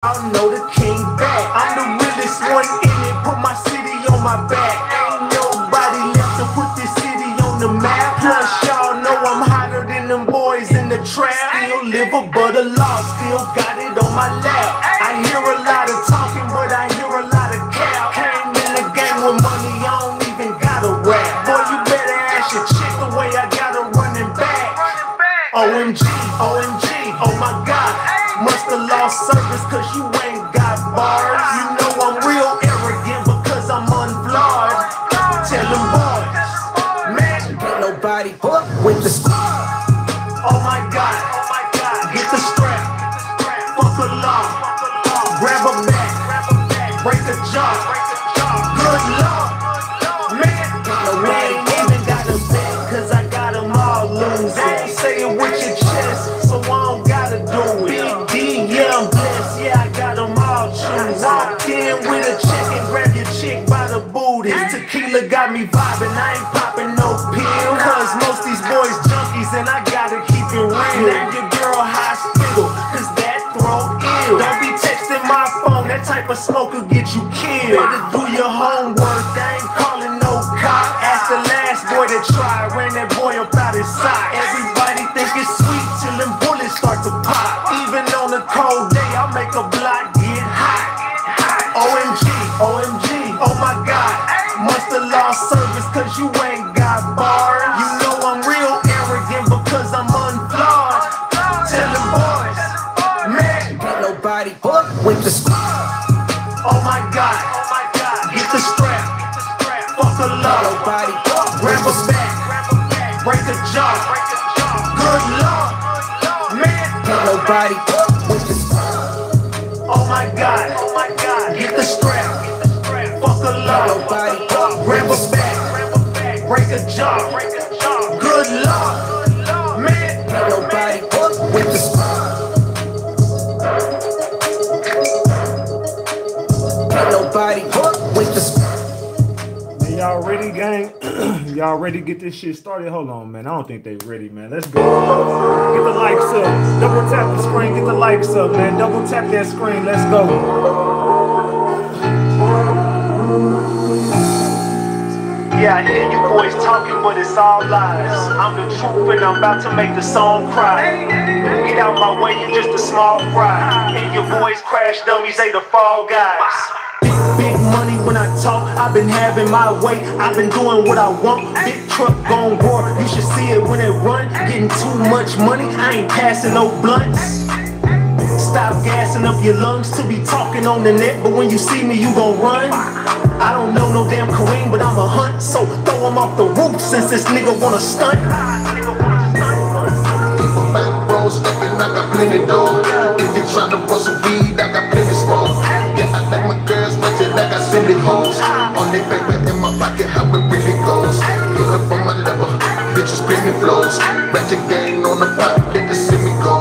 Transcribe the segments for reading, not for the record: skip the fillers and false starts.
I know the king back. I'm the realest one in it, put my city on my back. Ain't nobody left to put this city on the map. Plus y'all know I'm hotter than them boys in the trap. Still live above the law, still got it on my lap. I hear a lot of talking, but I hear a lot of cap. Came in the game with money, I don't even gotta rap. Boy, you better ask your chick the way I got her running back. OMG, OMG, oh my God. Must've lost service cause you ain't got bars. You know I'm real arrogant because I'm unflawed. Tell them boys, man, ain't nobody with the oh my God, get the strap, fuck a law, grab a back, break a jaw. Good luck, man, ain't even got a bet cause I got them all losing. Say it with your chest, so I don't gotta do it. Yeah, I'm blessed, yeah, I got them all choose. Walk in with a chick and grab your chick by the booty. Tequila got me vibing, I ain't popping no pill. Cause most these boys junkies and I gotta keep it real. Name your girl hospital, cause that throat ill. Don't be texting my phone, that type of smoke will get you killed. Better do your homework, I ain't calling no cop. Ask the last boy that tried, ran that boy up out his sock. Everybody think it's sweet till them bullets start to pop. Even on a cold day, I'll make a block get hot. OMG, OMG, oh my God. Must've lost service cause you ain't got bars. You know I'm real arrogant because I'm unflawed. Tell them boys, man, ain't nobody with the oh my God, get the strap, fuck a law, nobody grab a back, break a jaw. Good luck, man, ain't nobody with the oh my God, get the strap, fuck a law, nobody grab a back, break a jaw. Good luck, man, ain't nobody with the ain't nobody with the man, y'all ready, gang? Y'all ready to get this shit started? Hold on, man. I don't think they ready, man. Let's go. Get the likes up. Double tap the screen. Get the likes up, man. Double tap that screen. Let's go. Yeah, I hear you boys talking, but it's all lies. I'm the truth and I'm about to make the song cry. Get out my way, you just a small fry. And your boys crash dummies, they the fall guys. Big money when I talk, I've been having my way. I've been doing what I want, big truck gon' roar. You should see it when it run, getting too much money, I ain't passing no blunts. Stop gassing up your lungs to be talking on the net, but when you see me, you gon' run. I don't know no damn Kareem, but I'm a hunt, so throw him off the roof since this nigga wanna stunt. People back row stepping, I got plenty dough. If you tryna bust a weed, I got plenty smoke. Yeah, I like my girls ratchet like I send it hoes. On their paper in my pocket, how it really goes. Get up on my level, bitches screaming flows. Ratchet gang on the block, let the see me go.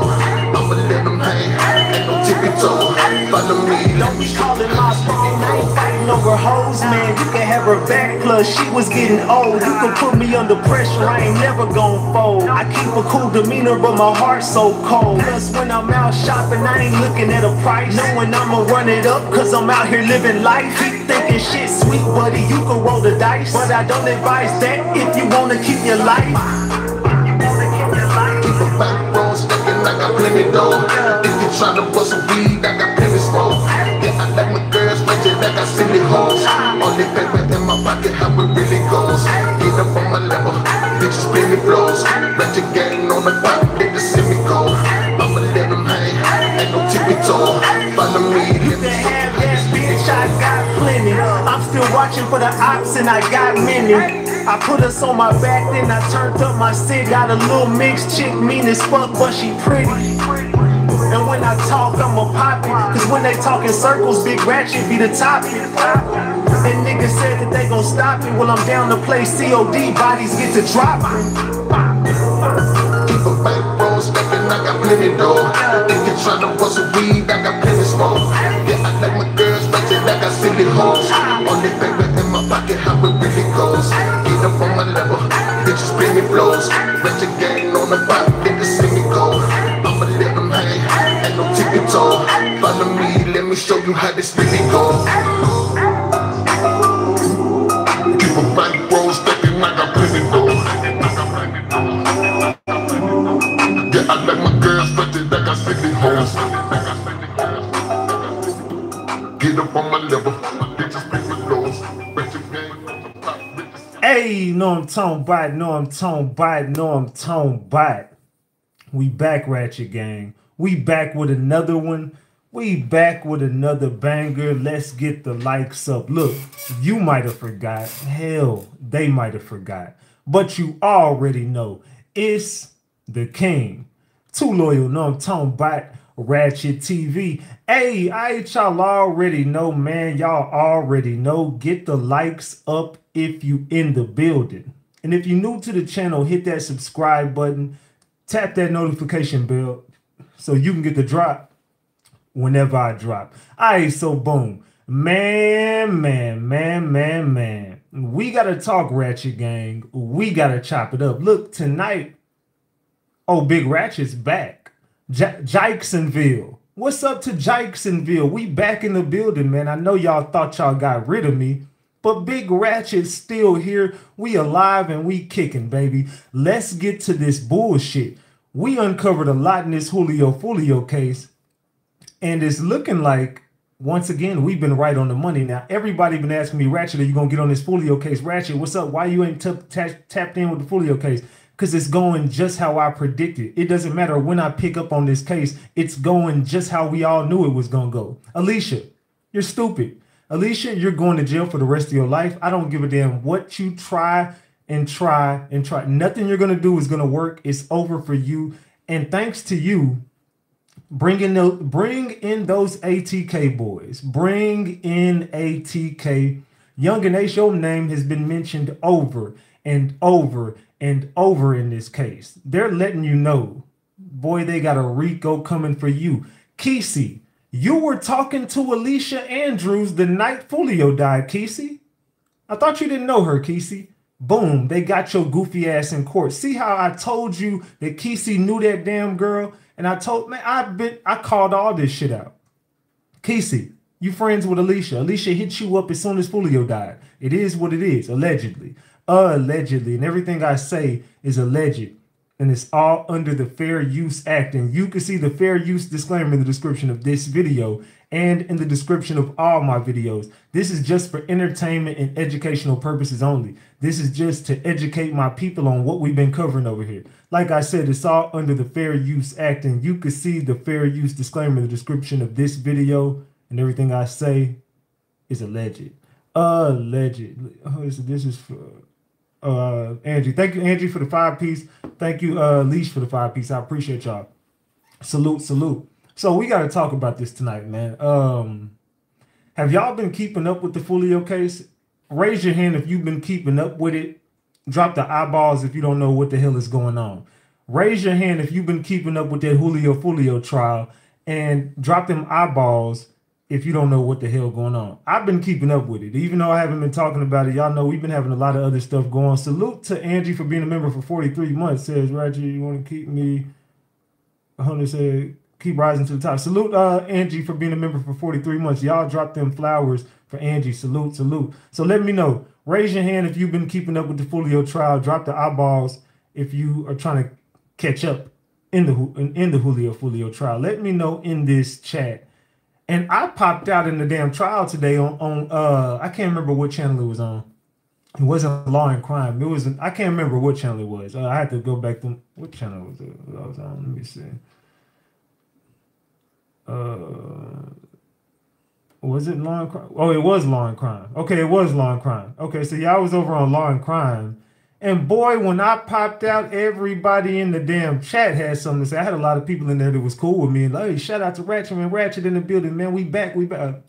I'ma let them hang, ain't no tippy toe. Follow me, don't be calling my phone, I ain't fighting over hoes, man. You can have her back, plus she was getting old. You can put me under pressure, I ain't never gon' fold. I keep a cool demeanor, but my heart's so cold. Plus when I'm out shopping, I ain't looking at a price, knowing I'ma run it up, cause I'm out here living life. Keep thinking shit sweet, buddy, you can roll the dice, but I don't advise that if you wanna keep your life. Keep a back row stepping, I got plenty dough. If you tryna bust a weed, I got plenty smoke. Yeah, I like my girls ratchet like I send it hoes. On the paper in my pocket, how it really goes. Get up on my level, bitches plenty flows. Ratchet gang on the block, let the see me go. I'ma let them hang, ain't no tippy toe. Follow me, you can have that bitch, I got plenty. I'm still watching for the ops and I got many. I put us on my back, then I turned up my city. Got a little mixed chick, mean as fuck, but she pretty. And when I talk, I'm a poppin', cause when they talk in circles, Big Ratchet be the topic. And niggas said that they gon' stop me, well I'm down to play COD, bodies get to dropping. Keep a back row stepping, I got plenty dough. If you tryna bust a weed, I got plenty smoke. Yeah, I like my girls ratchet like I send it hoes. On the paper in my pocket, how it really goes. Get up on my level, bitches screaming flows. Ratchet gang on the block, let the see me go. I'ma let them hang, ain't no tippy toe. Follow me, let me show you how this really goes. People bankroll stacking like I plenty dough. Yeah, I let my girls ratchet like I silly hoes. Get up on my level, bitches pay with those. Ratchet gang. Hey, know I'm talking about, know I'm talking about, know I'm talking about. We back, Ratchet Gang. We back with another one. We back with another banger. Let's get the likes up. Look, you might have forgot. Hell, they might have forgot. But you already know it's the king. Too loyal, know I'm talking about RatchetTV. Hey, y'all already know, man. Y'all already know. Get the likes up if you in the building. And if you're new to the channel, hit that subscribe button. Tap that notification bell so you can get the drop whenever I drop. All right, so boom. Man. We got to talk, Ratchet Gang. We got to chop it up. Look, tonight, oh, Big Ratchet's back. Jacksonville. What's up to Jacksonville? We back in the building, man. I know y'all thought y'all got rid of me, but Big Ratchet's still here. We alive and we kicking, baby. Let's get to this bullshit. We uncovered a lot in this Julio Foolio case, and it's looking like, once again, we've been right on the money. Now, everybody been asking me, Ratchet, are you going to get on this Foolio case? Ratchet, what's up? Why you ain't tapped in with the Foolio case? Because it's going just how I predicted. It doesn't matter when I pick up on this case. It's going just how we all knew it was going to go. Alicia, you're stupid. Alicia, you're going to jail for the rest of your life. I don't give a damn what you try and try and try. Nothing you're going to do is going to work. It's over for you. And thanks to you, bring in those ATK boys. Bring in ATK. Yungeen, your name has been mentioned over and over and over in this case. They're letting you know, boy, they got a RICO coming for you. Kesey, you were talking to Alicia Andrews the night Foolio died, Kesey. I thought you didn't know her, Kesey. Boom, they got your goofy ass in court. See how I told you that Kesey knew that damn girl? And I told, man, I called all this shit out. Kesey, you friends with Alicia. Alicia hit you up as soon as Foolio died. It is what it is, allegedly. Allegedly. And everything I say is alleged. And it's all under the Fair Use Act. And you can see the fair use disclaimer in the description of this video and in the description of all my videos. This is just for entertainment and educational purposes only. This is just to educate my people on what we've been covering over here. Like I said, it's all under the Fair Use Act. And you can see the fair use disclaimer in the description of this video. And everything I say is alleged. Allegedly. Oh, this is for... Angie, thank you, Angie, for the 5-piece. Thank you, Leash, for the 5-piece. I appreciate y'all. Salute. So we got to talk about this tonight, man. Have y'all been keeping up with the Foolio case? Raise your hand if you've been keeping up with it. Drop the eyeballs if you don't know what the hell is going on. Raise your hand if you've been keeping up with that Julio Foolio trial, and drop them eyeballs if you don't know what the hell going on. I've been keeping up with it. Even though I haven't been talking about it, y'all know we've been having a lot of other stuff going on. Salute to Angie for being a member for 43 months. Says, Ratchet, you want to keep me... Hunter said, keep rising to the top. Salute Angie for being a member for 43 months. Y'all drop them flowers for Angie. Salute. So let me know. Raise your hand if you've been keeping up with the Foolio trial. Drop the eyeballs if you are trying to catch up in the Julio Foolio trial. Let me know in this chat. And I popped out in the damn trial today on I can't remember what channel it was on. It wasn't Law and Crime. It was I can't remember what channel it was. I had to go back to what channel was it I was on. Let me see. Was it Law and Crime? Oh, it was Law and Crime. Okay, it was Law and Crime. Okay, so y'all was over on Law and Crime. And boy, when I popped out, everybody in the damn chat had something to say. I had a lot of people in there that was cool with me. And like, hey, shout out to Ratchet, man. Ratchet in the building, man. We back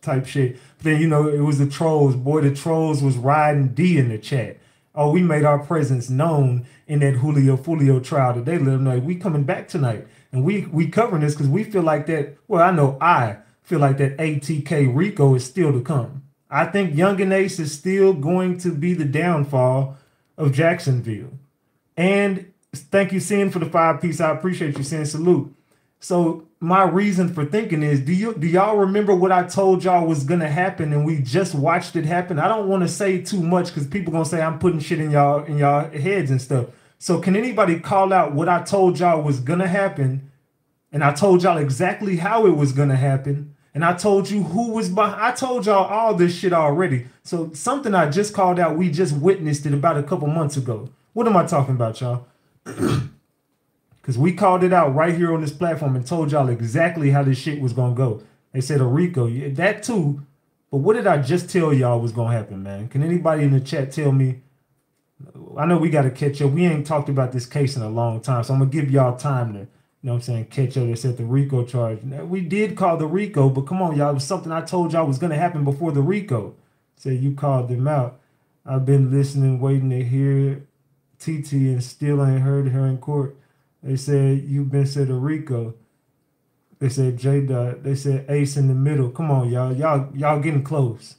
type shit. But then, you know, it was the trolls. Boy, the trolls was riding D in the chat. Oh, we made our presence known in that Julio Foolio trial today. Let them know we coming back tonight. And we covering this because we feel like that. Well, I feel like that ATK RICO is still to come. I think Yungeen Ace is still going to be the downfall of Jacksonville. And thank you, Sin, for the 5-piece. I appreciate you, Sin. Salute. So my reason for thinking is, do y'all remember what I told y'all was gonna happen, and we just watched it happen? I don't want to say too much because people gonna say I'm putting shit in y'all heads and stuff. So can anybody call out what I told y'all was gonna happen? And I told y'all exactly how it was gonna happen. And I told you who was behind. I told y'all all this shit already. So something I just called out, we just witnessed it about a couple months ago. What am I talking about, y'all? Because we called it out right here on this platform and told y'all exactly how this shit was going to go. They said a RICO. Yeah, that too. But what did I just tell y'all was going to happen, man? Can anybody in the chat tell me? I know we got to catch up. We ain't talked about this case in a long time. So I'm going to give y'all time to, you know what I'm saying, catch up. They said the RICO charge. Now, we did call the RICO, but come on, y'all. It was something I told y'all was going to happen before the RICO. Said you called them out. I've been listening, waiting to hear TT and still ain't heard her in court. They said you've been said a RICO. They said J Dot. They said Ace in the middle. Come on, y'all. Y'all getting close.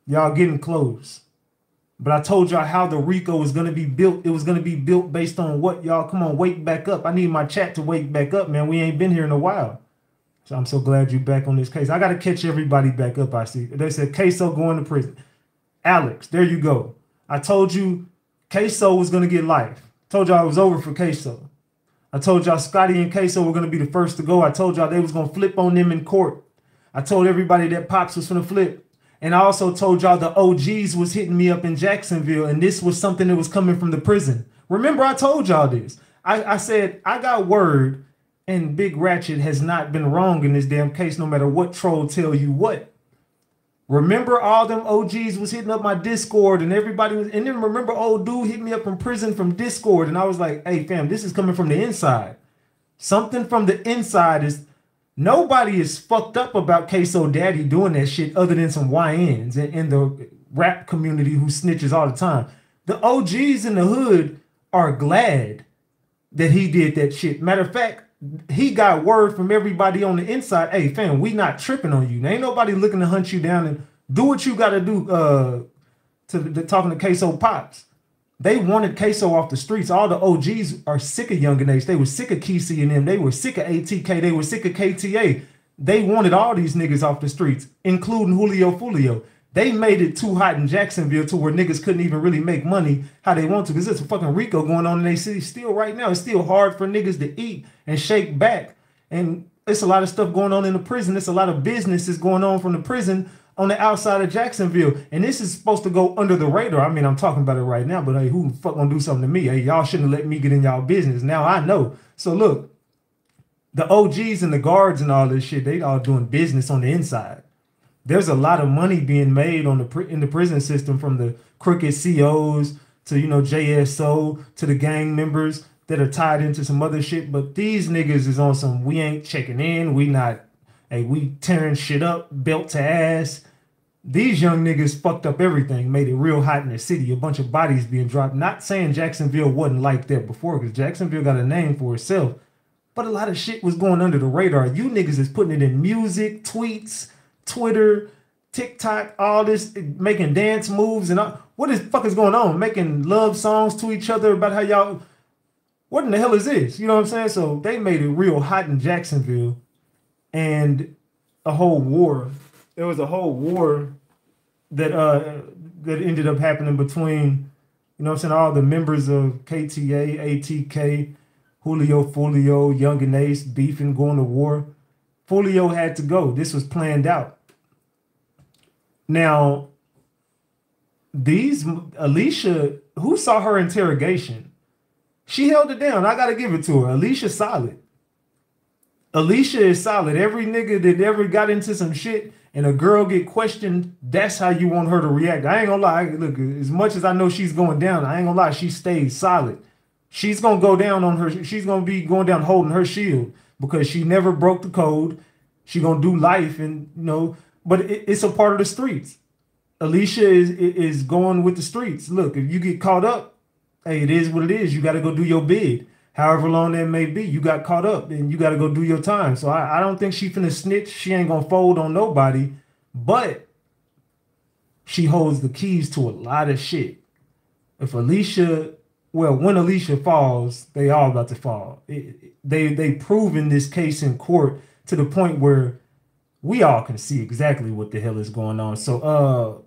Y'all getting close. But I told y'all how the RICO was gonna be built. It was gonna be built based on what, y'all. Come on, wake back up. I need my chat to wake back up, man. We ain't been here in a while. So I'm so glad you back on this case. I gotta catch everybody back up. I see. They said Queso going to prison. Alex, there you go. I told you Queso was gonna get life. Told y'all it was over for Queso. I told y'all Scotty and Queso were going to be the first to go. I told y'all they was going to flip on them in court. I told everybody that Pops was going to flip. And I also told y'all the OGs was hitting me up in Jacksonville, and this was something that was coming from the prison. Remember, I told y'all this. I said, I got word, and Big Ratchet has not been wrong in this damn case, no matter what troll tell you what. Remember all them OGs was hitting up my Discord and everybody was, and then remember old dude hit me up from prison from Discord, and I was like, hey fam, this is coming from the inside. Something from the inside is, nobody is fucked up about Queso Daddy doing that shit other than some YNs in the rap community who snitches all the time. The OGs in the hood are glad that he did that shit. Matter of fact, he got word from everybody on the inside. Hey, fam, we not tripping on you. There ain't nobody looking to hunt you down and do what you got to do to talking to Queso Pops. They wanted Queso off the streets. All the OGs are sick of Yungeen Ace. They were sick of Kesey and them. They were sick of ATK. They were sick of KTA. They wanted all these niggas off the streets, including Julio Foolio. They made it too hot in Jacksonville to where niggas couldn't even really make money how they want to, because there's a fucking RICO going on in their city still right now. It's still hard for niggas to eat and shake back. And it's a lot of stuff going on in the prison. There's a lot of businesses going on from the prison on the outside of Jacksonville. And this is supposed to go under the radar. I mean, I'm talking about it right now, but hey, who the fuck gonna do something to me? Hey, y'all shouldn't let me get in y'all business. Now I know. So look, the OGs and the guards and all this shit, they all doing business on the inside. There's a lot of money being made on in the prison system, from the crooked COs to, you know, JSO to the gang members that are tied into some other shit. But these niggas is on some, we ain't checking in. We not, hey, we tearing shit up, belt to ass. These young niggas fucked up everything, made it real hot in the city. A bunch of bodies being dropped. Not saying Jacksonville wasn't like that before, because Jacksonville got a name for itself. But a lot of shit was going under the radar. You niggas is putting it in music, tweets, Twitter, TikTok, all this, making dance moves and all. What the fuck is going on? Making love songs to each other about how y'all, what in the hell is this? You know what I'm saying? So they made it real hot in Jacksonville, and a whole war. There was a whole war that that ended up happening between, you know what I'm saying, all the members of KTA, ATK, Julio, Foolio, Yungeen Ace, beefing, going to war. Foolio had to go. This was planned out. Now, Alicia, who saw her interrogation, she held it down. I got to give it to her. Alicia's solid. Alicia is solid. Every nigga that ever got into some shit and a girl get questioned, that's how you want her to react. I ain't gonna lie. Look, as much as I know she's going down, I ain't gonna lie. She stays solid. She's gonna go down on her. She's gonna be going down holding her shield, because she never broke the code. She gonna do life, and you know, but it's a part of the streets. Alicia is going with the streets. Look, if you get caught up, hey, it is what it is. You got to go do your bid. However long that may be, you got caught up and you got to go do your time. So I don't think she finna snitch. She ain't gonna fold on nobody, but she holds the keys to a lot of shit. If Alicia well, when Alicia falls, they all about to fall. They proven this case in court to the point where we all can see exactly what the hell is going on. So,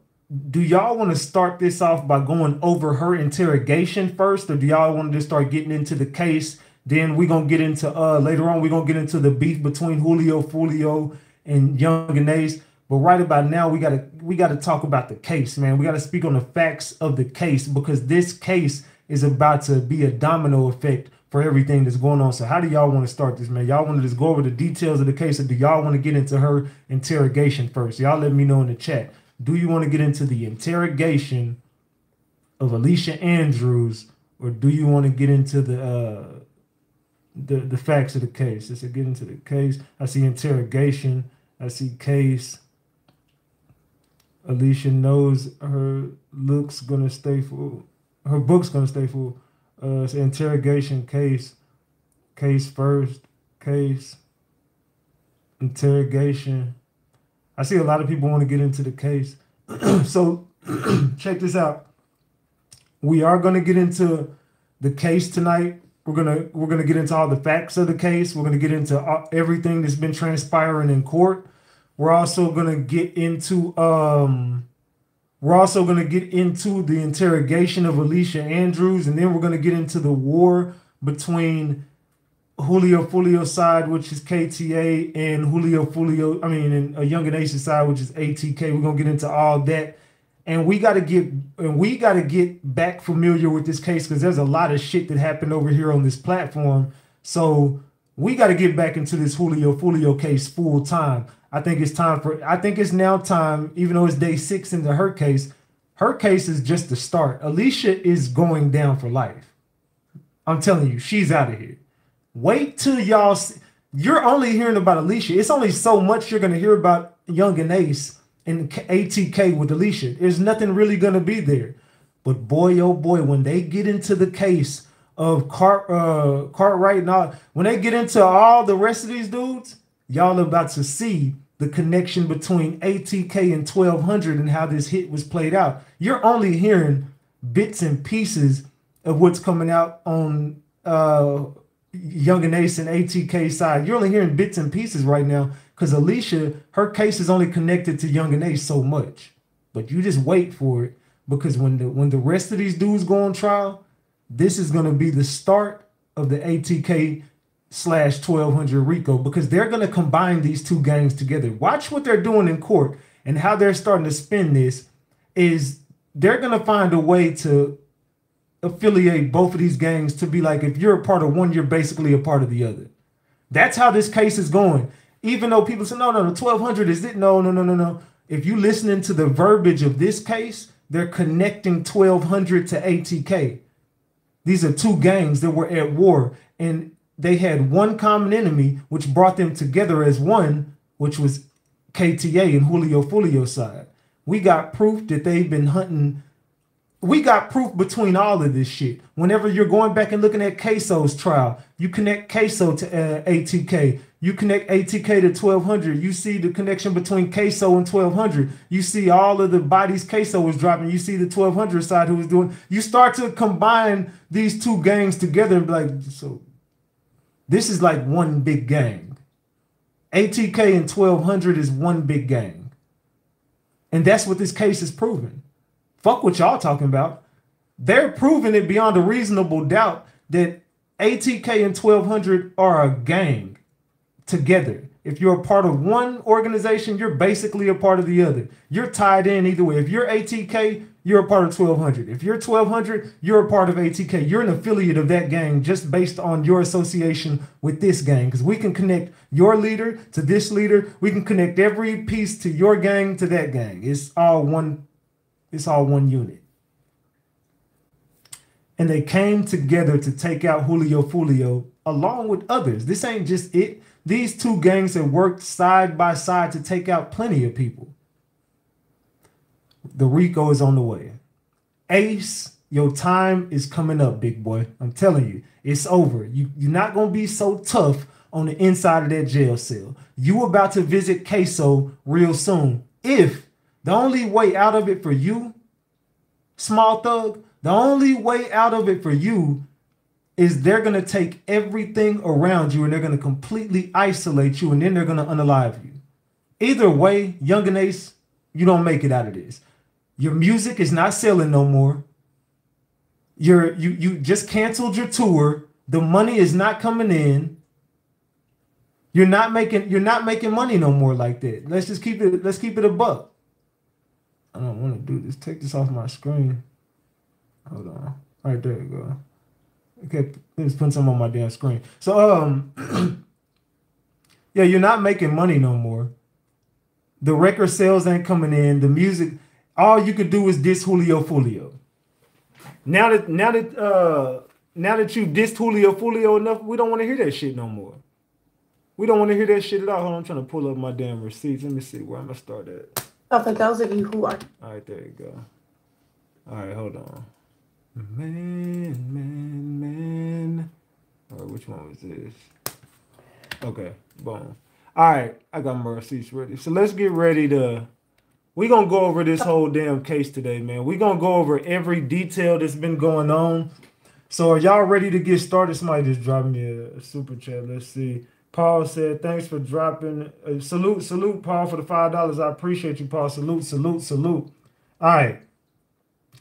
do y'all want to start this off by going over her interrogation first, or do y'all want to just start getting into the case? Then we're gonna get into later on, we're gonna get into the beef between Julio, Foolio, and Yungeen. But right about now, we gotta talk about the case, man. We gotta speak on the facts of the case, because this case is about to be a domino effect for everything that's going on. So how do y'all want to start this, man? Y'all want to just go over the details of the case, or do y'all want to get into her interrogation first? Y'all let me know in the chat. Do you want to get into the interrogation of Alicia Andrews, or do you want to get into the facts of the case? Let's get into the case. I see interrogation. I see case. Alicia knows her look's gonna stay full. Her book's gonna stay full. So interrogation, case first, case, interrogation. I see a lot of people want to get into the case. So check this out. We are gonna get into the case tonight. We're gonna get into all the facts of the case. We're gonna get into everything that's been transpiring in court. We're also gonna get into the interrogation of Alicia Andrews, and then we're gonna get into the war between Julio's side, which is KTA, and and Yungeen's side, which is ATK. We're gonna get into all that, and we gotta get back familiar with this case, because there's a lot of shit that happened over here on this platform. So we gotta get back into this Foolio case full time. I think it's now time, even though it's day 6 into her case. Her case is just the start. Alicia is going down for life. I'm telling you, she's out of here. Wait till y'all see. You're only hearing about Alicia. It's only so much you're going to hear about Yungeen and ATK with Alicia. There's nothing really going to be there. But boy, oh boy, when they get into the case of Cartwright and all, when they get into all the rest of these dudes, y'all are about to see the connection between ATK and 1200 and how this hit was played out. You're only hearing bits and pieces of what's coming out on Yungeen and ATK side. You're only hearing bits and pieces right now, because Alicia, her case is only connected to Yungeen so much. But you just wait for it, because when the rest of these dudes go on trial, this is going to be the start of the ATK /1200 RICO, because they're going to combine these two gangs together. Watch what they're doing in court, and how they're starting to spin this is they're going to find a way to affiliate both of these gangs to be like, if you're a part of one, you're basically a part of the other. That's how this case is going. Even though people say, no, 1200 is it? No. If you listening to the verbiage of this case, they're connecting 1200 to ATK. These are two gangs that were at war, and they had one common enemy, which brought them together as one, which was KTA and Foolio's side. We got proof that they've been hunting. We got proof between all of this shit. Whenever you're going back and looking at Queso's trial, you connect Queso to ATK. You connect ATK to 1200. You see the connection between Queso and 1200. You see all of the bodies Queso was dropping. You see the 1200 side who was doing. You start to combine these two gangs together and be like, so this is like one big gang. ATK and 1200 is one big gang. And that's what this case is proving. Fuck what y'all talking about. They're proving it beyond a reasonable doubt that ATK and 1200 are a gang together. If you're a part of one organization, you're basically a part of the other. You're tied in either way. If you're ATK, you're a part of 1200. If you're 1200, you're a part of ATK. You're an affiliate of that gang just based on your association with this gang. Because we can connect your leader to this leader. We can connect every piece to your gang to that gang. It's all one unit. And they came together to take out Foolio along with others. This ain't just it. These two gangs have worked side by side to take out plenty of people. The RICO is on the way. Ace, your time is coming up, big boy. I'm telling you, it's over. You're not going to be so tough on the inside of that jail cell. You about to visit Queso real soon. If the only way out of it for you, small thug, The only way out of it for you is they're going to take everything around you and they're going to completely isolate you and then they're going to unalive you. Either way, Yungeen Ace, you don't make it out of this. Your music is not selling no more. You just canceled your tour. The money is not coming in. You're not making money no more like that. Let's keep it a buck. I don't want to do this. Take this off my screen. Hold on. All right, there you go. Okay, let's put some on my damn screen. So yeah, you're not making money no more. The record sales ain't coming in. The music, all you could do is diss Foolio. Now that you dissed Foolio enough, we don't want to hear that shit no more. We don't want to hear that shit at all. Hold on, I'm trying to pull up my damn receipts. Let me see where I'm gonna start at. Oh, for those of you who are. All right, there you go. All right, hold on. Man. All right, which one was this? Okay, boom. All right, I got my receipts ready. So let's get ready to. We're going to go over this whole damn case today, man. We're going to go over every detail that's been going on. So are y'all ready to get started? Somebody just dropped me a super chat. Let's see. Paul said, thanks for dropping. Salute, Paul, for the $5. I appreciate you, Paul. Salute. All right.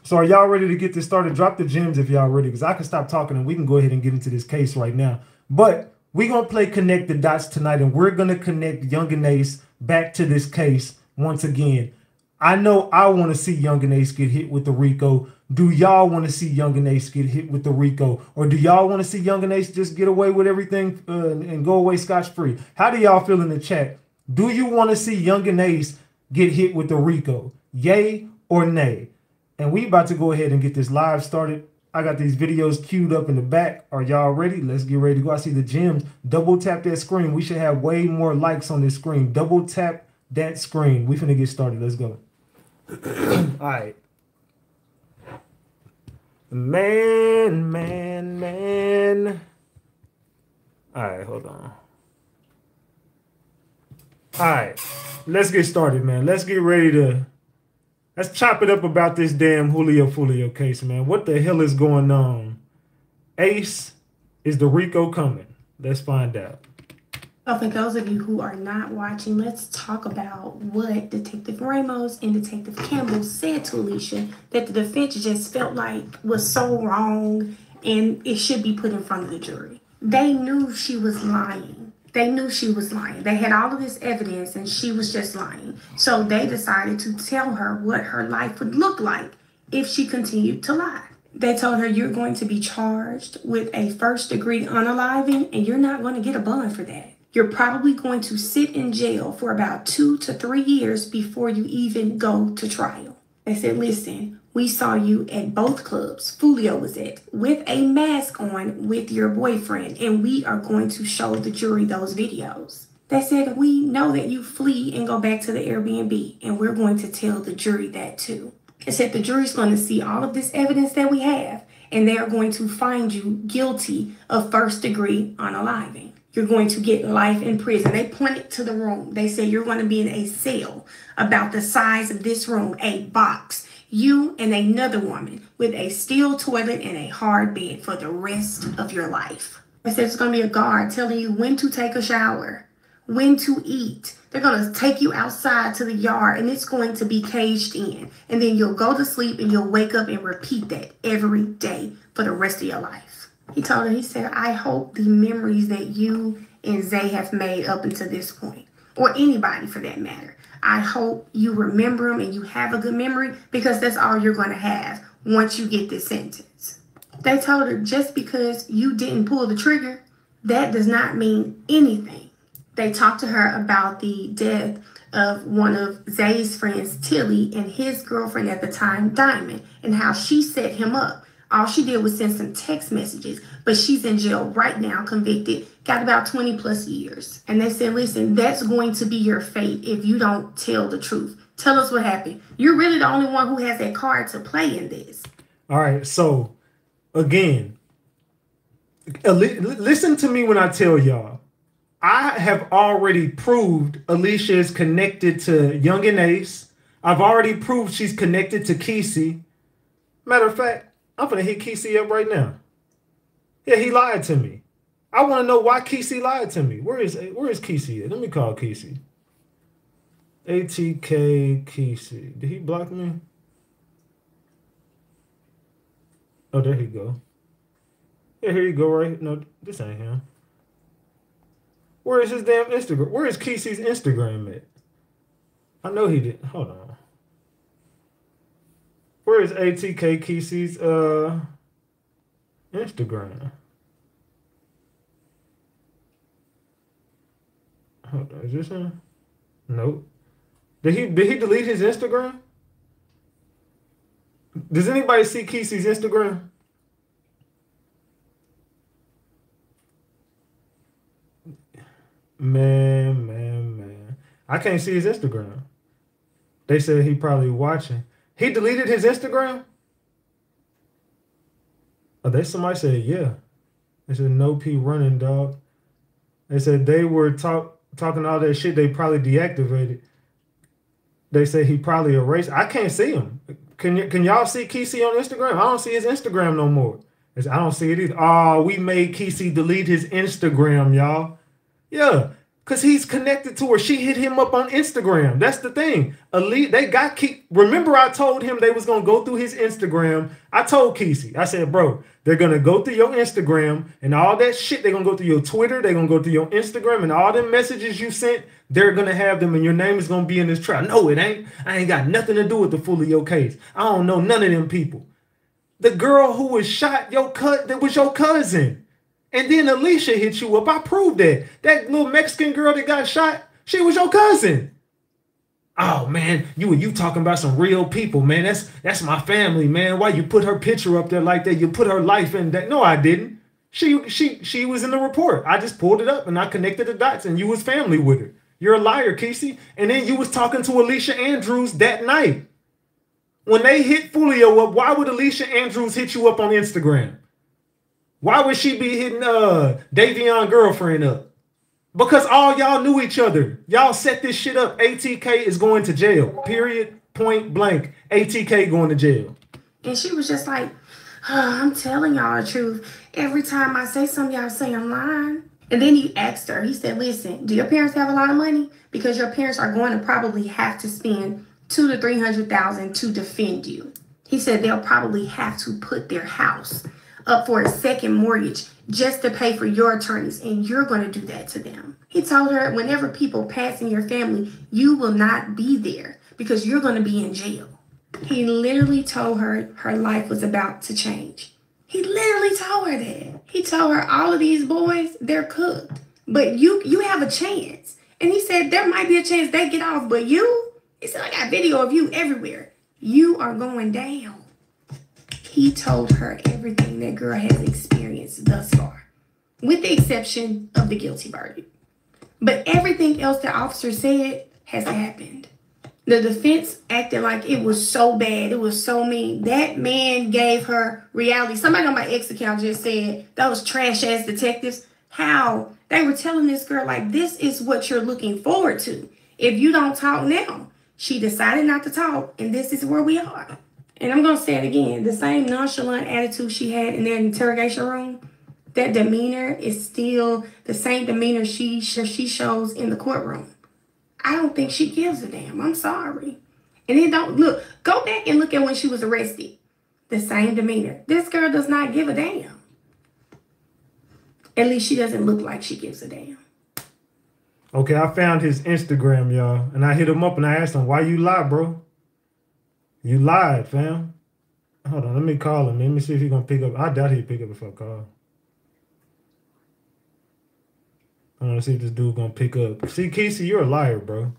So are y'all ready to get this started? Drop the gems if y'all ready, because I can stop talking and we can go ahead and get into this case right now. But we're going to play Connect the Dots tonight, and we're going to connect Yungeen Ace back to this case once again. I know I want to see Yungeen Ace get hit with the RICO. Do y'all want to see Yungeen Ace get hit with the RICO? Or do y'all want to see Yungeen Ace just get away with everything and go away scotch-free? How do y'all feel in the chat? Do you want to see Yungeen Ace get hit with the RICO? Yay or nay? And we about to go ahead and get this live started. I got these videos queued up in the back. Are y'all ready? Let's get ready to go. I see the gems. Double tap that screen. We should have way more likes on this screen. Double tap that screen. We finna get started. Let's go. All right. Man. All right, hold on. All right. Let's get started, man. Let's get ready to... Let's chop it up about this damn Foolio case, man. What the hell is going on? Ace, is the RICO coming? Let's find out. Oh, for those of you who are not watching, let's talk about what Detective Ramos and Detective Campbell said to Alicia that the defense just felt like was so wrong and it should be put in front of the jury. They knew she was lying. They had all of this evidence and she was just lying. So they decided to tell her what her life would look like if she continued to lie. They told her, you're going to be charged with a first-degree unaliving and you're not going to get a bond for that. You're probably going to sit in jail for about 2 to 3 years before you even go to trial. They said, listen, we saw you at both clubs Foolio was at with a mask on with your boyfriend, and we are going to show the jury those videos. They said, we know that you flee and go back to the Airbnb, and we're going to tell the jury that too. They said the jury's going to see all of this evidence that we have, and they are going to find you guilty of first-degree unaliving. You're going to get life in prison. They pointed to the room. They said you're going to be in a cell about the size of this room, a box. You and another woman with a steel toilet and a hard bed for the rest of your life. They said it's going to be a guard telling you when to take a shower, when to eat. They're going to take you outside to the yard and it's going to be caged in. And then you'll go to sleep and you'll wake up and repeat that every day for the rest of your life. He told her, he said, I hope the memories that you and Zay have made up until this point, or anybody for that matter, I hope you remember them and you have a good memory, because that's all you're going to have once you get this sentence. They told her, just because you didn't pull the trigger, that does not mean anything. They talked to her about the death of one of Zay's friends, Tilly, and his girlfriend at the time, Diamond, and how she set him up. All she did was send some text messages, but she's in jail right now, convicted, got about 20 plus years. And they said, listen, that's going to be your fate if you don't tell the truth. Tell us what happened. You're really the only one who has that card to play in this. All right. So again, listen to me when I tell y'all, I have already proved Alicia is connected to Yungeen Ace. I've already proved she's connected to Kesey. Matter of fact, I'm finna hit Kesey up right now. Yeah, he lied to me. I want to know why Kesey lied to me. Where is Kesey at? Let me call Kesey. ATK Kesey. Did he block me? Oh, there he go. Yeah, here you go, right? No, this ain't him. Where is his damn Instagram? Where is Kesey's Instagram at? I know he did. Hold on. Where is ATK Kesey's Instagram? Hold on, is this him? Nope. Did he delete his Instagram? Does anybody see Kesey's Instagram? Man. I can't see his Instagram. They said he probably watching. He deleted his Instagram? Oh, somebody said, yeah. They said, no P running, dog. They said they were talking all that shit. They probably deactivated. They said he probably erased. I can't see him. Can y'all see Kesey on Instagram? I don't see his Instagram no more. I don't see it either. Oh, we made Kesey delete his Instagram, y'all. Yeah, because he's connected to her. She hit him up on Instagram. That's the thing. Remember I told him they was going to go through his Instagram. I told Kesey, I said, bro, they're going to go through your Instagram and all that shit. They're going to go through your Twitter. They're going to go through your Instagram and all them messages you sent. They're going to have them and your name is going to be in this trial. No, it ain't. I ain't got nothing to do with the Foolio case. I don't know none of them people. The girl who was shot, that was your cousin. And then Alicia hit you up. I proved that. That little Mexican girl that got shot, she was your cousin. Oh, man, you talking about some real people, man. That's my family, man. Why you put her picture up there like that? You put her life in that. No, I didn't. She was in the report. I just pulled it up and I connected the dots and you was family with her. You're a liar, Kesey. And then you was talking to Alicia Andrews that night. When they hit Foolio up, why would Alicia Andrews hit you up on Instagram? Why would she be hitting Davion's girlfriend up? Because all y'all knew each other. Y'all set this shit up. ATK is going to jail. Period. Point blank. ATK going to jail. And she was just like, I'm telling y'all the truth. Every time I say something, y'all say I'm lying. And then he asked her, he said, listen, do your parents have a lot of money? Because your parents are going to probably have to spend $200,000 to $300,000 to defend you. He said they'll probably have to put their house up for a second mortgage just to pay for your attorneys, and you're going to do that to them. He told her whenever people pass in your family, you will not be there because you're going to be in jail. He literally told her her life was about to change. He literally told her that. He told her all of these boys, they're cooked, but you have a chance. And he said there might be a chance they get off, but you, he said, I got video of you everywhere. You are going down. He told her everything that girl has experienced thus far, with the exception of the guilty verdict. But everything else the officer said has happened. The defense acted like it was so bad, it was so mean. That man gave her reality. Somebody on my ex account just said, those trash ass detectives, how they were telling this girl like, this is what you're looking forward to. If you don't talk now, she decided not to talk, and this is where we are. And I'm going to say it again, the same nonchalant attitude she had in that interrogation room, that demeanor is still the same demeanor she shows in the courtroom. I don't think she gives a damn. I'm sorry. And then go back and look at when she was arrested. The same demeanor. This girl does not give a damn. At least she doesn't look like she gives a damn. Okay, I found his Instagram, y'all. And I hit him up and I asked him, why you lie, bro? You lied, fam. Hold on, let me call him. Let me see if he's going to pick up. I doubt he'll pick up if I call. I want to see if this dude going to pick up. See, Kesey, you're a liar, bro.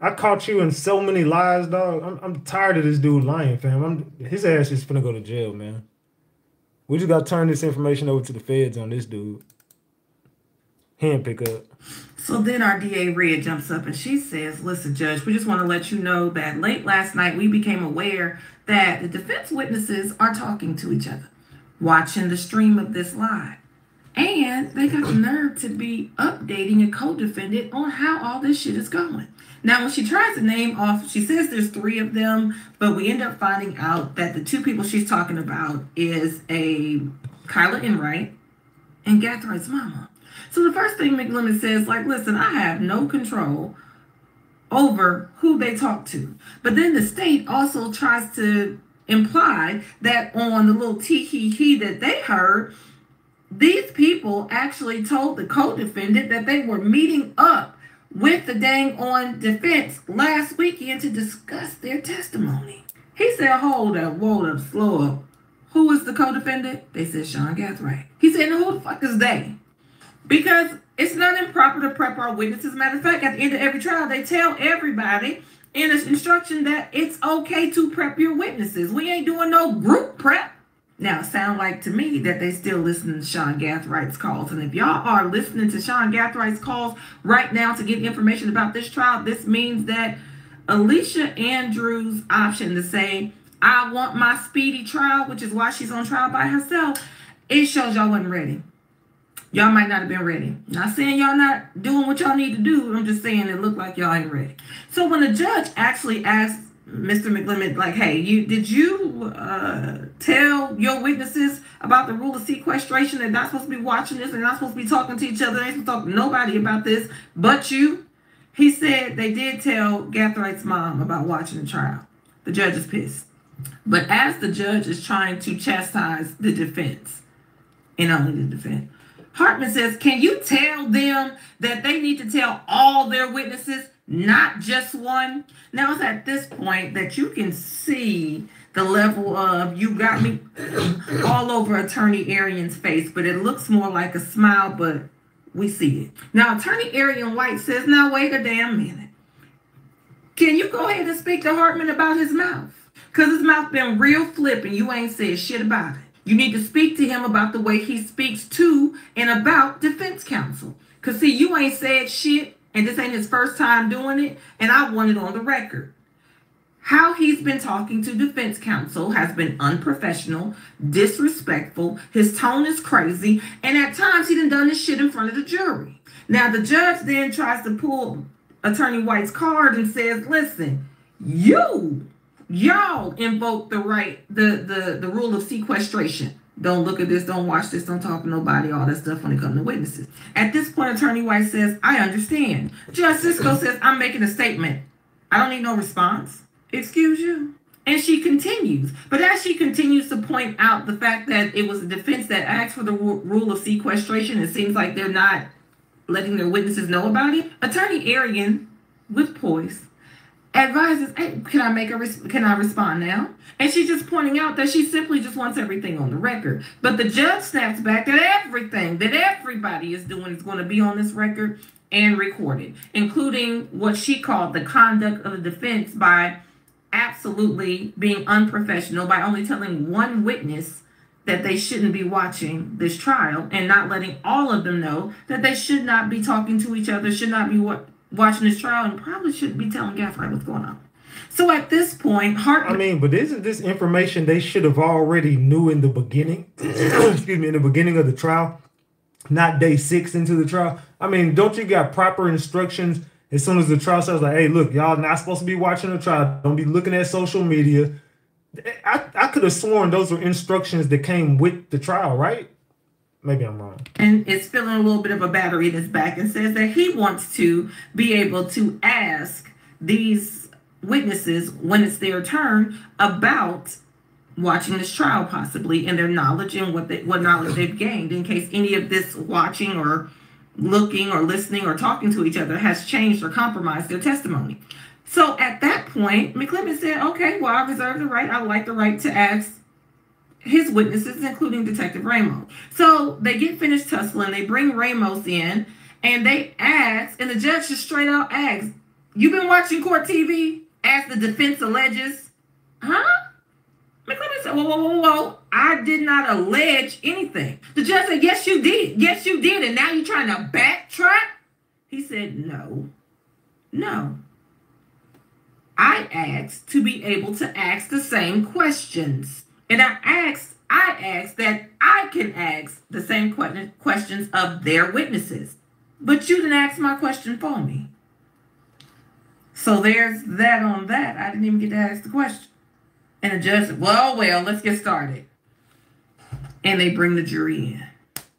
I caught you in so many lies, dog. I'm tired of this dude lying, fam. His ass is finna go to jail, man. We just got to turn this information over to the feds on this dude. He didn't pick up. So then our DA Red jumps up and she says, listen, Judge, we just want to let you know that late last night we became aware that the defense witnesses are talking to each other, watching the stream of this live. And they got the nerve to be updating a co-defendant on how all this shit is going. Now, when she tries to name off, she says there's 3 of them, but we end up finding out that the 2 people she's talking about is a Kyla Enright and Gathride's mama. So the first thing McLemmon says, like, listen, I have no control over who they talk to. But then the state also tries to imply that on the little tee-hee-hee that they heard, these people actually told the co-defendant that they were meeting up with the dang on defense last weekend to discuss their testimony. He said, hold up, slow up. Who is the co-defendant? They said Sean Gathright. He said, who the fuck is they? Because it's not improper to prep our witnesses. Matter of fact, at the end of every trial, they tell everybody in an instruction that it's okay to prep your witnesses. We ain't doing no group prep. Now, it sounds like to me that they still listening to Sean Gathwright's calls. And if y'all are listening to Sean Gathwright's calls right now to get information about this trial, this means that Alicia Andrews' option to say, I want my speedy trial, which is why she's on trial by herself, it shows y'all wasn't ready. Y'all might not have been ready. Not saying y'all not doing what y'all need to do. I'm just saying it looked like y'all ain't ready. So when the judge actually asked Mr. McLemmon, like, hey, did you tell your witnesses about the rule of sequestration? They're not supposed to be watching this. They're not supposed to be talking to each other. They ain't supposed to talk to nobody about this but you. He said they did tell Gathwright's mom about watching the trial. The judge is pissed. But as the judge is trying to chastise the defense, and only the defense, Hartman says, can you tell them that they need to tell all their witnesses, not just one? Now it's at this point that you can see the level of you got me all over Attorney Arian's face, but it looks more like a smile, but we see it. Now Attorney Arian White says, now wait a damn minute. Can you go ahead and speak to Hartman about his mouth? Because his mouth been real flip and you ain't said shit about it. You need to speak to him about the way he speaks to and about defense counsel. Because, see, you ain't said shit, and this ain't his first time doing it, and I want it on the record. How he's been talking to defense counsel has been unprofessional, disrespectful, his tone is crazy, and at times he done this shit in front of the jury. Now, the judge then tries to pull Attorney White's card and says, listen, y'all invoke the right, the rule of sequestration. Don't look at this, don't watch this, don't talk to nobody, all that stuff when it comes to witnesses. At this point, Attorney White says, I understand. Judge Cisco says, I'm making a statement. I don't need no response. Excuse you. And she continues. But as she continues to point out the fact that it was the defense that asked for the rule of sequestration, it seems like they're not letting their witnesses know about it. Attorney Arian, with poise, advises, hey, can I respond now? And she's just pointing out that she simply just wants everything on the record. But the judge snaps back that everything that everybody is doing is going to be on this record and recorded, including what she called the conduct of the defense by absolutely being unprofessional, by only telling one witness that they shouldn't be watching this trial and not letting all of them know that they should not be talking to each other, should not be watching this trial, and probably shouldn't be telling Gathright what's going on. So at this point, but isn't this information they should have already knew in the beginning? Excuse me, in the beginning of the trial, not day 6 into the trial. I mean, don't you got proper instructions as soon as the trial starts? Like, hey, look, y'all not supposed to be watching the trial. Don't be looking at social media. I could have sworn those were instructions that came with the trial, right? Maybe I'm wrong. And it's feeling a little bit of a battery in his back and says that he wants to be able to ask these witnesses when it's their turn about watching this trial possibly and their knowledge and what knowledge they've gained in case any of this watching or looking or listening or talking to each other has changed or compromised their testimony. So at that point, McLemmon said, okay, well, I reserve the right. I would like the right to ask his witnesses, including Detective Ramos. So they get finished tussling. They bring Ramos in and they ask, and the judge just straight out asks, you been watching court TV? As the defense alleges. Huh? McLemmon said, whoa. I did not allege anything. The judge said, yes, you did. Yes, you did. And now you're trying to backtrack? He said, no. I asked to be able to ask the same questions. And I asked I asked that I can ask the same questions of their witnesses. But you didn't ask my question for me. So there's that on that. I didn't even get to ask the question. And the judge said, well, let's get started. And they bring the jury in.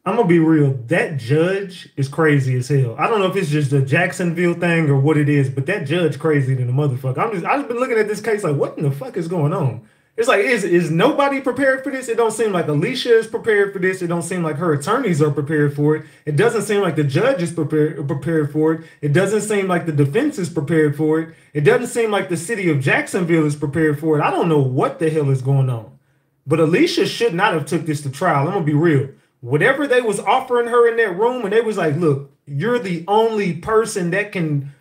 I'm gonna be real. That judge is crazy as hell. I don't know if it's just a Jacksonville thing or what it is, but that judge crazy than a motherfucker. I've been looking at this case like, what in the fuck is going on? It's like, is nobody prepared for this? It don't seem like Alicia is prepared for this. It don't seem like her attorneys are prepared for it. It doesn't seem like the judge is prepared for it. It doesn't seem like the defense is prepared for it. It doesn't seem like the city of Jacksonville is prepared for it. I don't know what the hell is going on. But Alicia should not have took this to trial. I'm gonna be real. Whatever they was offering her in that room, and they was like, look, you're the only person that can,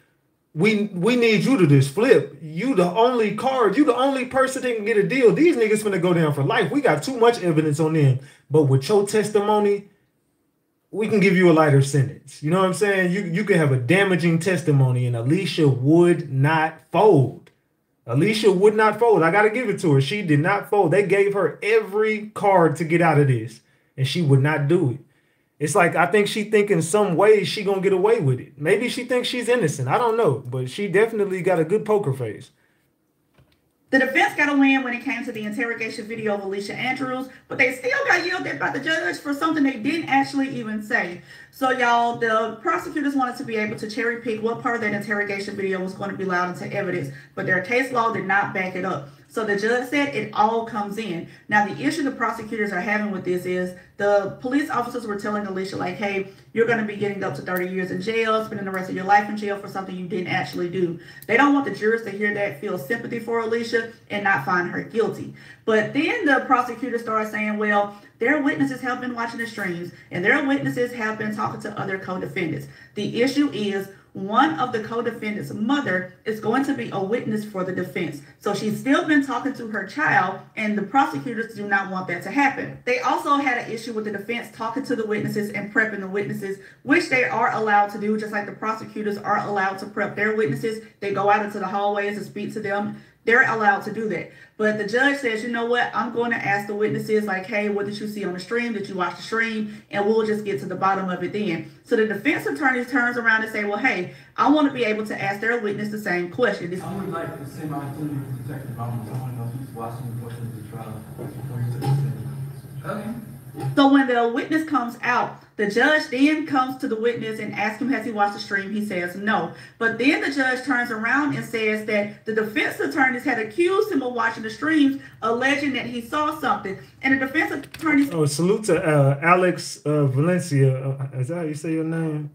we need you to just flip. You the only card, you the only person that can get a deal. These niggas finna go down for life. We got too much evidence on them. But with your testimony, we can give you a lighter sentence. You know what I'm saying? You can have a damaging testimony, and Alicia would not fold. Alicia would not fold. I got to give it to her. She did not fold. They gave her every card to get out of this, and she would not do it. It's like, I think she think in some ways she gonna get away with it. Maybe she thinks she's innocent. I don't know, but she definitely got a good poker face. The defense got a win when it came to the interrogation video of Alicia Andrews, but they still got yelled at by the judge for something they didn't actually even say. So y'all, the prosecutors wanted to be able to cherry pick what part of that interrogation video was going to be allowed into evidence, but their case law did not back it up. So the judge said it all comes in. Now, the issue the prosecutors are having with this is the police officers were telling Alicia, like, hey, you're going to be getting up to 30 years in jail, spending the rest of your life in jail for something you didn't actually do. They don't want the jurors to hear that, feel sympathy for Alicia, and not find her guilty. But then the prosecutors started saying, well, their witnesses have been watching the streams, and their witnesses have been talking to other co-defendants. The issue is, one of the co-defendants' mother is going to be a witness for the defense. So she's still been talking to her child, and the prosecutors do not want that to happen. They also had an issue with the defense talking to the witnesses and prepping the witnesses, which they are allowed to do, just like the prosecutors are allowed to prep their witnesses. They go out into the hallways and speak to them. They're allowed to do that. But the judge says, you know what? I'm going to ask the witnesses, like, hey, what did you see on the stream? Did you watch the stream? And we'll just get to the bottom of it then. So the defense attorney turns around and say, well, hey, I want to be able to ask their witness the same question. I would like the same opportunity to Detective Bowman. I want to know who's watching the portion of the trial. Okay. So when the witness comes out, the judge then comes to the witness and asks him, has he watched the stream? He says no. But then the judge turns around and says that the defense attorneys had accused him of watching the streams, alleging that he saw something. And the defense attorney... Oh, salute to Alex Valencia. Is that how you say your name?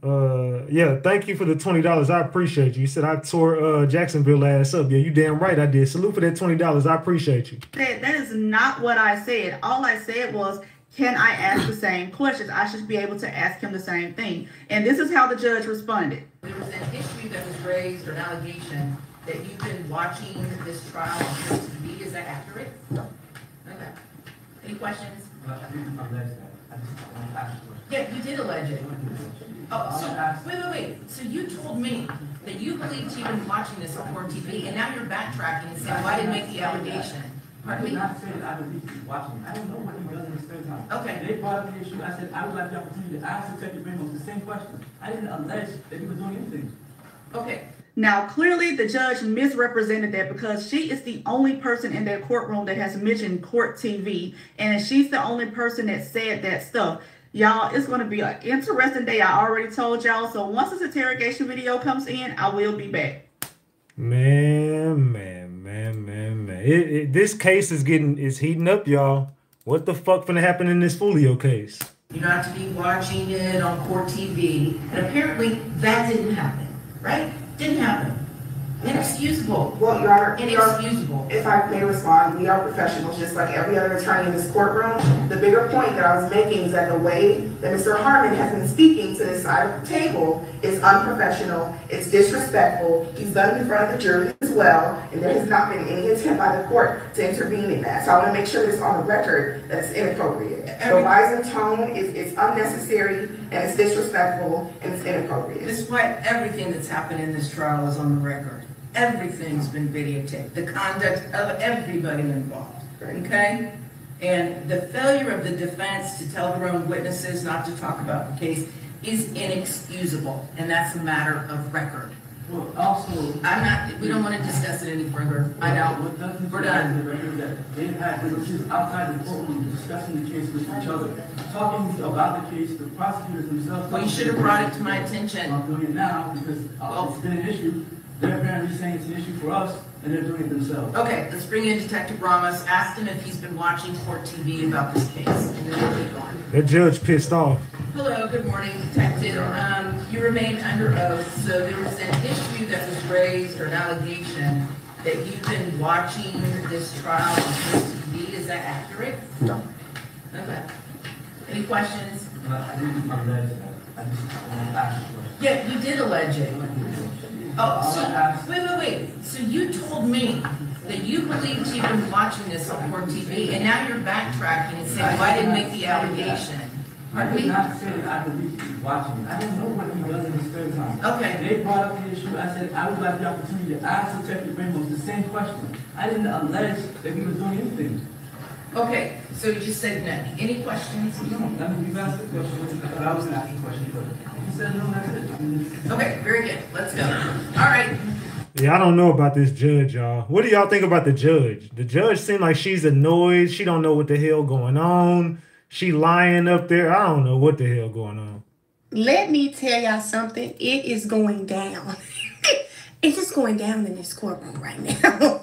Yeah, thank you for the $20. I appreciate you. You said I tore Jacksonville ass up. Yeah, you damn right I did. Salute for that $20. I appreciate you. That is not what I said. All I said was, can I ask the same questions? I should be able to ask him the same thing. And this is how the judge responded. There was an issue that was raised, or an allegation, that you've been watching this trial on TV. Is that accurate? No. Okay. Any questions? I didn't allege that. Yeah, you did allege it. Oh, so, wait. So you told me that you believed you've been watching this on Court TV, and now you're backtracking and saying, well, I didn't make the allegation. I did not say that I would be watching. I don't know what he does in his spare time. Okay. They brought up the issue. I said I would like the opportunity to ask Detective Ramos the same question. I didn't allege that he was doing anything. Okay. Now, clearly the judge misrepresented that because she is the only person in that courtroom that has mentioned Court TV, and she's the only person that said that stuff. Y'all, it's going to be an interesting day. I already told y'all. So once this interrogation video comes in, I will be back. Man. This case is heating up, y'all. What the fuck finna happen in this Foolio case? You're not to be watching it on Court TV, and apparently that didn't happen, right? Didn't happen. Inexcusable. Well, Your Honor, inexcusable. If I may respond, we are professionals just like every other attorney in this courtroom. The bigger point that I was making is that the way that Mr. Harmon has been speaking to this side of the table is unprofessional, it's disrespectful. He's done it in front of the jury as well, and there has not been any attempt by the court to intervene in that. So I want to make sure it's on the record that it's inappropriate. The rising tone is unnecessary, and it's disrespectful, and it's inappropriate. Despite everything that's happened in this trial is on the record. Everything's been videotaped. The conduct of everybody involved. Okay? And the failure of the defense to tell their own witnesses not to talk about the case is inexcusable, and that's a matter of record. Well, also, we don't want to discuss it any further. I know. We're done. They've had witnesses outside the courtroom discussing the case with each other, talking about the case, the prosecutors themselves. Well, you should have brought it to my attention. I'm doing it now because it's been an issue. They're apparently saying it's an issue for us, and they're doing it themselves. Okay, let's bring in Detective Ramos. Ask him if he's been watching Court TV about this case, and then we'll get going. That judge pissed off. Hello, good morning, Detective. You remain under oath, so there was an issue that was raised, or an allegation, that you've been watching this trial on Court TV. Is that accurate? No. Okay. Any questions? I didn't allege that. I just asked a question. Yeah, you did allege it. Oh, so, wait. So you told me that you believed you've been watching this on Court TV, and now you're backtracking and saying, well, I didn't make the allegation. I did not say that I believe he's watching. I don't know what he does in his spare time. Okay. They brought up the issue. I said I would like the opportunity to ask Detective Ramos the same question. I didn't allege that he was doing anything. Okay, so you just said no. Any questions? No, I mean, you've asked the question, but I wasn't asking questions, but he said no, that's it. Okay, very good. Let's go. All right. Yeah, I don't know about this judge, y'all. What do y'all think about the judge? The judge seemed like she's annoyed. She don't know what the hell going on. She lying up there. I don't know what the hell going on. Let me tell y'all something. It is going down. It's just going down in this courtroom right now.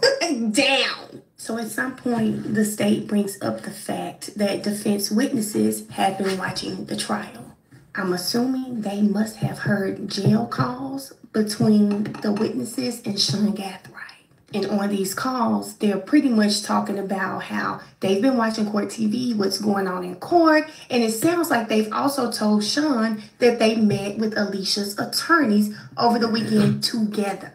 Down. So at some point, the state brings up the fact that defense witnesses have been watching the trial. I'm assuming they must have heard jail calls between the witnesses and Sean Gathright. And on these calls, they're pretty much talking about how they've been watching Court TV, what's going on in court. And it sounds like they've also told Sean that they met with Alicia's attorneys over the weekend together.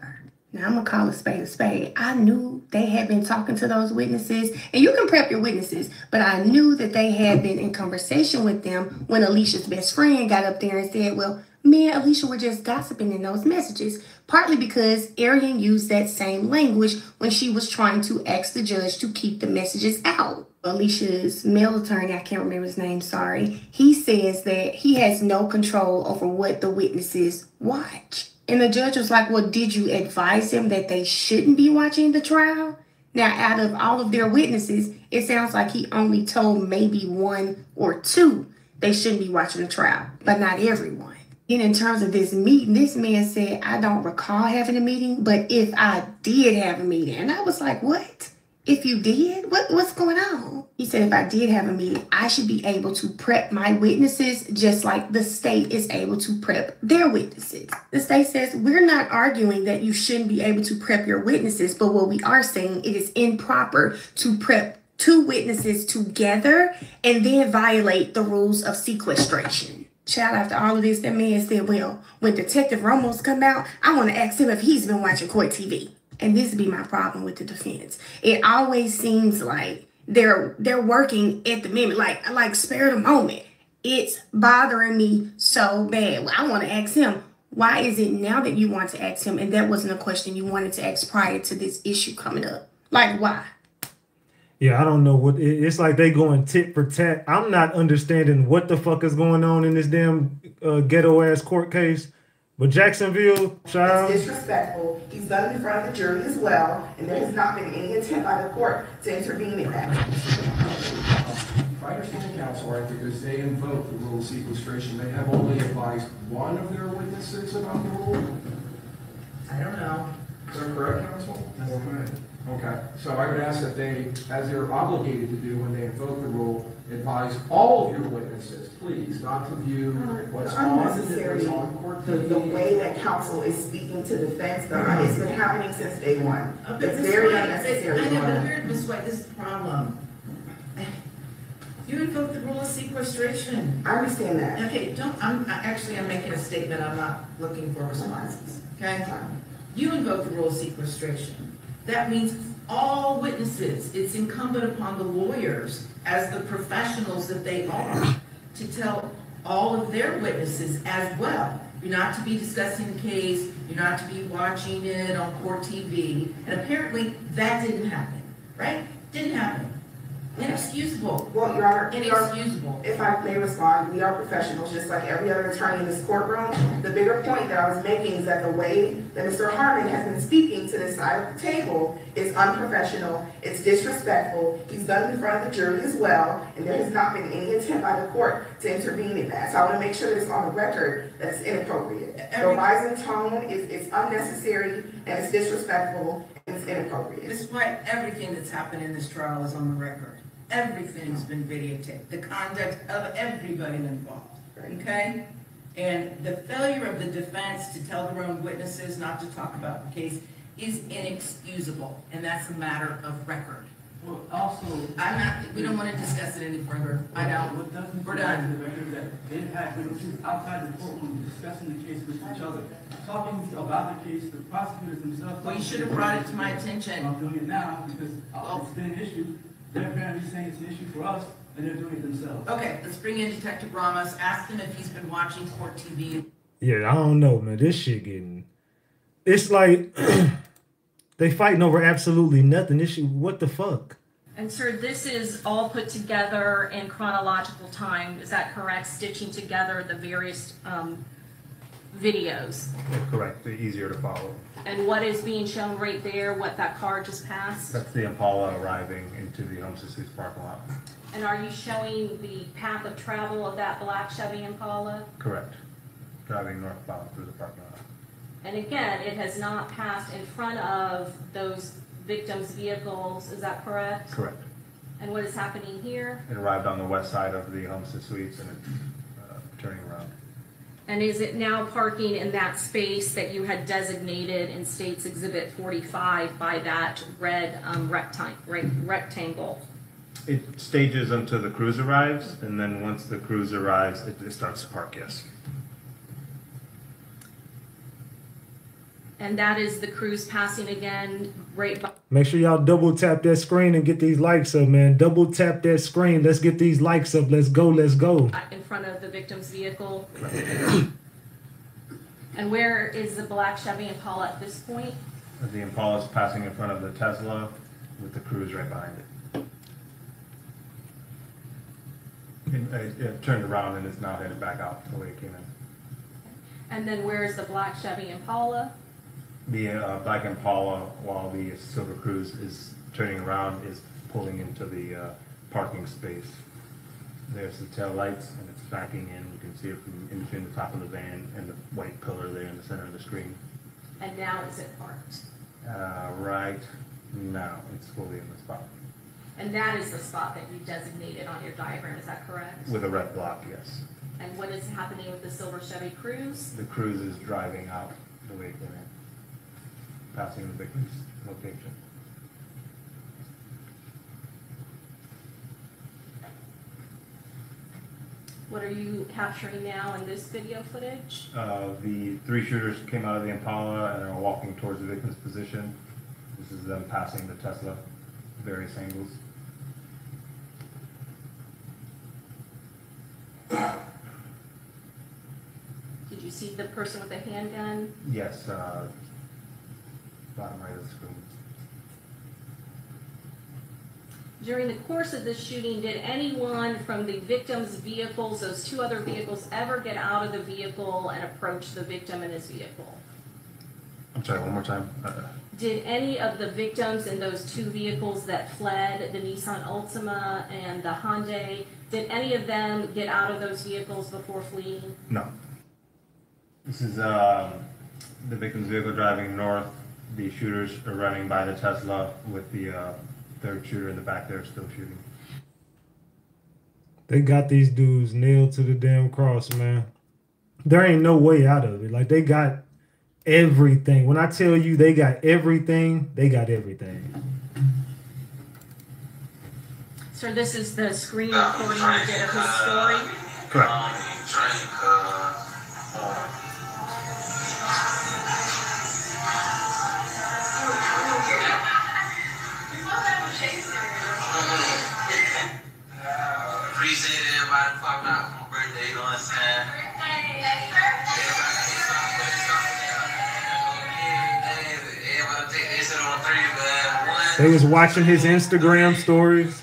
Now, I'm going to call a spade a spade. I knew they had been talking to those witnesses. And you can prep your witnesses, but I knew that they had been in conversation with them when Alicia's best friend got up there and said, well, me and Alicia were just gossiping in those messages, partly because Arian used that same language when she was trying to ask the judge to keep the messages out. Alicia's male attorney, I can't remember his name, sorry, he says that he has no control over what the witnesses watch. And the judge was like, well, did you advise them that they shouldn't be watching the trial? Now, out of all of their witnesses, it sounds like he only told maybe one or two they shouldn't be watching the trial, but not everyone. And in terms of this meeting, this man said, I don't recall having a meeting, but if I did have a meeting. And I was like, what? If you did? What's going on? He said, if I did have a meeting, I should be able to prep my witnesses just like the state is able to prep their witnesses. The state says, we're not arguing that you shouldn't be able to prep your witnesses, but what we are saying, it is improper to prep two witnesses together and then violate the rules of sequestration. Child, after all of this, that man said, well, when Detective Ramos come out, I want to ask him if he's been watching Court TV. And this be my problem with the defense. It always seems like they're working at the minute, like spare the moment. It's bothering me so bad. Well, I want to ask him, why is it now that you want to ask him and that wasn't a question you wanted to ask prior to this issue coming up? Like, why? Yeah, I don't know what it's like. They going tit for tat. I'm not understanding what the fuck is going on in this damn ghetto ass court case. But Jacksonville, child, it's disrespectful. He's done it in front of the jury as well, and there has not been any attempt by the court to intervene in that. If I understand the counsel right, because they invoked the rule of sequestration, they have only advised one of their witnesses about the rule? I don't know. Is that correct, counsel? That's correct. Okay, so I would ask that they, as they're obligated to do when they invoke the rule, advise all of your witnesses, please, not to view what's on court TV. The way that counsel is speaking to defense, it's been happening since day one. It's very unnecessary. I know, but here, Ms. White, this is the problem. You invoked the rule of sequestration. I understand that. Okay, I'm making a statement. I'm not looking for responses. Okay? You invoked the rule of sequestration. That means all witnesses. It's incumbent upon the lawyers, as the professionals that they are, to tell all of their witnesses as well. You're not to be discussing the case. You're not to be watching it on Court TV. And apparently that didn't happen, right? Didn't happen. Inexcusable. Well, Your Honor, Inexcusable. if I may respond, we are professionals, just like every other attorney in this courtroom. The bigger point that I was making is that the way that Mr. Harmon has been speaking to this side of the table is unprofessional, it's disrespectful. He's done it in front of the jury as well, and there has not been any attempt by the court to intervene in that. So I want to make sure that it's on the record that it's inappropriate. The rising tone is unnecessary, and it's disrespectful, and it's inappropriate. Despite everything that's happened in this trial is on the record. Everything's been videotaped. The conduct of everybody involved. Okay? And the failure of the defense to tell their own witnesses not to talk about the case is inexcusable. And that's a matter of record. Well, also, we don't want to discuss it any further. I don't. We're done. The record that they had witnesses outside the courtroom discussing the case with each other, talking about the case, the prosecutors themselves. Well, you should have brought it to my attention. I'm doing it now because it's been an issue. They're apparently saying it's an issue for us, and they're doing it themselves. Okay, let's bring in Detective Ramos. Ask him if he's been watching court TV. Yeah, I don't know, man. This shit getting... It's like... they fighting over absolutely nothing. This shit, what the fuck? And sir, this is all put together in chronological time. Is that correct? Stitching together the various videos. Correct. They're easier to follow. And what is being shown right there, what that car just passed? That's the Impala arriving into the Homestead Suites parking lot. And are you showing the path of travel of that black Chevy Impala? Correct. Driving northbound through the parking lot. And again, it has not passed in front of those victims' vehicles, is that correct? Correct. And what is happening here? It arrived on the west side of the Homestead Suites and it's turning around. And is it now parking in that space that you had designated in State's Exhibit 45 by that red rectangle? It stages until the cruise arrives, and then once the cruise arrives, it starts to park, yes. And that is the cruise passing again right by... Make sure y'all double tap that screen and get these likes up, man. Double tap that screen. Let's get these likes up. Let's go. Let's go. In front of the victim's vehicle. And where is the black Chevy Impala at this point? The Impala is passing in front of the Tesla with the cruise right behind it. It turned around and it's now headed back out the way it came in. And then where is the black Chevy Impala? The black Impala, while the Silver Cruise is turning around, is pulling into the parking space. There's the tail lights, and it's backing in. You can see it from in between the top of the van and the white pillar there in the center of the screen. And now is it parked? Right now, it's fully in the spot. And that is the spot that you designated on your diagram, is that correct? With a red block, yes. And what is happening with the silver Chevy Cruise? The Cruise is driving out the way it came in, passing the victim's location. What are you capturing now in this video footage? The three shooters came out of the Impala and are walking towards the victim's position. This is them passing the Tesla, various angles. Did you see the person with the handgun? Yes, bottom right of the screen. During the course of this shooting, did anyone from the victim's vehicles, those two other vehicles, ever get out of the vehicle and approach the victim in his vehicle? I'm sorry, one more time. Did any of the victims in those two vehicles that fled, the Nissan Altima and the Hyundai, did any of them get out of those vehicles before fleeing? No. This is the victim's vehicle driving north. The shooters are running by the Tesla with the third shooter in the back there still shooting. They got these dudes nailed to the damn cross, man. There ain't no way out of it. Like, they got everything. When I tell you they got everything, they got everything. So this is the screen recording you did of his story? Correct. Appreciate everybody popping out for my birthday, you know what I'm saying? They was watching his Instagram stories.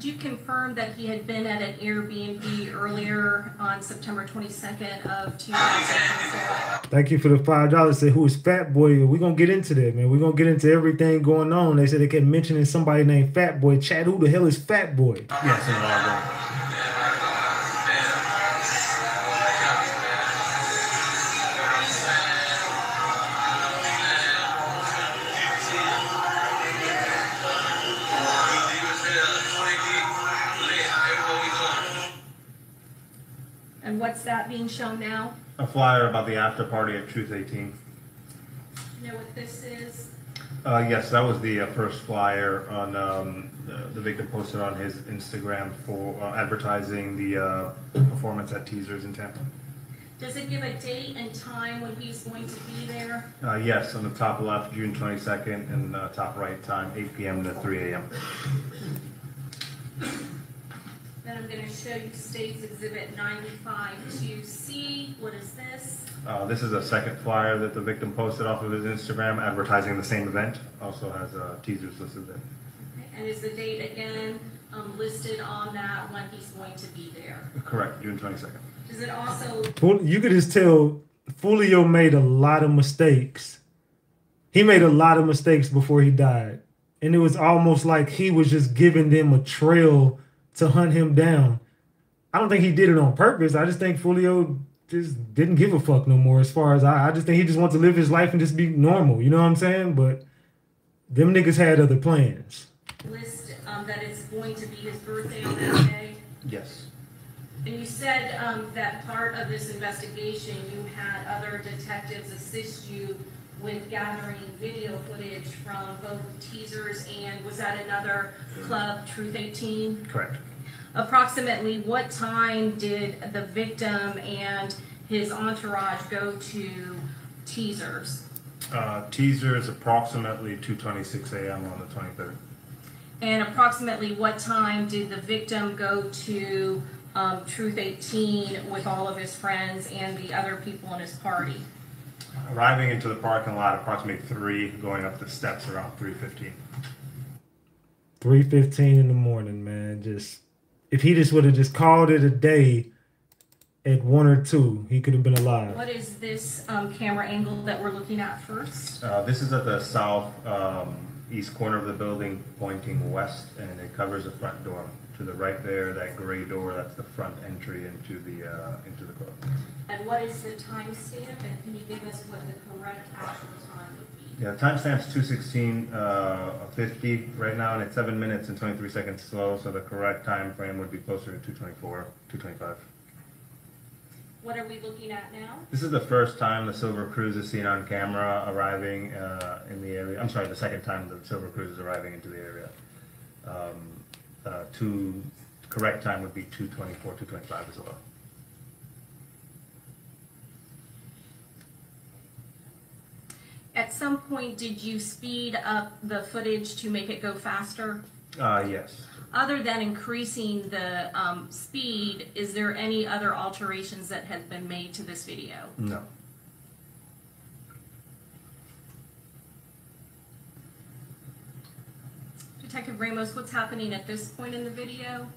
Could you confirm that he had been at an Airbnb earlier on September 22nd of 2024? Thank you for the $5. Say, who is Fat Boy? We're going to get into that, man. We're going to get into everything going on. They said they kept mentioning somebody named Fat Boy. Chad, who the hell is Fat Boy? Yes, in Largo. And what's that being shown now? A flyer about the after party at Truth 18. You know what this is? Yes, that was the first flyer on the victim posted on his Instagram for advertising the performance at Teasers in Tampa. Does it give a date and time when he's going to be there? Yes, on the top left, June 22nd, and top right time, 8 p.m. to 3 a.m. Then I'm going to show you State's Exhibit 95-2C. What is this? This is a second flyer that the victim posted off of his Instagram advertising the same event. Also has teasers listed there. Okay. And is the date again listed on that when he's going to be there? Correct, June 22nd. Does it also... You could just tell Foolio made a lot of mistakes. He made a lot of mistakes before he died. And it was almost like he was just giving them a trail to hunt him down. I don't think he did it on purpose. I just think Foolio just didn't give a fuck no more as far as I just think he just wants to live his life and just be normal. You know what I'm saying? But them niggas had other plans. List that it's going to be his birthday on that day? Yes. And you said that part of this investigation, you had other detectives assist you with gathering video footage from both Teasers and was that another club, Truth 18? Correct. Approximately what time did the victim and his entourage go to Teasers? Teasers approximately 2:26 a.m. on the 23rd. And approximately what time did the victim go to Truth 18 with all of his friends and the other people in his party? Arriving into the parking lot approximately 3, going up the steps around 3:15. 3:15 in the morning, man. Just if he just would have just called it a day at 1 or 2, he could have been alive. What is this camera angle that we're looking at first? This is at the south east corner of the building, pointing west, and it covers the front door. To the right there, that gray door, that's the front entry into the club. And what is the timestamp? And can you give us what the correct actual time would be? Yeah, timestamp's 2:16:50 right now, and it's 7 minutes and 23 seconds slow. So the correct time frame would be closer to 2:24, 2:25. What are we looking at now? This is the first time the Silver Cruise is seen on camera arriving in the area. I'm sorry, the second time the Silver Cruise is arriving into the area. Correct time would be 2:24, 2:25 as well. At some point, did you speed up the footage to make it go faster? Yes. Other than increasing the speed, is there any other alterations that have been made to this video? No. Detective Ramos, what's happening at this point in the video?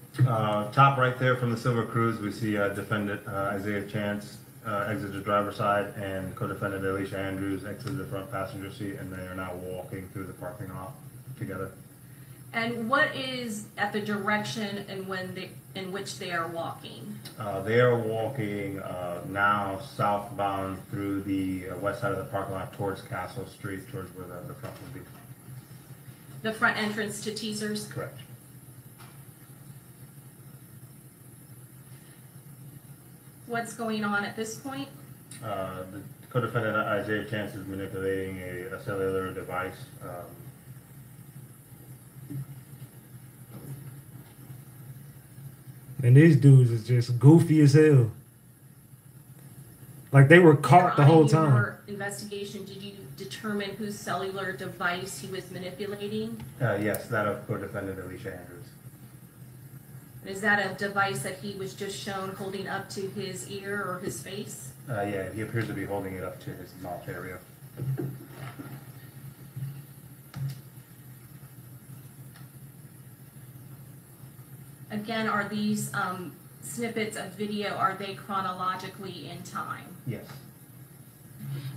Top right there from the Silver Cruise, we see defendant Isaiah Chance exit the driver's side and co-defendant Alicia Andrews exit the front passenger seat, and they are now walking through the parking lot together. And what is at the direction and in which they are walking? They are walking now southbound through the west side of the parking lot towards Castle Street, towards where the front would be. The front entrance to Teasers? Correct. What's going on at this point? The co-defendant Isaiah Chance is manipulating a cellular device. And these dudes is just goofy as hell. Like they were caught the whole time. In your investigation, did you determine whose cellular device he was manipulating? Yes, that of co-defendant Alicia Andrews. Is that a device that he was just shown holding up to his ear or his face? Yeah, he appears to be holding it up to his mouth area. again, are these snippets of video, are they chronologically in time? Yes.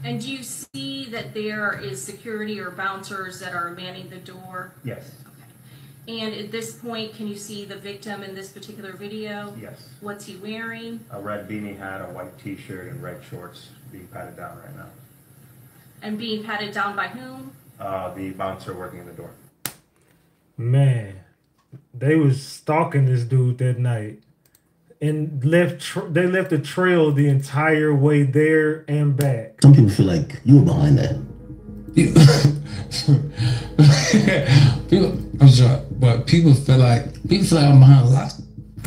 And do you see that there is security or bouncers that are manning the door? Yes. Okay. And at this point, can you see the victim in this particular video? Yes. What's he wearing? A red beanie hat, a white t-shirt, and red shorts being patted down right now. And being patted down by whom? The bouncer working in the door. Man, they was stalking this dude that night. And they left a trail the entire way there and back. Some people feel like you were behind that. I'm sorry, but people feel like I'm behind a lot.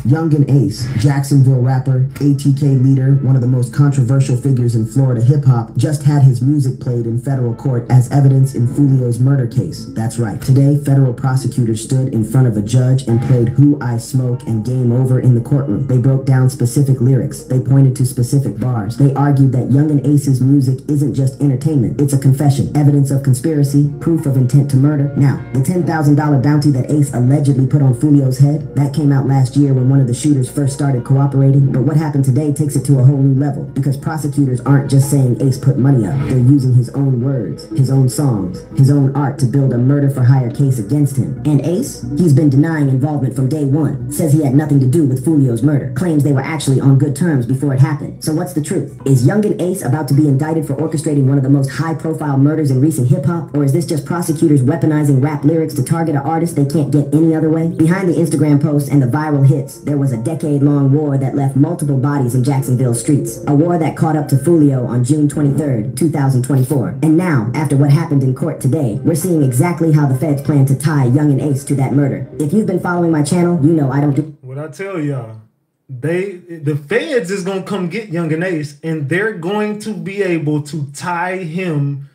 Yungeen Ace, Jacksonville rapper, ATK leader, one of the most controversial figures in Florida hip-hop, just had his music played in federal court as evidence in Foolio's murder case. That's right. Today, federal prosecutors stood in front of a judge and played Who I Smoke and Game Over in the courtroom. They broke down specific lyrics. They pointed to specific bars. They argued that Yungeen Ace's music isn't just entertainment. It's a confession, evidence of conspiracy, proof of intent to murder. Now, the $10,000 bounty that Ace allegedly put on Foolio's head, that came out last year when one of the shooters first started cooperating, but what happened today takes it to a whole new level, because prosecutors aren't just saying Ace put money up. They're using his own words, his own songs, his own art to build a murder-for-hire case against him. And Ace, he's been denying involvement from day one, says he had nothing to do with Foolio's murder, claims they were actually on good terms before it happened. So what's the truth? Is Yungeen Ace about to be indicted for orchestrating one of the most high-profile murders in recent hip-hop, or is this just prosecutors weaponizing rap lyrics to target an artist they can't get any other way? Behind the Instagram posts and the viral hits, there was a decade-long war that left multiple bodies in Jacksonville streets. A war that caught up to Foolio on June 23rd, 2024. And now, after what happened in court today, we're seeing exactly how the feds plan to tie Yungeen Ace to that murder. If you've been following my channel, you know I don't do... What I tell y'all, the feds is going to come get Yungeen Ace, and they're going to be able to tie him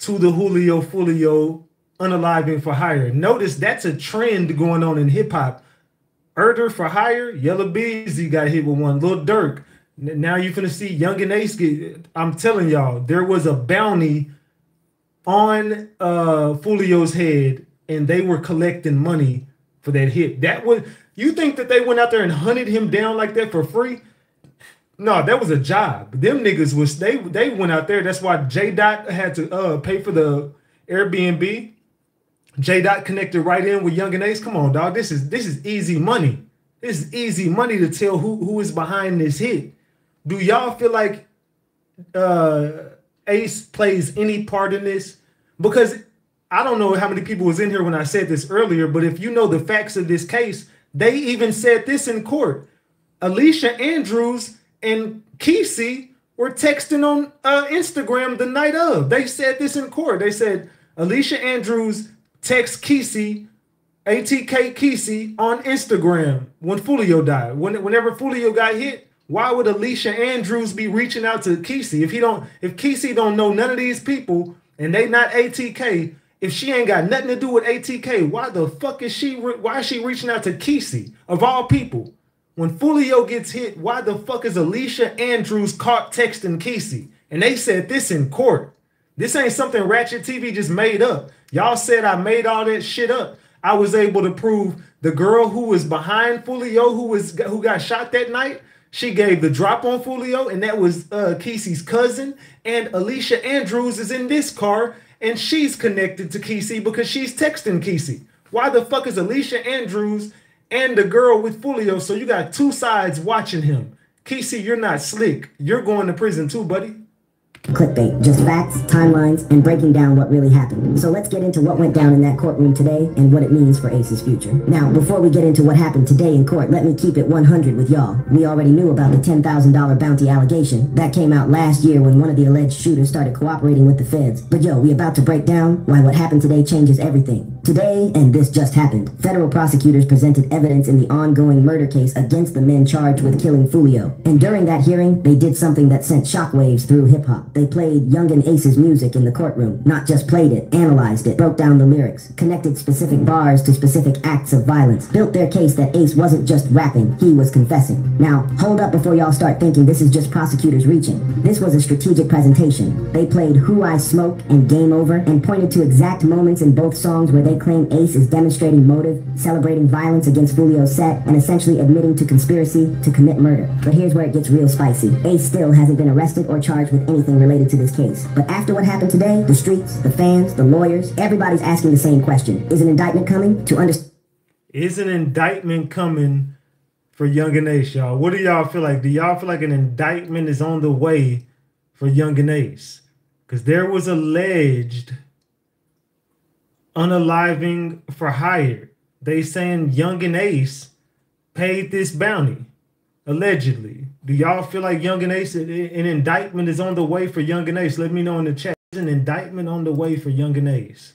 to the Julio Foolio unaliving for hire. Notice that's a trend going on in hip-hop. Murder for hire, Yellow Beezy got hit with one. Lil Durk. Now you're finna see Yungeen Ace get. I'm telling y'all, there was a bounty on Foolio's head, and they were collecting money for that hit. That was. You think that they went out there and hunted him down like that for free? No, that was a job. Them niggas was they went out there. That's why J Dot had to pay for the Airbnb. J Dot connected right in with Yungeen Ace. Come on, dog. This is easy money. This is easy money to tell who is behind this hit. Do y'all feel like Ace plays any part in this? Because I don't know how many people was in here when I said this earlier, but if you know the facts of this case, they even said this in court. Alicia Andrews and Kesey were texting on Instagram the night of. They said this in court. They said Alicia Andrews text Kesey, ATK Kesey on Instagram when Foolio died. Whenever Foolio got hit, why would Alicia Andrews be reaching out to Kesey? If Kesey don't know none of these people and they not ATK, if she ain't got nothing to do with ATK, why the fuck is she reaching out to Kesey of all people? When Foolio gets hit, why the fuck is Alicia Andrews caught texting Kesey? And they said this in court. This ain't something RatchetTV just made up. Y'all said I made all that shit up. I was able to prove the girl who was behind Foolio, who got shot that night, she gave the drop on Foolio, and that was Kesey's cousin. And Alicia Andrews is in this car, and she's connected to Kesey because she's texting Kesey. Why the fuck is Alicia Andrews and the girl with Foolio? So you got two sides watching him. Kesey, you're not slick. You're going to prison too, buddy. Clickbait, just facts, timelines, and breaking down what really happened. So let's get into what went down in that courtroom today and what it means for Ace's future. Now, before we get into what happened today in court, let me keep it 100 with y'all. We already knew about the $10,000 bounty allegation. That came out last year when one of the alleged shooters started cooperating with the feds. But yo, we about to break down why what happened today changes everything. Today, and this just happened, federal prosecutors presented evidence in the ongoing murder case against the men charged with killing Foolio. And during that hearing, they did something that sent shockwaves through hip-hop. They played Yungeen Ace's music in the courtroom. Not just played it, analyzed it, broke down the lyrics, connected specific bars to specific acts of violence, built their case that Ace wasn't just rapping, he was confessing. Now, hold up before y'all start thinking this is just prosecutors reaching. This was a strategic presentation. They played Who I Smoke and Game Over and pointed to exact moments in both songs where they They claim Ace is demonstrating motive, celebrating violence against Foolio's set, and essentially admitting to conspiracy to commit murder. But here's where it gets real spicy. Ace still hasn't been arrested or charged with anything related to this case. But after what happened today, the streets, the fans, the lawyers, everybody's asking the same question. Is an indictment coming to understand? Is an indictment coming for Yungeen Ace, y'all? What do y'all feel like? Do y'all feel like an indictment is on the way for Yungeen Ace? Because there was alleged unaliving for hire. They saying Yungeen Ace paid this bounty, allegedly. Do y'all feel like Yungeen Ace, an indictment is on the way for Yungeen Ace? Let me know in the chat. Is an indictment on the way for Yungeen Ace?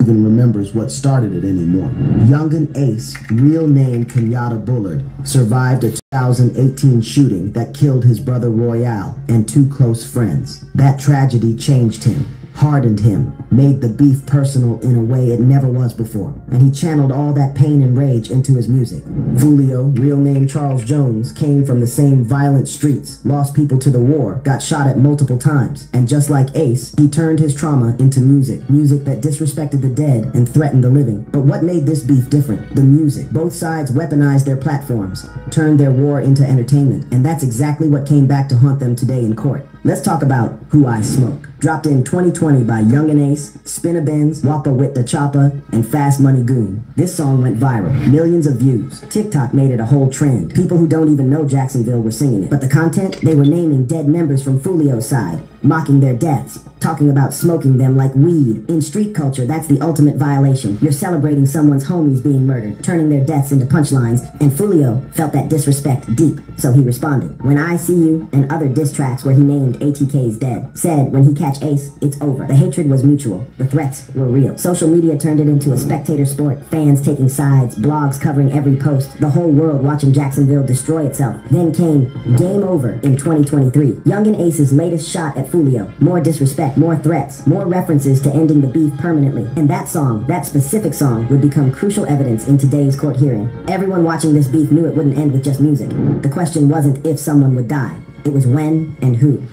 Even remembers what started it anymore. Yungeen Ace, real name Kenyatta Bullard, survived a 2018 shooting that killed his brother Royale and 2 close friends. That tragedy changed him, hardened him, made the beef personal in a way it never was before, and he channeled all that pain and rage into his music. Foolio, real name Charles Jones, came from the same violent streets, lost people to the war, got shot at multiple times, and just like Ace, he turned his trauma into music that disrespected the dead and threatened the living. But what made this beef different? The music. Both sides weaponized their platforms, turned their war into entertainment, and that's exactly what came back to haunt them today in court. Let's talk about Who I Smoke. Dropped in 2020 by Yungeen Ace, Spinna Benz, Wappa with the Choppa, and Fast Money Goon. This song went viral. Millions of views. TikTok made it a whole trend. People who don't even know Jacksonville were singing it. But the content? They were naming dead members from Foolio's side, mocking their deaths, talking about smoking them like weed. In street culture, that's the ultimate violation. You're celebrating someone's homies being murdered, turning their deaths into punchlines, and Foolio felt that disrespect deep, so he responded. When I See You and other diss tracks where he named ATK's dead, said when he catch Ace, it's over. The hatred was mutual. The threats were real. Social media turned it into a spectator sport. Fans taking sides, blogs covering every post, the whole world watching Jacksonville destroy itself. Then came Game Over in 2023. Yungeen Ace's latest shot at Foolio. More disrespect, more threats, more references to ending the beef permanently. And that song, that specific song, would become crucial evidence in today's court hearing. Everyone watching this beef knew it wouldn't end with just music. The question wasn't if someone would die. It was when and who.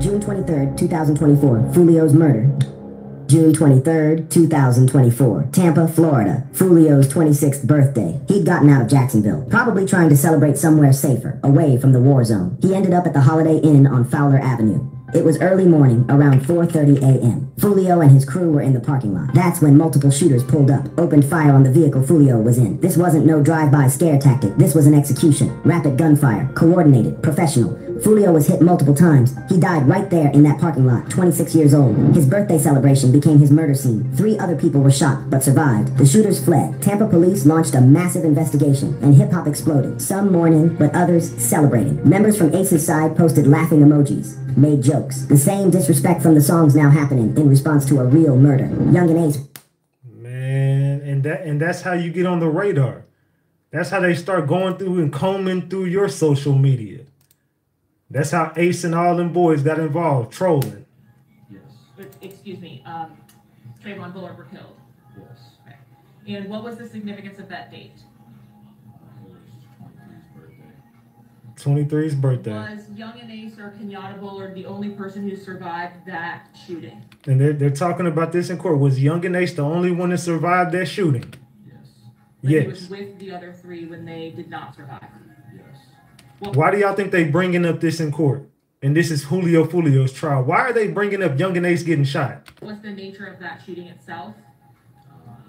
June 23rd, 2024, Foolio's murder. June 23rd, 2024, Tampa, Florida, Foolio's 26th birthday. He'd gotten out of Jacksonville, probably trying to celebrate somewhere safer, away from the war zone. He ended up at the Holiday Inn on Fowler Avenue. It was early morning, around 4:30 a.m. Foolio and his crew were in the parking lot. That's when multiple shooters pulled up, opened fire on the vehicle Foolio was in. This wasn't no drive-by scare tactic. This was an execution. Rapid gunfire, coordinated, professional. Foolio was hit multiple times. He died right there in that parking lot, 26 years old. His birthday celebration became his murder scene. 3 other people were shot, but survived. The shooters fled. Tampa police launched a massive investigation, and hip-hop exploded. Some mourning, but others celebrating. Members from Ace's side posted laughing emojis, made jokes. The same disrespect from the songs now happening in response to a real murder. Yungeen Ace. Man, and that's how you get on the radar. That's how they start going through and combing through your social media. That's how Ace and all them boys got involved, trolling. Yes. Excuse me, Trayvon Bullard were killed. Yes. Okay. And what was the significance of that date? It was 23's birthday. 23's birthday. Was Yungeen Ace or Kenyatta Bullard the only person who survived that shooting? And they're talking about this in court. Was Yungeen Ace the only one that survived that shooting? Yes. But yes. He was with the other 3 when they did not survive. Yes. Why do y'all think they bringing up this in court? And this is Foolio's trial. Why are they bringing up Yungeen Ace getting shot? What's the nature of that shooting itself?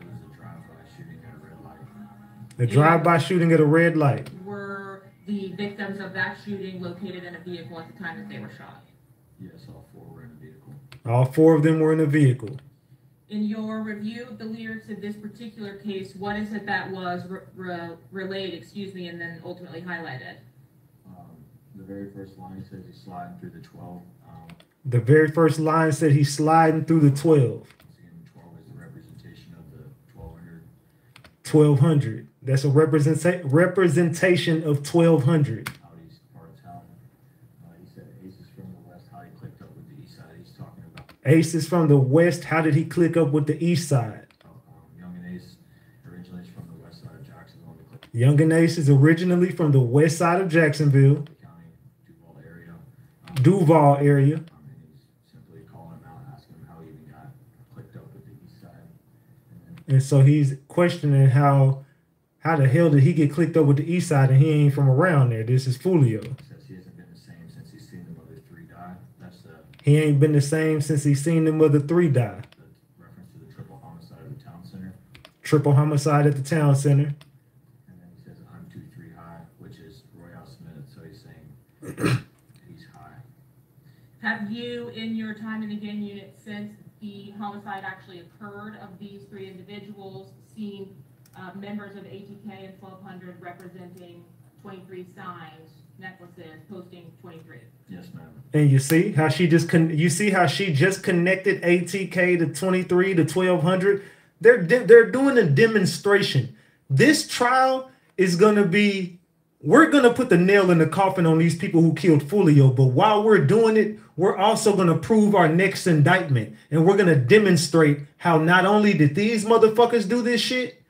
It was a drive-by shooting at a red light. The drive-by shooting at a red light. Were the victims of that shooting located in a vehicle at the time that they were shot? Yes, all 4 were in a vehicle. All 4 of them were in a vehicle. In your review of the lyrics of this particular case, what is it that was relayed, and then ultimately highlighted? The very first line says he's sliding through the 12. The very first line said he's sliding through the 12. 12 is the representation of the 1200. 1200. That's a representation of 1200. Howdy's part of town. He said Ace is from the west. How he clicked up with the east side. He's talking about. Ace is from the west. How did he click up with the east side? Yungeen Ace originally is from the west side of Jacksonville. Yungeen Ace is originally from the west side of Jacksonville. Duval area. He's simply calling him out, asking him how he even got clicked up with the east side. And so he's questioning how the hell did he get clicked up with the east side and he ain't from around there? This is Foolio. Says he hasn't been the same since he's seen the mother three die. That's the He ain't been the same since he's seen the mother 3 die. reference to the triple homicide at the town center. Triple homicide at the town center. And then he says, I'm 2-3 high, which is Royale Smith. So he's saying he's high. Have you, in your time in the gang unit since the homicide actually occurred of these 3 individuals, seen members of ATK and 1200 representing 23 signs, necklaces, posting 23? Yes, ma'am. And you see how she just connected ATK to 23 to 1200. They're doing a demonstration. This trial is gonna be. We're gonna put the nail in the coffin on these people who killed Foolio. But while we're doing it, we're also gonna prove our next indictment, and we're gonna demonstrate how not only did these motherfuckers do this shit,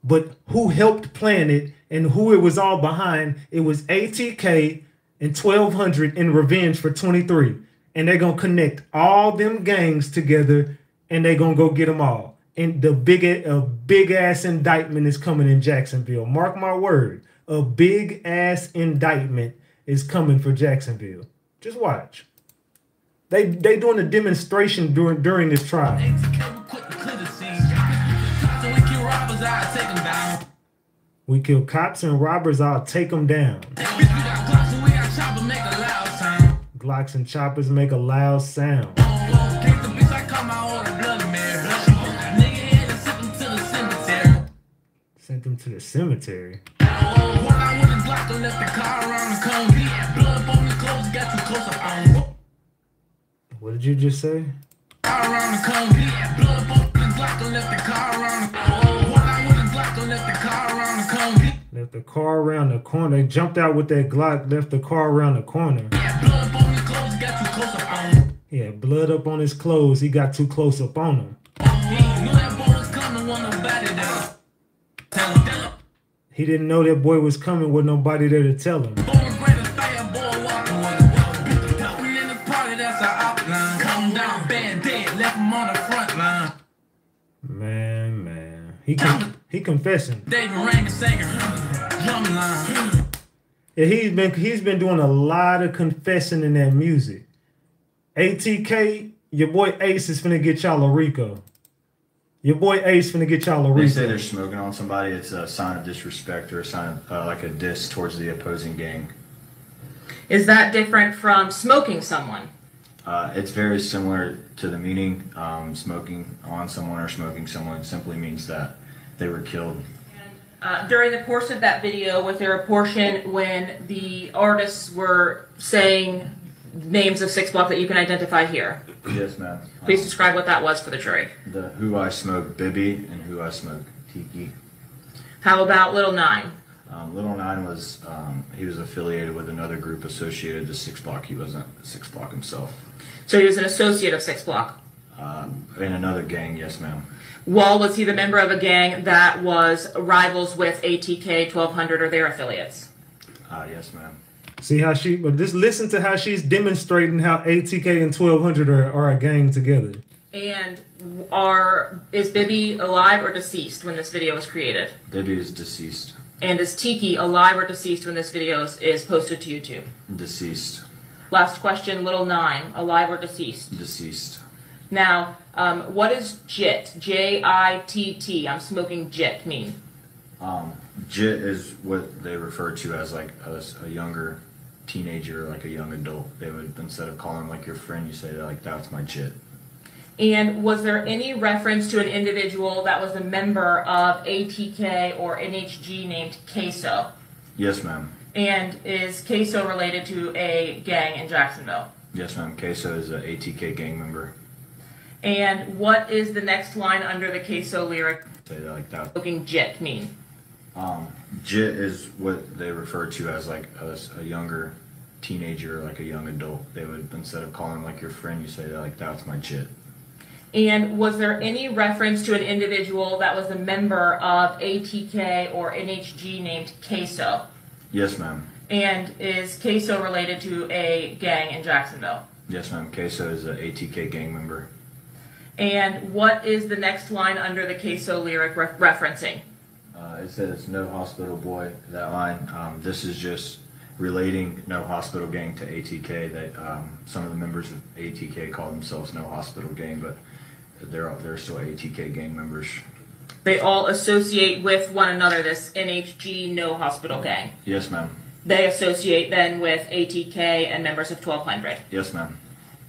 but who helped plan it and who it was all behind. It was ATK and 1200 in revenge for 23. And they're going to connect all them gangs together and they're going to go get them all. And a big ass indictment is coming in Jacksonville. Mark my word. A big ass indictment is coming for Jacksonville. Just watch. They doing a demonstration during this trial. We kill cops and robbers, I'll take them down. Glocks and choppers make a loud sound. Sent them to the cemetery. What did you just say? Left the car around the corner. They jumped out with that Glock, left the car around the corner. He had blood up on his clothes. He got too close up on him. He didn't know that boy was coming with nobody there to tell him. Man. He confessing. Yeah, he's been doing a lot of confessing in that music. ATK, your boy Ace is finna get y'all a RICO. Your boy Ace finna get y'all a RICO. They say they're smoking on somebody. It's a sign of disrespect or a sign of like a diss towards the opposing gang. Is that different from smoking someone? It's very similar to the meaning. Smoking on someone or smoking someone simply means that they were killed. During the course of that video, was there a portion when the artists were saying names of 6 Block that you can identify here? Yes, ma'am. Please describe what that was for the jury. The Who I Smoke Bibby and Who I Smoke Tiki. How about Little Nine? Little Nine was, he was affiliated with another group associated to 6 Block. He wasn't 6 Block himself. So he was an associate of 6 Block? In another gang, yes, ma'am. Well, was he the member of a gang that was rivals with ATK, 1200, or their affiliates? Yes, ma'am. See how but just listen to how she's demonstrating how ATK and 1200 are a gang together. And is Bibby alive or deceased when this video was created? Bibby is deceased. And is Tiki alive or deceased when this video is posted to YouTube? Deceased. Last question, Little Nine, alive or deceased? Deceased. Now, what does JIT, J-I-T-T, I'm smoking JIT, mean? JIT is what they refer to as like a younger teenager, like a young adult. They would, instead of calling like your friend, you say like, that's my JIT. And was there any reference to an individual that was a member of ATK or NHG named Queso? Yes, ma'am. And is Queso related to a gang in Jacksonville? Yes, ma'am. Queso is an ATK gang member. And what is the next line under the Queso lyric? Say that like that. Looking JIT mean? JIT is what they refer to as like a younger teenager, like a young adult. They would, instead of calling like your friend, you say that like, that's my JIT. And was there any reference to an individual that was a member of ATK or NHG named Queso? Yes, ma'am. And is Queso related to a gang in Jacksonville? Yes, ma'am. Queso is an ATK gang member. And what is the next line under the queso lyric referencing? It says no hospital boy, that line. This is just relating no hospital gang to ATK. That some of the members of ATK call themselves no hospital gang, but they're still ATK gang members. They all associate with one another, this NHG no hospital gang. Yes, ma'am. They associate then with ATK and members of 1200. Yes, ma'am.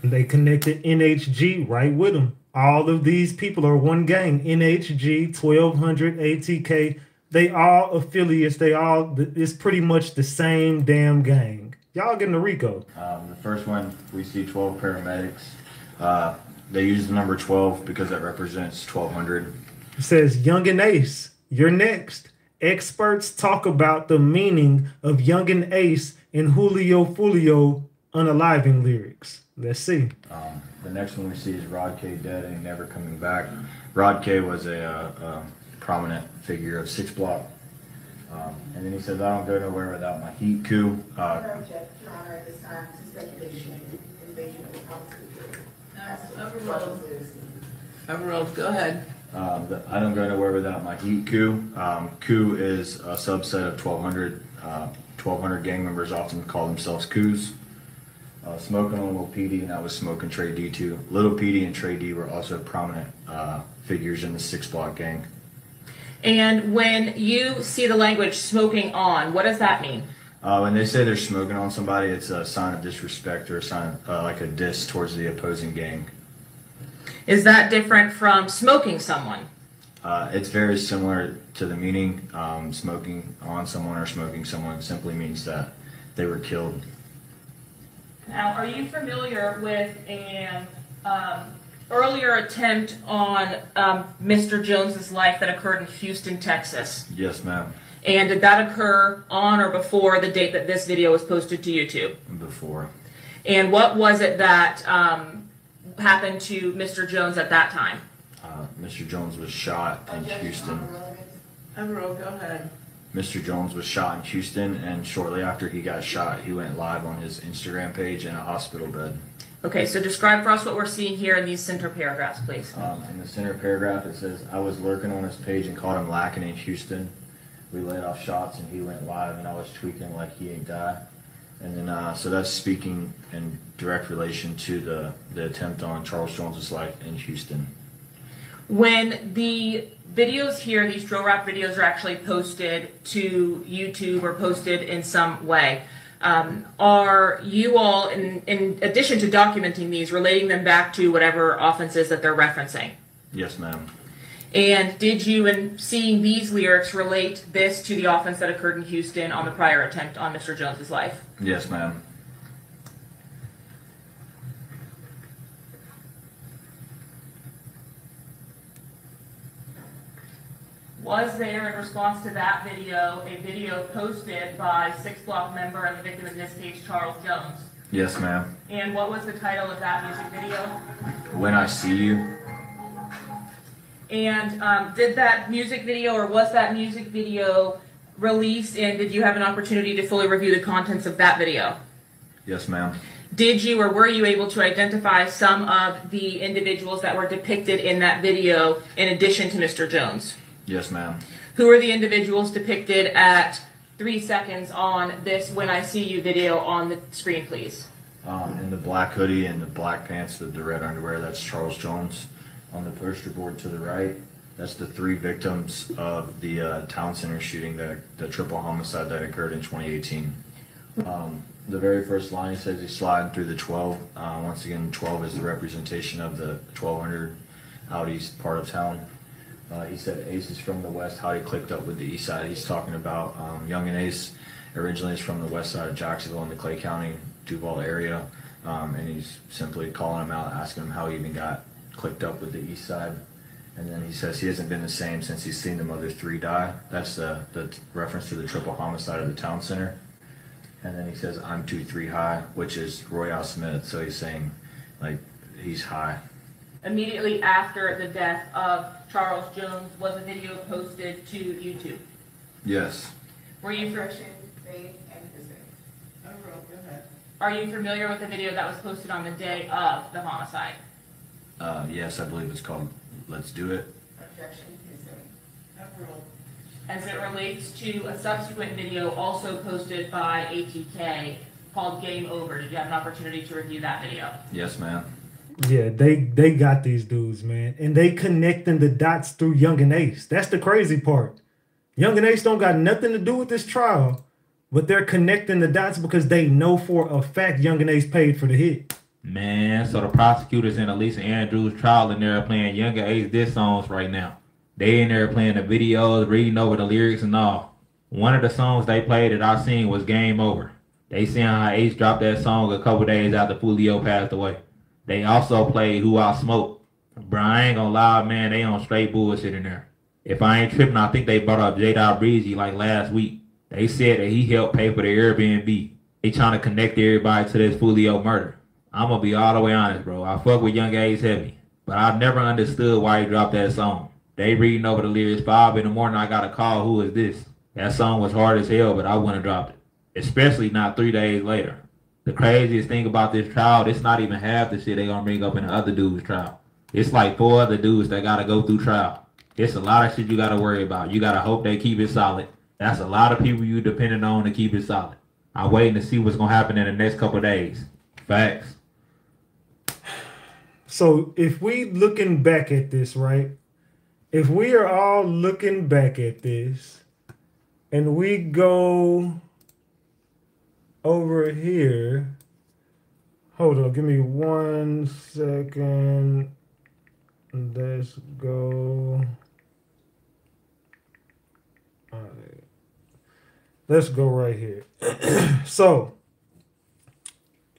They connected NHG right with them. All of these people are one gang. NHG, 1200, ATK. They all affiliates. It's pretty much the same damn gang. Y'all getting the RICO. The first one, we see 12 paramedics. They use the number 12 because it represents 1200. It says, Yungeen Ace, you're next. Experts talk about the meaning of Yungeen Ace in Julio Foolio unaliving lyrics. Let's see. The next one we see is Rod K dead and never coming back. Rod K was a prominent figure of 6 Block. And then he says, I don't go nowhere without my heat coup. Overruled, go ahead. I don't go nowhere without my heat coup. Coup is a subset of 1200. 1200 gang members often call themselves coups. Smoking on Lil PD, and I was smoking Trey D too. Little PD and Trey D were also prominent figures in the 6 Block gang. And when you see the language smoking on, what does that mean? When they say they're smoking on somebody, it's a sign of disrespect or a sign like a diss towards the opposing gang. Is that different from smoking someone? It's very similar to the meaning. Smoking on someone or smoking someone simply means that they were killed. Now, are you familiar with an earlier attempt on Mr. Jones's life that occurred in Houston, Texas? Yes, ma'am. And did that occur on or before the date that this video was posted to YouTube? Before. And what was it that happened to Mr. Jones at that time? Mr. Jones was shot in Houston. Overruled, go ahead. Mr. Jones was shot in Houston, and shortly after he got shot, he went live on his Instagram page in a hospital bed. Okay, so describe for us what we're seeing here in these center paragraphs, please. In the center paragraph, it says, I was lurking on his page and caught him lacking in Houston. We laid off shots, and he went live, and I was tweaking like he ain't die. And then, so that's speaking in direct relation to the attempt on Charles Jones's life in Houston. When the videos here, these drill rap videos, are actually posted to YouTube or posted in some way, are you all, in addition to documenting these, relating them back to whatever offenses that they're referencing? Yes, ma'am. And did you, in seeing these lyrics, relate this to the offense that occurred in Houston on the prior attempt on Mr. Jones's life? Yes, ma'am. Was there, in response to that video, a video posted by 6 Block member and the victim in this case, Charles Jones? Yes, ma'am. And what was the title of that music video? When I See You. And did that music video, or was that music video released, and did you have an opportunity to fully review the contents of that video? Yes, ma'am. Did you, or were you able to identify some of the individuals that were depicted in that video in addition to Mr. Jones? Yes, ma'am. Who are the individuals depicted at 3 seconds on this When I See You video on the screen, please? In the black hoodie and the black pants with the red underwear, that's Charles Jones. On the poster board to the right, that's the 3 victims of the town center shooting, the triple homicide that occurred in 2018. The very first line says he's sliding through the 12. Once again, 12 is the representation of the 1200 out east part of town. He said Ace is from the west, how he clicked up with the east side. He's talking about Yungeen Ace originally is from the west side of Jacksonville in the Clay County, Duval area. And he's simply calling him out, asking him how he even got clicked up with the east side. And then he says he hasn't been the same since he's seen the mother 3 die. That's the reference to the triple homicide of the town center. And then he says, I'm 2-3 high, which is Royale Smith. So he's saying, like, he's high. Immediately after the death of Charles Jones, was a video posted to YouTube? Yes. Were you Are you familiar with the video that was posted on the day of the homicide? Yes, I believe it's called Let's Do It. Objection is overruled. As it relates to a subsequent video also posted by ATK called Game Over, did you have an opportunity to review that video? Yes, ma'am. Yeah, they got these dudes, man. And they connecting the dots through Yungeen Ace. That's the crazy part. Yungeen Ace don't got nothing to do with this trial, but they're connecting the dots because they know for a fact Yungeen Ace paid for the hit. Man, so the prosecutors in Elisa Andrews' trial in there playing Yungeen Ace diss songs right now. They in there playing the videos, reading over the lyrics and all. One of the songs they played that I seen was Game Over. They saying how Ace dropped that song a couple days after Foolio passed away. They also played Who I Smoke. Bro, I ain't gonna lie, man, they on straight bullshit in there. If I ain't tripping, I think they brought up J. Breezy like last week. They said that he helped pay for the Airbnb. They trying to connect everybody to this Foolio murder. I'm gonna be all the way honest, bro. I fuck with Yungeen Ace heavy, but I never understood why he dropped that song. They reading over the lyrics 5 in the morning, I got a call, who is this? That song was hard as hell, but I wouldn't have dropped it. Especially not 3 days later. The craziest thing about this trial, it's not even half the shit they gonna bring up in the other dude's trial. It's like 4 other dudes that gotta go through trial. It's a lot of shit you gotta worry about. You gotta hope they keep it solid. That's a lot of people you depending on to keep it solid. I'm waiting to see what's gonna happen in the next couple of days. Facts. So if we looking back at this, right? If we are all looking back at this and we go over here, hold on, give me 1 second. Let's go. All right. Let's go right here. So,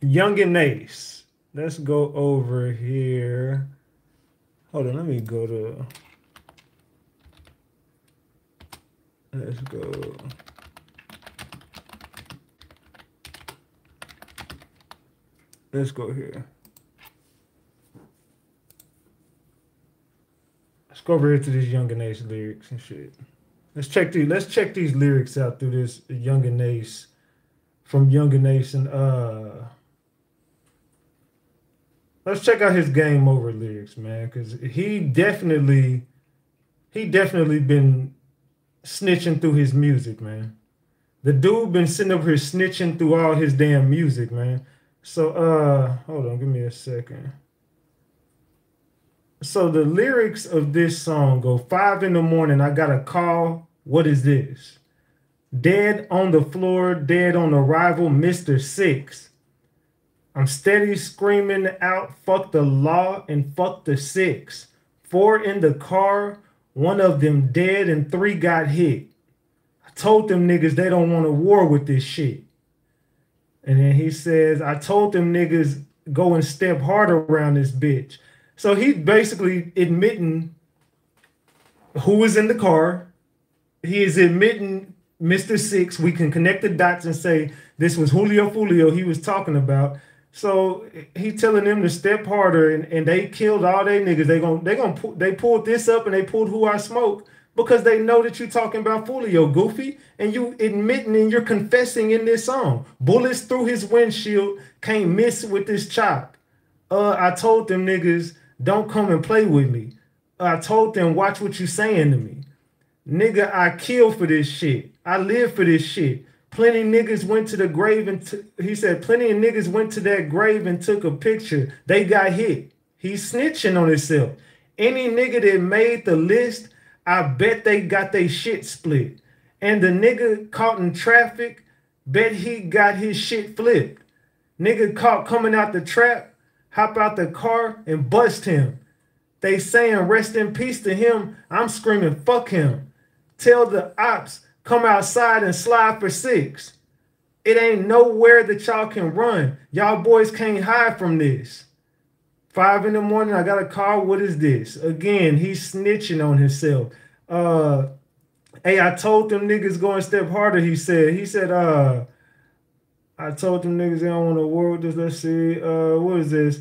Yungeen Ace. Let's go over here. Hold on, let me go to. Let's go. Let's go here. Let's go over here to these Yungeen Ace lyrics and shit. Let's check these lyrics out through this Yungeen Ace from Yungeen Ace and let's check out his Game Over lyrics, man, because he definitely been snitching through his music, man. The dude been sitting up here snitching through all his damn music, man. So hold on, give me a second. So the lyrics of this song go 5 in the morning, I got a call. What is this? Dead on the floor, dead on arrival, Mr. 6. I'm steady screaming out, fuck the law and fuck the 6. 4 in the car, 1 of them dead and 3 got hit. I told them niggas they don't want a war with this shit. And then he says, I told them niggas go and step harder around this bitch. So he's basically admitting who was in the car. He is admitting Mr. 6. We can connect the dots and say this was Julio he was talking about. So he telling them to step harder, and they killed all their niggas. They pulled this up and they pulled Who I Smoke because they know that you talking about Foolio, goofy, and you admitting and you're confessing in this song. Bullets through his windshield, can't miss with this chop. I told them niggas, don't come and play with me. I told them, watch what you saying to me. Nigga, I kill for this shit. I live for this shit. Plenty niggas went to the grave and he said, plenty of niggas went to that grave and took a picture. They got hit. He's snitching on himself. Any nigga that made the list, I bet they got their shit split. And the nigga caught in traffic, bet he got his shit flipped. Nigga caught coming out the trap, hop out the car and bust him. They saying rest in peace to him. I'm screaming, fuck him. Tell the ops, come outside and slide for 6. It ain't nowhere that y'all can run. Y'all boys can't hide from this. 5 in the morning, I got a call. What is this? Again, he's snitching on himself. Hey, I told them niggas go and step harder, he said, I told them niggas they don't want to war with this. Let's see. What is this?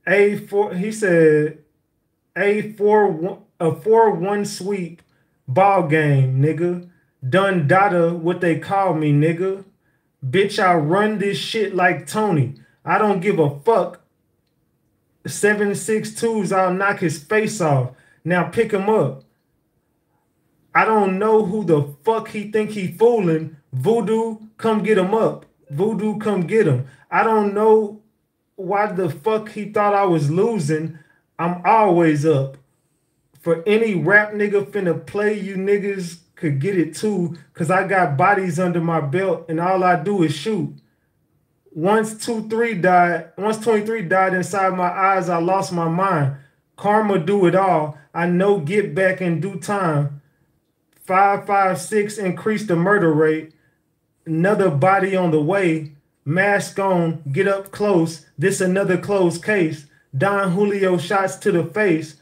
A4, he said, a 4-1 sweep ball game, nigga. Done data, what they call me, nigga. Bitch, I run this shit like Tony. I don't give a fuck. 7.62s, I'll knock his face off. Now pick him up. I don't know who the fuck he think he fooling. Voodoo, come get him up. Voodoo, come get him. I don't know why the fuck he thought I was losing. I'm always up. For any rap nigga finna play, you niggas could get it too, cause I got bodies under my belt and all I do is shoot. Once 23 died inside my eyes, I lost my mind. Karma do it all. I know get back in due time. 556 increase the murder rate. Another body on the way. Mask on, get up close. This another closed case. Don Julio shots to the face.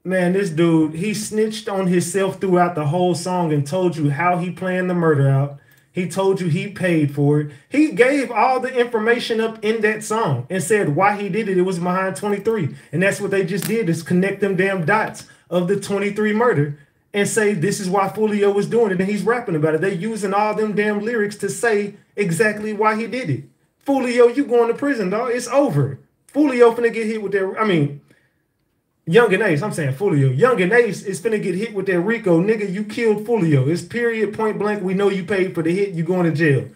Man, this dude, he snitched on himself throughout the whole song and told you how he planned the murder out. He told you he paid for it. He gave all the information up in that song and said why he did it. It was behind 23. And that's what they just did, is connect them damn dots of the 23 murder and say this is why Foolio was doing it, and he's rapping about it. They using all them damn lyrics to say exactly why he did it. Foolio, you going to prison, dog. It's over. Foolio finna get hit with that. I mean, Yungeen Ace, I'm saying Foolio. Yungeen Ace is finna get hit with that RICO. Nigga, you killed Foolio. It's period, point blank. We know you paid for the hit. You going to jail.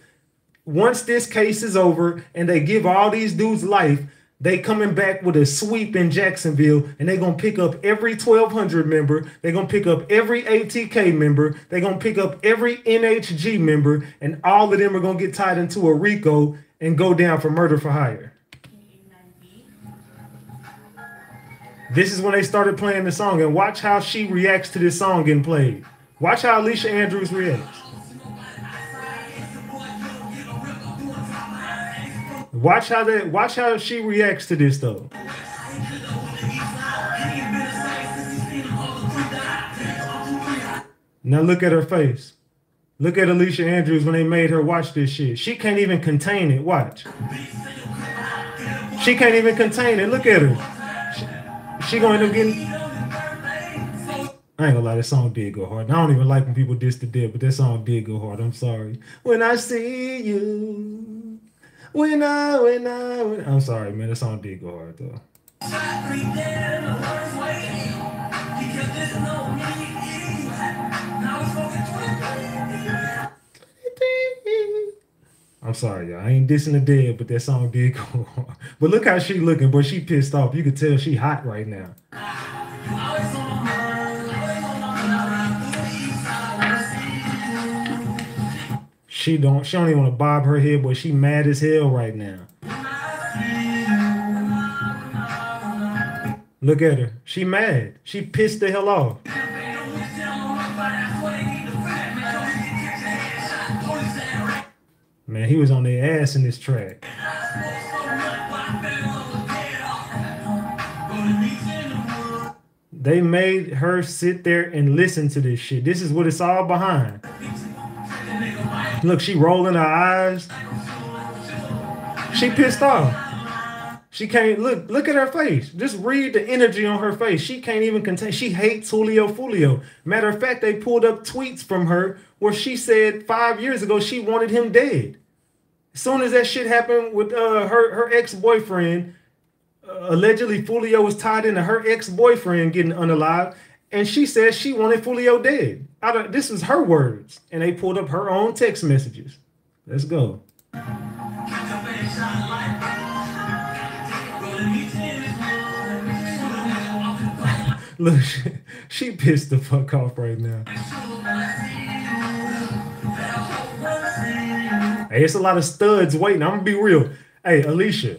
Once this case is over and they give all these dudes life, they coming back with a sweep in Jacksonville, and they going to pick up every 1200 member. They're going to pick up every ATK member. They're going to pick up every NHG member, and all of them are going to get tied into a RICO and go down for murder for hire. This is when they started playing the song, and watch how she reacts to this song getting played. Watch how Alicia Andrews reacts. Watch how she reacts to this though. Now look at her face. Look at Alicia Andrews when they made her watch this shit. She can't even contain it. Watch. She can't even contain it. Look at her. She gonna end up getting... I ain't gonna lie, that song did go hard. And I don't even like when people diss the dead, but that song did go hard. I'm sorry. When I see you, I'm sorry, man. That song did go hard though. I'm sorry, y'all. I ain't dissing the dead, but that song did go hard. But look how she looking, boy. She pissed off. You could tell she hot right now. She don't even want to bob her head, but she mad as hell right now. Look at her. She mad. She pissed the hell off. Man, he was on their ass in this track. They made her sit there and listen to this shit. This is what it's all behind. Look, she rolling her eyes. She pissed off. She can't look at her face. Just read the energy on her face. She can't even contain. She hates Foolio. Matter of fact, they pulled up tweets from her where she said 5 years ago she wanted him dead. As soon as that shit happened with her ex-boyfriend, allegedly Foolio was tied into her ex-boyfriend getting unalive, and she said she wanted Foolio dead. This was her words, and they pulled up her own text messages. Let's go. Look, she pissed the fuck off right now. Hey, it's a lot of studs waiting. I'm gonna be real. Hey, Alicia,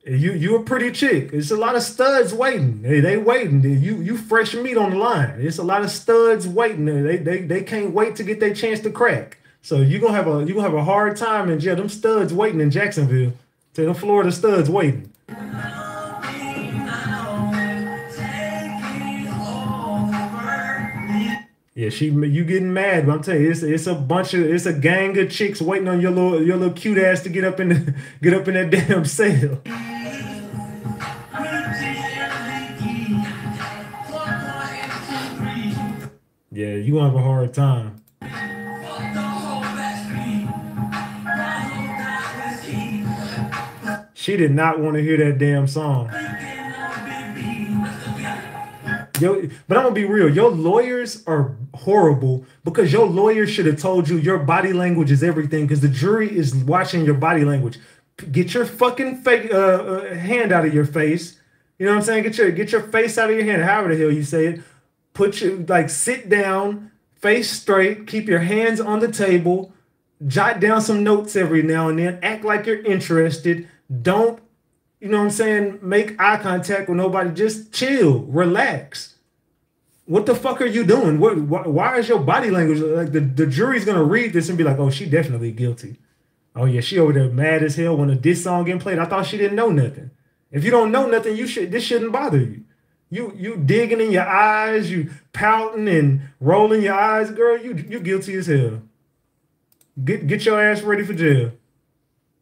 you a pretty chick. It's a lot of studs waiting. Hey, they waiting. You fresh meat on the line. It's a lot of studs waiting. They can't wait to get their chance to crack. So you're gonna have a hard time in jail. Them studs waiting in Jacksonville. To the Florida studs waiting. Yeah, you getting mad, but I'm telling you, it's a gang of chicks waiting on your little cute ass to get up in that damn cell. Yeah, you gonna have a hard time. She did not want to hear that damn song. but I'm gonna be real. Your lawyers are horrible because your lawyer should have told you your body language is everything because the jury is watching your body language. Get your fucking fake hand out of your face. You know what I'm saying? Get your face out of your hand. However the hell you say it. Put your sit down, face straight. Keep your hands on the table. Jot down some notes every now and then. Act like you're interested. Don't, you know what I'm saying, make eye contact with nobody. Just chill, relax. What the fuck are you doing? Why is your body language like the jury's gonna read this and be like, oh, she definitely guilty. Oh yeah, she over there mad as hell when a diss song getting played. I thought she didn't know nothing. If you don't know nothing, this shouldn't bother you. You digging in your eyes, you pouting and rolling your eyes, girl. You guilty as hell. Get your ass ready for jail.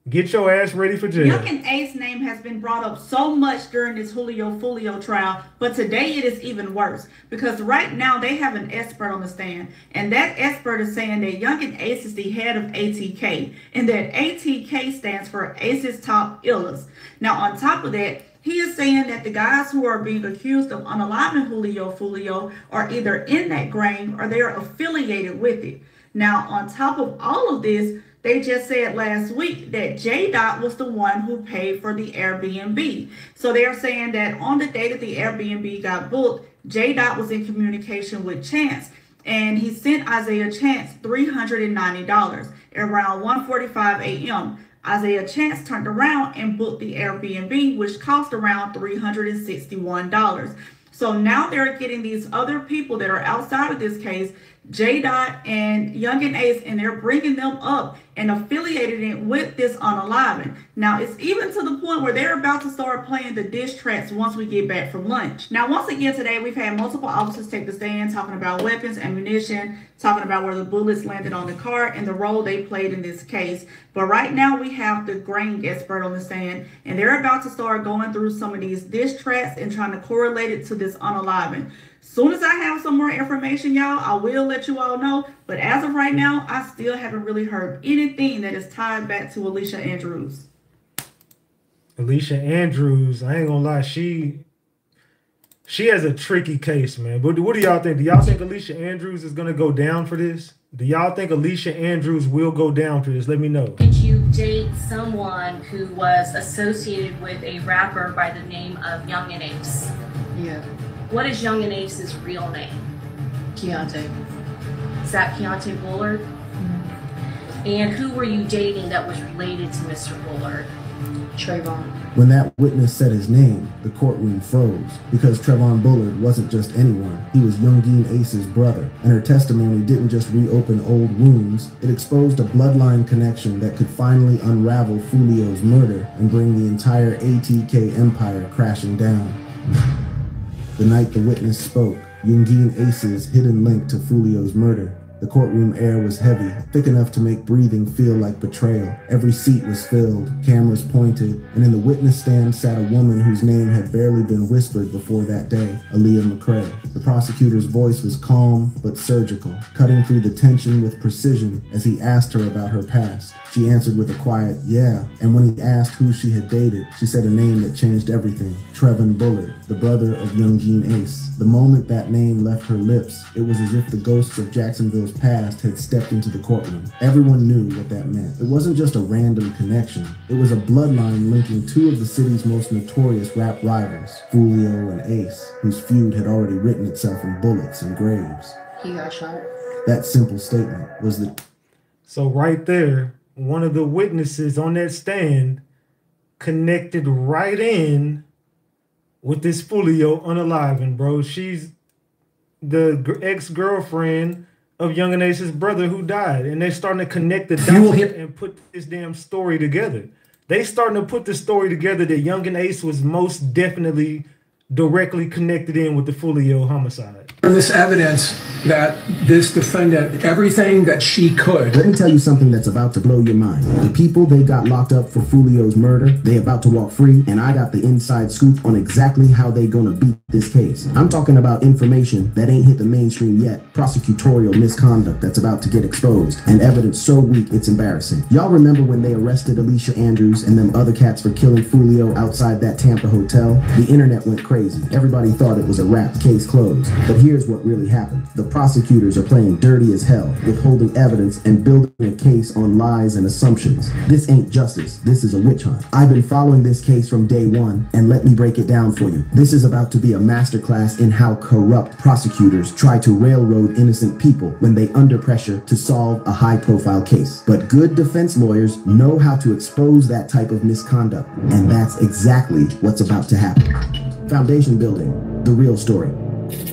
Get your ass ready for jail. Yungeen Ace's name has been brought up so much during this Foolio trial, but today it is even worse because right now they have an expert on the stand, and that expert is saying that Yungeen Ace is the head of ATK, and that ATK stands for Ace's Top Illers. Now, on top of that, he is saying that the guys who are being accused of unaliving Foolio are either in that gang or they are affiliated with it. Now, on top of all of this, they just said last week that J-Dot was the one who paid for the Airbnb. So they're saying that on the day that the Airbnb got booked, J-Dot was in communication with Chance, and he sent Isaiah Chance $390 around 1:45 a.m. Isaiah Chance turned around and booked the Airbnb, which cost around $361. So now they're getting these other people that are outside of this case, J-Dot and Yungeen Ace, and they're bringing them up and affiliating it with this unaliving. Now, it's even to the point where they're about to start playing the diss tracks once we get back from lunch. Now, once again today, we've had multiple officers take the stand talking about weapons, ammunition, talking about where the bullets landed on the car and the role they played in this case. But right now, we have the grain expert on the stand, and they're about to start going through some of these diss tracks and trying to correlate it to this unaliving. Soon as I have some more information, y'all, I will let you all know. But as of right now, I still haven't really heard anything that is tied back to Alicia Andrews. Alicia Andrews, I ain't gonna lie, she has a tricky case, man. But what do y'all think? Do y'all think Alicia Andrews is gonna go down for this? Do y'all think Alicia Andrews will go down for this? Let me know. Did you date someone who was associated with a rapper by the name of Yungeen Ace? Yeah. What is Yungeen Ace's real name? Keontae. Is that Keontae Bullard? Mm-hmm. And who were you dating that was related to Mr. Bullard? Trayvon. When that witness said his name, the courtroom froze because Trayvon Bullard wasn't just anyone. He was Yungeen Ace's brother, and her testimony didn't just reopen old wounds. It exposed a bloodline connection that could finally unravel Foolio's murder and bring the entire ATK empire crashing down. The night the witness spoke, Yungeen Ace's hidden link to Foolio's murder. The courtroom air was heavy, thick enough to make breathing feel like betrayal. Every seat was filled, cameras pointed, and in the witness stand sat a woman whose name had barely been whispered before that day, Aaliyah McCrae. The prosecutor's voice was calm but surgical, cutting through the tension with precision as he asked her about her past. She answered with a quiet, yeah, and when he asked who she had dated, she said a name that changed everything, Trayvon Bullard, the brother of Yungeen Ace. The moment that name left her lips, it was as if the ghosts of Jacksonville's past had stepped into the courtroom. Everyone knew what that meant. It wasn't just a random connection. It was a bloodline linking two of the city's most notorious rap rivals, Foolio and Ace, whose feud had already written itself in bullets and graves. He got shot. That simple statement was the... So right there, one of the witnesses on that stand connected right in with this Foolio unaliving, bro. She's the ex-girlfriend of Yungeen Ace's brother who died, and they're starting to connect the dots and put this damn story together. They starting to put the story together that Yungeen Ace was most definitely directly connected in with the Foolio homicide. this evidence that this defendant, everything that she could. Let me tell you something that's about to blow your mind. The people they got locked up for Foolio's murder, they about to walk free, and I got the inside scoop on exactly how they gonna beat this case. I'm talking about information that ain't hit the mainstream yet, prosecutorial misconduct that's about to get exposed, and evidence so weak it's embarrassing. Y'all remember when they arrested Alicia Andrews and them other cats for killing Foolio outside that Tampa hotel? The internet went crazy. Everybody thought it was a wrap, case closed. But here's what really happened. The prosecutors are playing dirty as hell, withholding evidence and building a case on lies and assumptions. This ain't justice. This is a witch hunt. I've been following this case from day one, and let me break it down for you. This is about to be a masterclass in how corrupt prosecutors try to railroad innocent people when they under pressure to solve a high-profile case. But good defense lawyers know how to expose that type of misconduct, and that's exactly what's about to happen. Foundation building, the real story.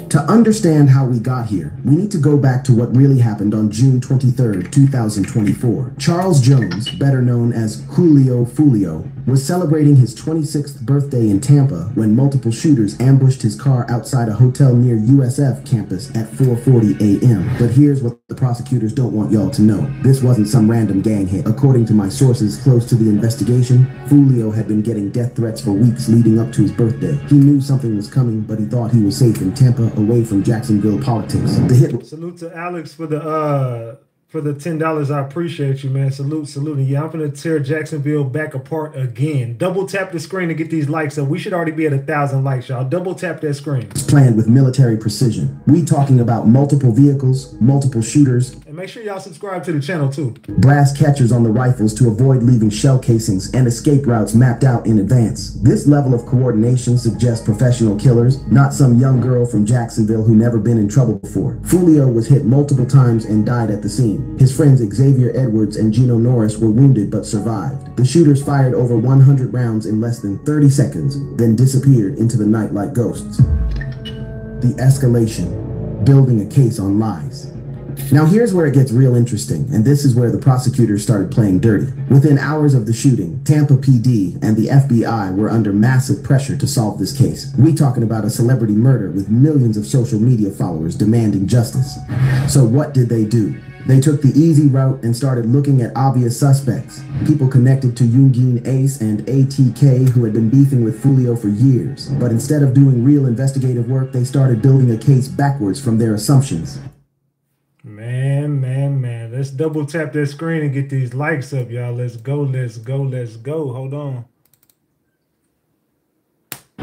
To understand how we got here, we need to go back to what really happened on June 23rd, 2024. Charles Jones, better known as Julio Foolio, was celebrating his 26th birthday in Tampa when multiple shooters ambushed his car outside a hotel near USF campus at 4:40 a.m. But here's what the prosecutors don't want y'all to know. This wasn't some random gang hit. According to my sources close to the investigation, Foolio had been getting death threats for weeks leading up to his birthday. He knew something was coming, but he thought he was safe in Tampa, away from Jacksonville politics. The hit. Salute to Alex for the $10. I appreciate you, man. Salute. And yeah, I'm gonna tear Jacksonville back apart again. Double tap the screen to get these likes up. We should already be at 1,000 likes, y'all. Double tap that screen. Planned with military precision. We talking about multiple vehicles, multiple shooters. And make sure y'all subscribe to the channel too. Brass catchers on the rifles to avoid leaving shell casings and escape routes mapped out in advance. This level of coordination suggests professional killers, not some young girl from Jacksonville who never been in trouble before. Foolio was hit multiple times and died at the scene. His friends Xavier Edwards and Gino Norris were wounded but survived. The shooters fired over 100 rounds in less than 30 seconds, then disappeared into the night like ghosts. The escalation, building a case on lies. Now here's where it gets real interesting, and this is where the prosecutors started playing dirty. Within hours of the shooting, Tampa PD and the FBI were under massive pressure to solve this case. We talking about a celebrity murder with millions of social media followers demanding justice. So what did they do? They took the easy route and started looking at obvious suspects, people connected to Yungeen Ace and ATK who had been beefing with Foolio for years. But instead of doing real investigative work, they started building a case backwards from their assumptions. Man. Let's double tap that screen and get these likes up, y'all. Let's go. Hold on.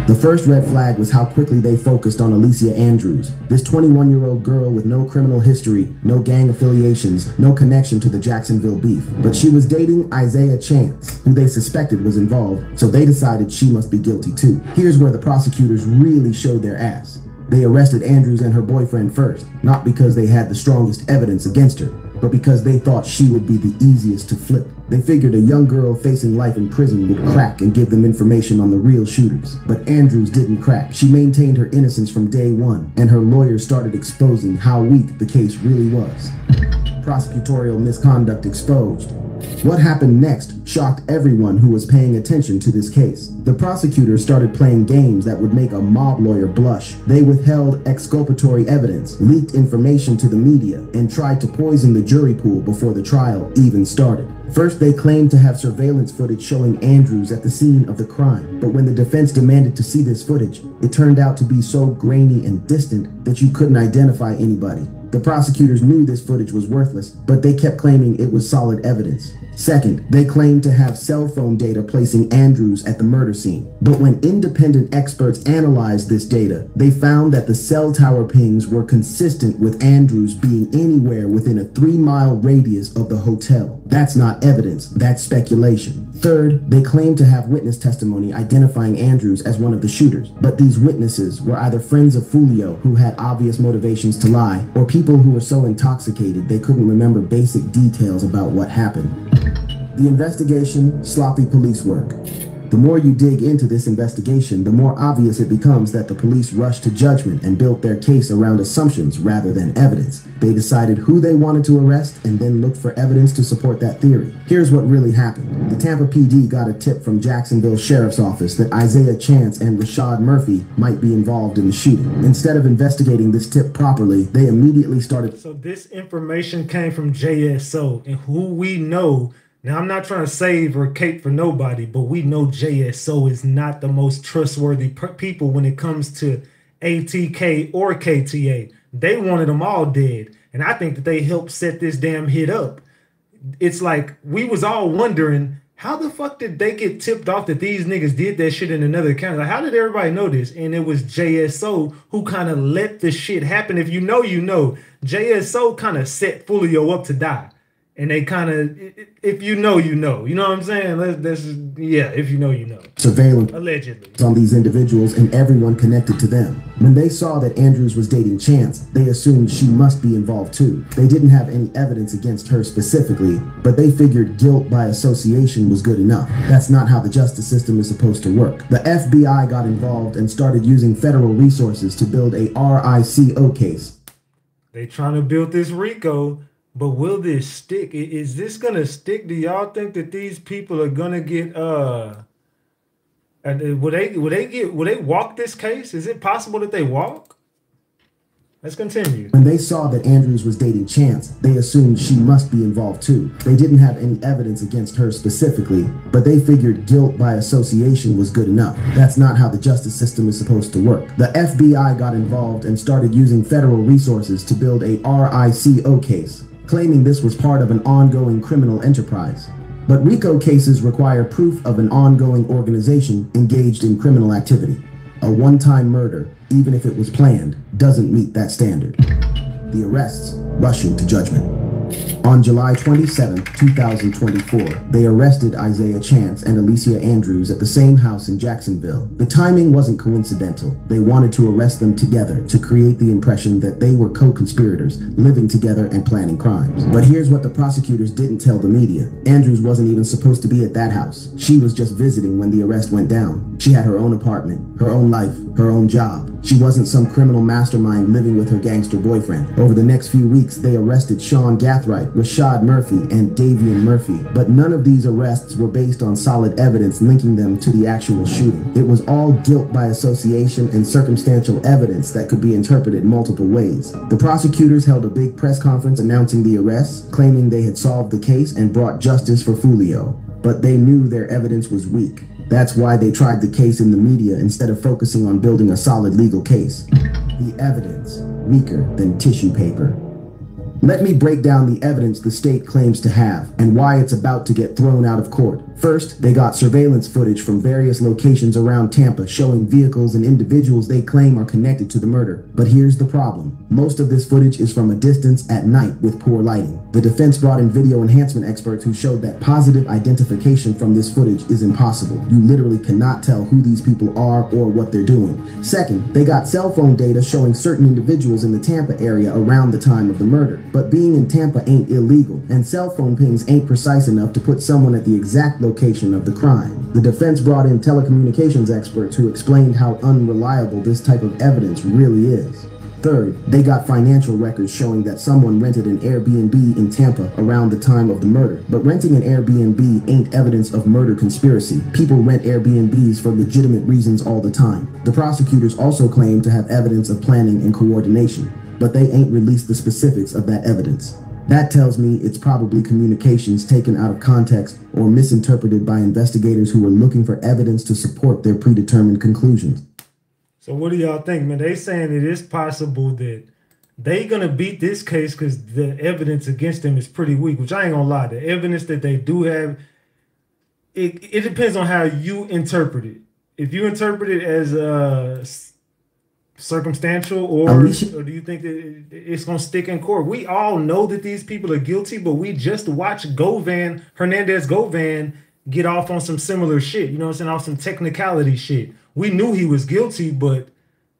The first red flag was how quickly they focused on Alicia Andrews, this 21-year-old girl with no criminal history, no gang affiliations, no connection to the Jacksonville beef. But she was dating Isaiah Chance, who they suspected was involved, so they decided she must be guilty too. Here's where the prosecutors really showed their ass. They arrested Andrews and her boyfriend first, not because they had the strongest evidence against her, but because they thought she would be the easiest to flip. They figured a young girl facing life in prison would crack and give them information on the real shooters. But Andrews didn't crack. She maintained her innocence from day one, and her lawyers started exposing how weak the case really was. Prosecutorial misconduct exposed. What happened next shocked everyone who was paying attention to this case. The prosecutors started playing games that would make a mob lawyer blush. They withheld exculpatory evidence, leaked information to the media, and tried to poison the jury pool before the trial even started. First, they claimed to have surveillance footage showing Andrews at the scene of the crime. But when the defense demanded to see this footage, it turned out to be so grainy and distant that you couldn't identify anybody. The prosecutors knew this footage was worthless, but they kept claiming it was solid evidence. Second, they claimed to have cell phone data placing Andrews at the murder scene. But when independent experts analyzed this data, they found that the cell tower pings were consistent with Andrews being anywhere within a 3-mile radius of the hotel. That's not evidence, that's speculation. Third, they claimed to have witness testimony identifying Andrews as one of the shooters. But these witnesses were either friends of Foolio who had obvious motivations to lie, or people who were so intoxicated they couldn't remember basic details about what happened. The investigation, sloppy police work. The more you dig into this investigation, the more obvious it becomes that the police rushed to judgment and built their case around assumptions rather than evidence. They decided who they wanted to arrest and then looked for evidence to support that theory. Here's what really happened. The Tampa PD got a tip from Jacksonville Sheriff's Office that Isaiah Chance and Rashad Murphy might be involved in the shooting. Instead of investigating this tip properly, they immediately started. So this information came from JSO, and who we know. Now, I'm not trying to save or cape for nobody, but we know JSO is not the most trustworthy people when it comes to ATK or KTA. They wanted them all dead, and I think that they helped set this damn hit up. It's like we was all wondering, how the fuck did they get tipped off that these niggas did that shit in another county? Like, how did everybody know this? And it was JSO who kind of let the shit happen. If you know, you know. JSO kind of set Foolio up to die. And they kind of, if you know, you know. You know what I'm saying? Yeah, if you know, you know. Surveillance allegedly on these individuals and everyone connected to them. When they saw that Andrews was dating Chance, they assumed she must be involved too. They didn't have any evidence against her specifically, but they figured guilt by association was good enough. That's not how the justice system is supposed to work. The FBI got involved and started using federal resources to build a RICO case. They trying to build this RICO. But will this stick? Is this gonna stick? Do y'all think that these people are gonna get will they walk this case? Is it possible that they walk? Let's continue. When they saw that Andrews was dating Chance, they assumed she must be involved too. They didn't have any evidence against her specifically, but they figured guilt by association was good enough. That's not how the justice system is supposed to work. The FBI got involved and started using federal resources to build a RICO case, claiming this was part of an ongoing criminal enterprise. But RICO cases require proof of an ongoing organization engaged in criminal activity. A one-time murder, even if it was planned, doesn't meet that standard. The arrests rushing to judgment. On July 27, 2024, they arrested Isaiah Chance and Alicia Andrews at the same house in Jacksonville. The timing wasn't coincidental. They wanted to arrest them together to create the impression that they were co-conspirators, living together and planning crimes. But here's what the prosecutors didn't tell the media. Andrews wasn't even supposed to be at that house. She was just visiting when the arrest went down. She had her own apartment, her own life, her own job. She wasn't some criminal mastermind living with her gangster boyfriend. Over the next few weeks, they arrested Sean Gathright, Rashad Murphy, and Davian Murphy. But none of these arrests were based on solid evidence linking them to the actual shooting. It was all guilt by association and circumstantial evidence that could be interpreted multiple ways. The prosecutors held a big press conference announcing the arrests, claiming they had solved the case and brought justice for Foolio. But they knew their evidence was weak. That's why they tried the case in the media instead of focusing on building a solid legal case. The evidence, weaker than tissue paper. Let me break down the evidence the state claims to have and why it's about to get thrown out of court. First, they got surveillance footage from various locations around Tampa showing vehicles and individuals they claim are connected to the murder. But here's the problem. Most of this footage is from a distance at night with poor lighting. The defense brought in video enhancement experts who showed that positive identification from this footage is impossible. You literally cannot tell who these people are or what they're doing. Second, they got cell phone data showing certain individuals in the Tampa area around the time of the murder. But being in Tampa ain't illegal, and cell phone pings ain't precise enough to put someone at the exact location of the crime. The defense brought in telecommunications experts who explained how unreliable this type of evidence really is. Third, they got financial records showing that someone rented an Airbnb in Tampa around the time of the murder. But renting an Airbnb ain't evidence of murder conspiracy. People rent Airbnbs for legitimate reasons all the time. The prosecutors also claim to have evidence of planning and coordination, but they ain't released the specifics of that evidence. That tells me it's probably communications taken out of context or misinterpreted by investigators who were looking for evidence to support their predetermined conclusions. So what do y'all think, man? They saying it is possible that they gonna beat this case because the evidence against them is pretty weak, which I ain't gonna lie. The evidence that they do have, it depends on how you interpret it. If you interpret it as circumstantial, or do you think that it's gonna stick in court? We all know that these people are guilty, but we just watched Hernandez Govan get off on some similar shit, you know what I'm saying, off some technicality shit. We knew he was guilty, but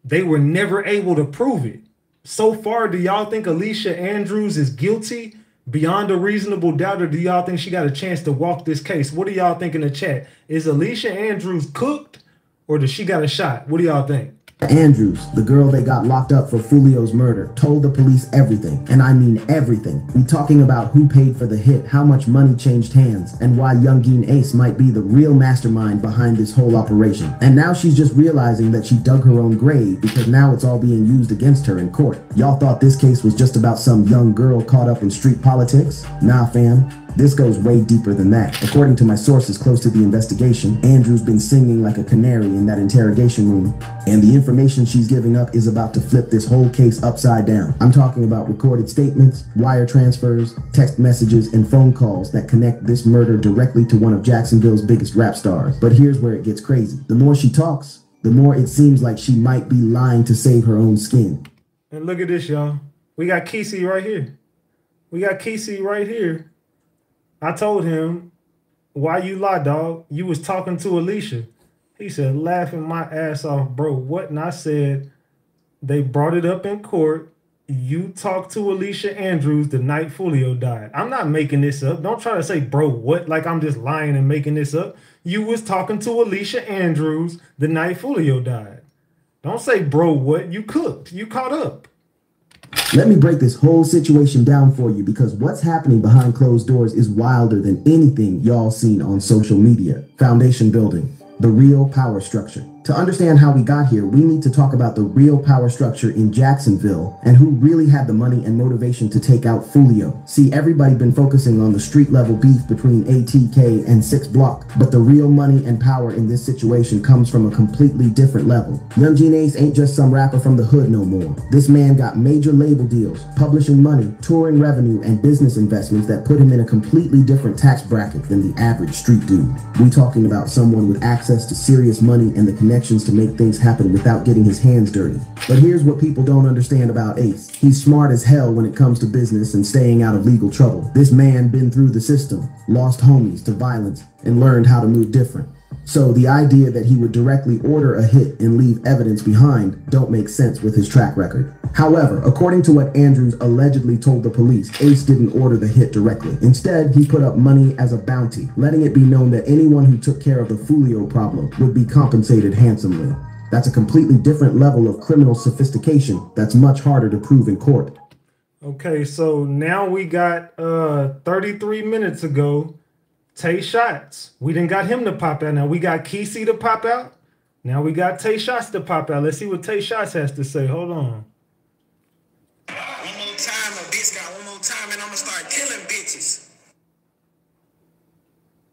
they were never able to prove it. So far, do y'all think Alicia Andrews is guilty Beyond a reasonable doubt, or do y'all think she got a chance to walk this case? What do y'all think in the chat? Is Alicia Andrews cooked, or does she got a shot? What do y'all think? Andrews, the girl they got locked up for Foolio's murder, told the police everything, and I mean everything. We talking about who paid for the hit, how much money changed hands, and why Yungeen Ace might be the real mastermind behind this whole operation. And now she's just realizing that she dug her own grave because now it's all being used against her in court. Y'all thought this case was just about some young girl caught up in street politics? Nah, fam. This goes way deeper than that. According to my sources close to the investigation, Andrew's been singing like a canary in that interrogation room, and the information she's giving up is about to flip this whole case upside down. I'm talking about recorded statements, wire transfers, text messages, and phone calls that connect this murder directly to one of Jacksonville's biggest rap stars. But here's where it gets crazy. The more she talks, the more it seems like she might be lying to save her own skin. And look at this, y'all. We got Kesey right here. We got Kesey right here. I told him, why you lie, dog? You was talking to Alicia. He said, laughing my ass off, bro. What? And I said, they brought it up in court. You talked to Alicia Andrews the night Foolio died. I'm not making this up. Don't try to say, bro, what? Like I'm just lying and making this up. You was talking to Alicia Andrews the night Foolio died. Don't say, bro, what? You cooked. You caught up. Let me break this whole situation down for you because what's happening behind closed doors is wilder than anything y'all seen on social media. Foundation building, the real power structure. To understand how we got here, we need to talk about the real power structure in Jacksonville and who really had the money and motivation to take out Foolio. See, everybody been focusing on the street level beef between ATK and 6 Block, but the real money and power in this situation comes from a completely different level. Yungeen Ace ain't just some rapper from the hood no more. This man got major label deals, publishing money, touring revenue, and business investments that put him in a completely different tax bracket than the average street dude. We talking about someone with access to serious money and the connections to make things happen without getting his hands dirty. But here's what people don't understand about Ace. He's smart as hell when it comes to business and staying out of legal trouble. This man been through the system, lost homies to violence, and learned how to move different. So the idea that he would directly order a hit and leave evidence behind don't make sense with his track record. However, according to what Andrews allegedly told the police, Ace didn't order the hit directly. Instead, he put up money as a bounty, letting it be known that anyone who took care of the Foolio problem would be compensated handsomely. That's a completely different level of criminal sophistication that's much harder to prove in court. Okay, so now we got 33 minutes ago, Tay Shots. We didn't got him to pop out. Now we got Kesey to pop out. Now we got Tay Shots to pop out. Let's see what Tay Shots has to say. Hold on. One more time, a bitch got one more time, and I'm gonna start killing bitches.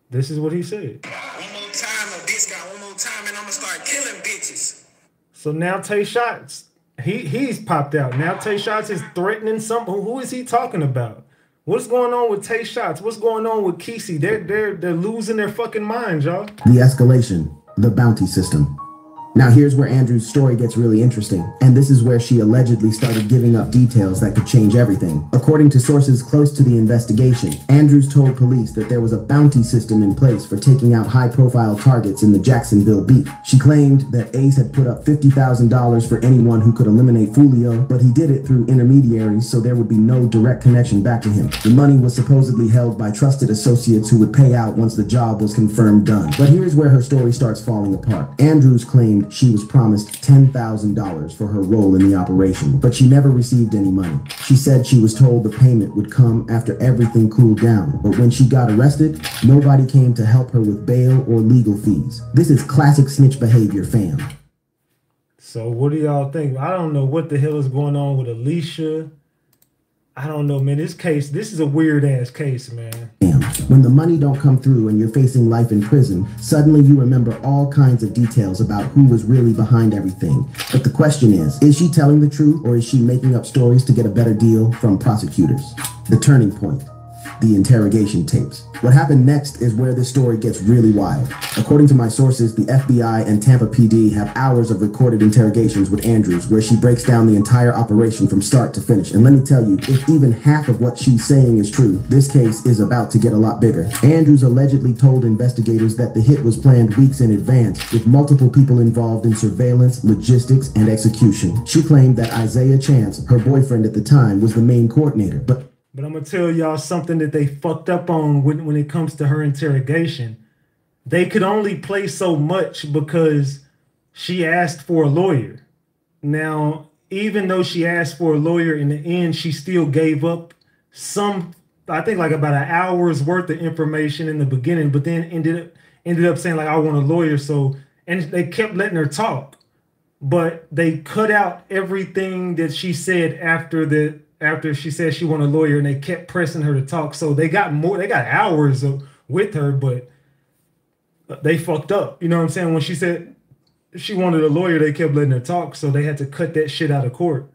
This is what he said. One more time, a bitch got one more time, and I'm gonna start killing bitches. So now Tay Shots, he's popped out. Now Tay Shots is threatening something. Who is he talking about? What's going on with Tay Shots? What's going on with Kesey? They're losing their fucking minds, y'all. The escalation, the bounty system. Now here's where Andrew's story gets really interesting, and this is where she allegedly started giving up details that could change everything. According to sources close to the investigation, Andrews told police that there was a bounty system in place for taking out high-profile targets in the Jacksonville beat. She claimed that Ace had put up $50,000 for anyone who could eliminate Foolio, but he did it through intermediaries, so there would be no direct connection back to him. The money was supposedly held by trusted associates who would pay out once the job was confirmed done. But here's where her story starts falling apart. Andrews claimed she was promised $10,000 for her role in the operation, but she never received any money. She said she was told the payment would come after everything cooled down, but when she got arrested, nobody came to help her with bail or legal fees. This is classic snitch behavior, fam. So what do y'all think? I don't know what the hell is going on with Alicia. I don't know, man. This is a weird ass case, man. When the money don't come through and you're facing life in prison, suddenly you remember all kinds of details about who was really behind everything. But the question is she telling the truth or is she making up stories to get a better deal from prosecutors? The turning point. The interrogation tapes. What happened next is where this story gets really wild. According to my sources, the FBI and Tampa PD have hours of recorded interrogations with Andrews where she breaks down the entire operation from start to finish. And let me tell you, if even half of what she's saying is true, this case is about to get a lot bigger. Andrews allegedly told investigators that the hit was planned weeks in advance, with multiple people involved in surveillance, logistics, and execution. She claimed that Isaiah Chance, her boyfriend at the time, was the main coordinator, but But I'm gonna tell y'all something that they fucked up on when it comes to her interrogation. They could only play so much because she asked for a lawyer. Now, even though she asked for a lawyer, in the end, she still gave up some, I think like about an hour's worth of information in the beginning, but then ended up saying like, I want a lawyer. So, and they kept letting her talk, but they cut out everything that she said after she said she wanted a lawyer, and they kept pressing her to talk. So they got hours with her, but they fucked up. You know what I'm saying? When she said she wanted a lawyer, they kept letting her talk. So they had to cut that shit out of court.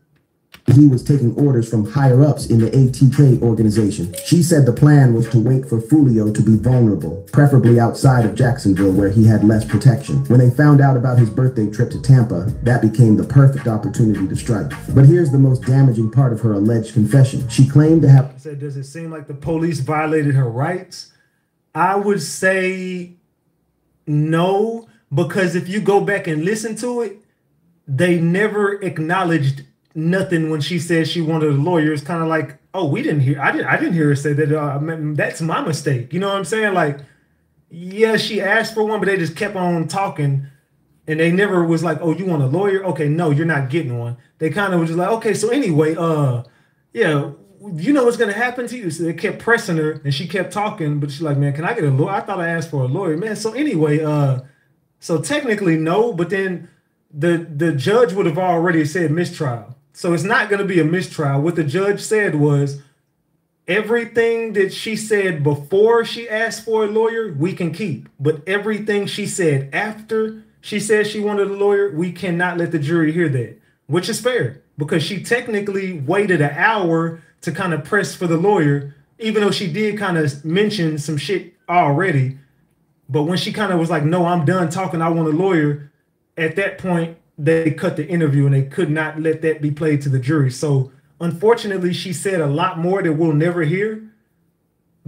He was taking orders from higher ups in the ATK organization. She said the plan was to wait for Foolio to be vulnerable, preferably outside of Jacksonville where he had less protection. When they found out about his birthday trip to Tampa, that became the perfect opportunity to strike. But here's the most damaging part of her alleged confession. She claimed to have said, does it seem like the police violated her rights? I would say no, because if you go back and listen to it, they never acknowledged nothing when she said she wanted a lawyer. It's kind of like, oh, we didn't hear. I didn't hear her say that. That's my mistake. You know what I'm saying? Like, yeah, she asked for one, but they just kept on talking, and they never was like, oh, you want a lawyer? Okay, no, you're not getting one. They kind of was just like, okay, so anyway, yeah, you know what's gonna happen to you. So they kept pressing her, and she kept talking, but she's like, man, can I get a lawyer? I thought I asked for a lawyer, man. So anyway, so technically no, but then the judge would have already said mistrial. So it's not going to be a mistrial. What the judge said was everything that she said before she asked for a lawyer, we can keep. But everything she said after she said she wanted a lawyer, we cannot let the jury hear that, which is fair because she technically waited an hour to kind of press for the lawyer, even though she did kind of mention some shit already. But when she kind of was like, no, I'm done talking, I want a lawyer, at that point, they cut the interview and they could not let that be played to the jury. So unfortunately, she said a lot more that we'll never hear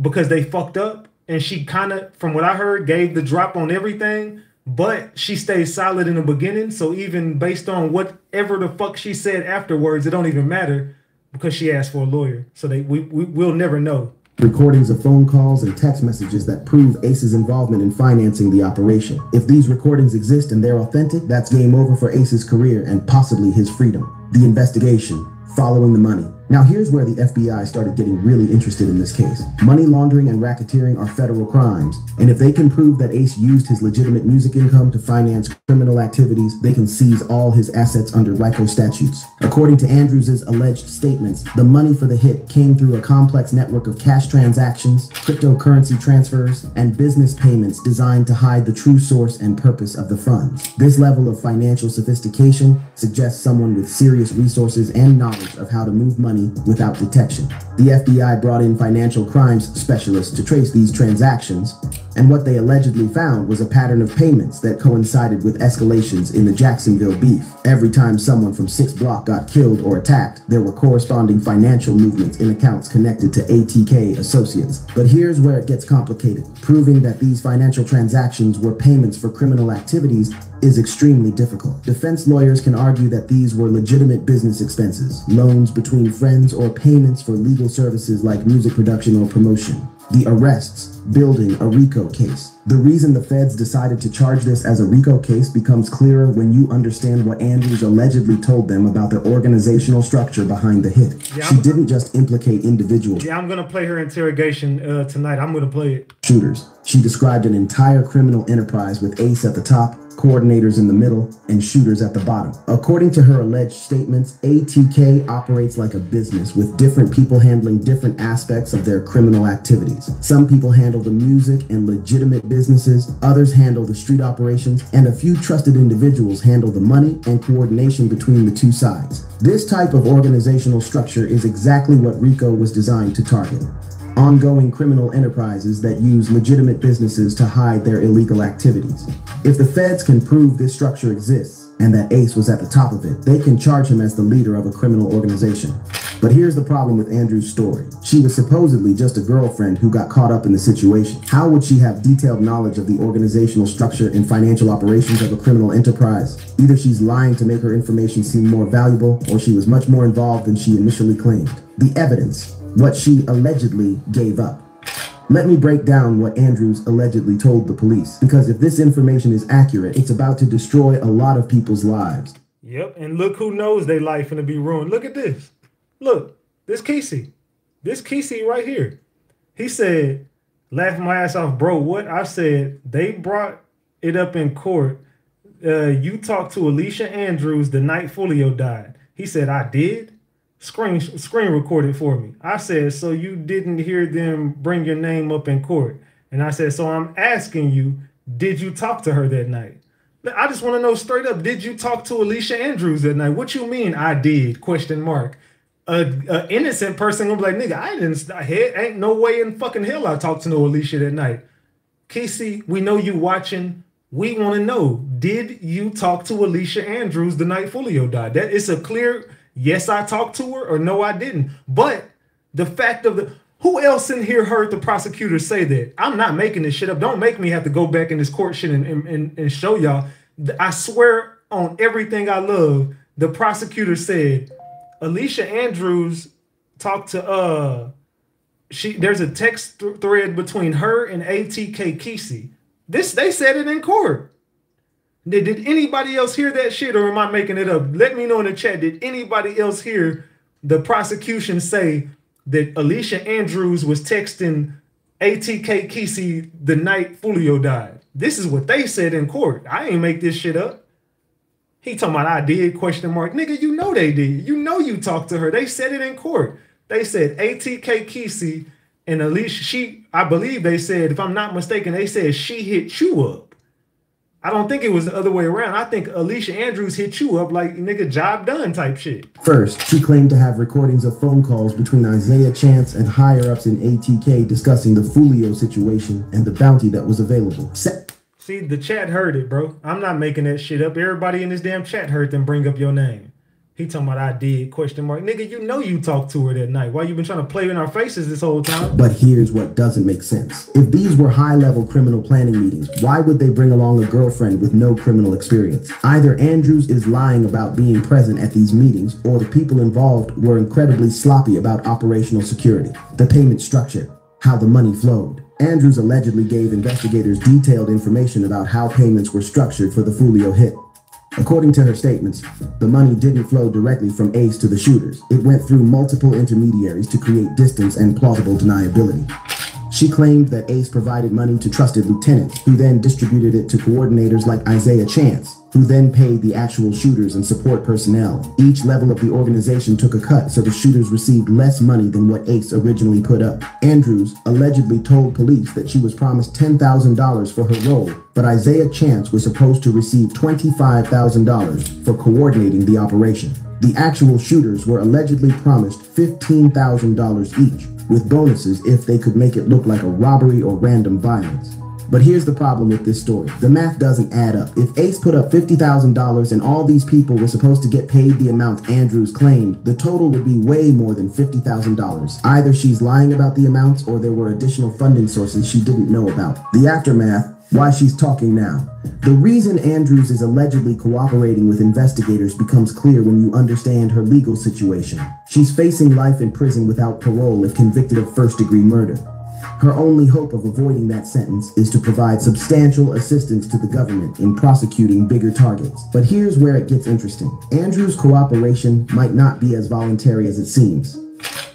because they fucked up. And she kind of, from what I heard, gave the drop on everything, but she stayed solid in the beginning. So even based on whatever the fuck she said afterwards, it don't even matter because she asked for a lawyer. So we'll never know. Recordings of phone calls and text messages that prove Ace's involvement in financing the operation. If these recordings exist and they're authentic, that's game over for Ace's career and possibly his freedom. The investigation, following the money. Now here's where the FBI started getting really interested in this case. Money laundering and racketeering are federal crimes, and if they can prove that Ace used his legitimate music income to finance criminal activities, they can seize all his assets under RICO statutes. According to Andrews' alleged statements, the money for the hit came through a complex network of cash transactions, cryptocurrency transfers, and business payments designed to hide the true source and purpose of the funds. This level of financial sophistication suggests someone with serious resources and knowledge of how to move money without detection. The FBI brought in financial crimes specialists to trace these transactions, and what they allegedly found was a pattern of payments that coincided with escalations in the Jacksonville beef. Every time someone from 6 Block got killed or attacked, there were corresponding financial movements in accounts connected to ATK associates. But here's where it gets complicated. Proving that these financial transactions were payments for criminal activities is extremely difficult. Defense lawyers can argue that these were legitimate business expenses, loans between friends, or payments for legal services like music production or promotion. The arrests building a RICO case. The reason the feds decided to charge this as a RICO case becomes clearer when you understand what Andrews allegedly told them about the organizational structure behind the hit. Yeah, she didn't just implicate individuals. Yeah, I'm going to play her interrogation tonight. I'm going to play it. Shooters. She described an entire criminal enterprise with Ace at the top, coordinators in the middle, and shooters at the bottom. According to her alleged statements, ATK operates like a business with different people handling different aspects of their criminal activities. Some people handle the music and legitimate businesses, others handle the street operations, and a few trusted individuals handle the money and coordination between the two sides. This type of organizational structure is exactly what RICO was designed to target. Ongoing criminal enterprises that use legitimate businesses to hide their illegal activities. If the feds can prove this structure exists and that Ace was at the top of it, they can charge him as the leader of a criminal organization. But here's the problem with Andrew's story. She was supposedly just a girlfriend who got caught up in the situation. How would she have detailed knowledge of the organizational structure and financial operations of a criminal enterprise? Either she's lying to make her information seem more valuable, or she was much more involved than she initially claimed. The evidence. what she allegedly gave up. Let me break down what Andrews allegedly told the police, because if this information is accurate, it's about to destroy a lot of people's lives. Yep, and look who knows their life gonna be ruined. Look at this. Look, this Kesey. This Kesey right here. He said, laughing my ass off, bro, what? I said, they brought it up in court. You talked to Alicia Andrews the night Foolio died. He said, I did? Screen recorded for me. I said, so you didn't hear them bring your name up in court? And I said, so I'm asking you, did you talk to her that night? I just want to know straight up, did you talk to Alicia Andrews that night? What you mean I did? Question mark. A innocent person gonna be like, nigga, I didn't, ain't no way in fucking hell I talked to no Alicia that night. Kesey, we know you watching. We want to know, did you talk to Alicia Andrews the night Foolio died? That is a clear yes, I talked to her, or no, I didn't. But the fact of the, who else in here heard the prosecutor say that? I'm not making this shit up. Don't make me have to go back in this court shit and show y'all. I swear on everything I love, the prosecutor said Alicia Andrews talked to there's a text thread between her and ATK Kesey. This, they said it in court. Did anybody else hear that shit, or am I making it up? Let me know in the chat. Did anybody else hear the prosecution say that Alicia Andrews was texting ATK Kesey the night Foolio died? This is what they said in court. I ain't make this shit up. He talking about I did, question mark. Nigga, you know they did. You know you talked to her. They said it in court. They said ATK Kesey and Alicia, I believe they said, if I'm not mistaken, they said she hit you up. I don't think it was the other way around. I think Alicia Andrews hit you up like, nigga, job done type shit. First, she claimed to have recordings of phone calls between Isaiah Chance and higher-ups in ATK discussing the Foolio situation and the bounty that was available. See, the chat heard it, bro. I'm not making that shit up. Everybody in this damn chat heard them bring up your name. He talking about I did, question mark. Nigga, you know you talked to her that night. Why you been trying to play in our faces this whole time? But here's what doesn't make sense. If these were high-level criminal planning meetings, why would they bring along a girlfriend with no criminal experience? Either Andrews is lying about being present at these meetings, or the people involved were incredibly sloppy about operational security, the payment structure, how the money flowed. Andrews allegedly gave investigators detailed information about how payments were structured for the Foolio hit. According to her statements, the money didn't flow directly from Ace to the shooters. It went through multiple intermediaries to create distance and plausible deniability. She claimed that Ace provided money to trusted lieutenants, who then distributed it to coordinators like Isaiah Chance, who then paid the actual shooters and support personnel. Each level of the organization took a cut, so the shooters received less money than what Ace originally put up. Andrews allegedly told police that she was promised $10,000 for her role, but Isaiah Chance was supposed to receive $25,000 for coordinating the operation. The actual shooters were allegedly promised $15,000 each, with bonuses if they could make it look like a robbery or random violence. But here's the problem with this story. The math doesn't add up. If Ace put up $50,000 and all these people were supposed to get paid the amount Andrews claimed, the total would be way more than $50,000. Either she's lying about the amounts, or there were additional funding sources she didn't know about. The aftermath, why she's talking now. The reason Andrews is allegedly cooperating with investigators becomes clear when you understand her legal situation. She's facing life in prison without parole if convicted of first-degree murder. Her only hope of avoiding that sentence is to provide substantial assistance to the government in prosecuting bigger targets. But here's where it gets interesting. Andrews' cooperation might not be as voluntary as it seems.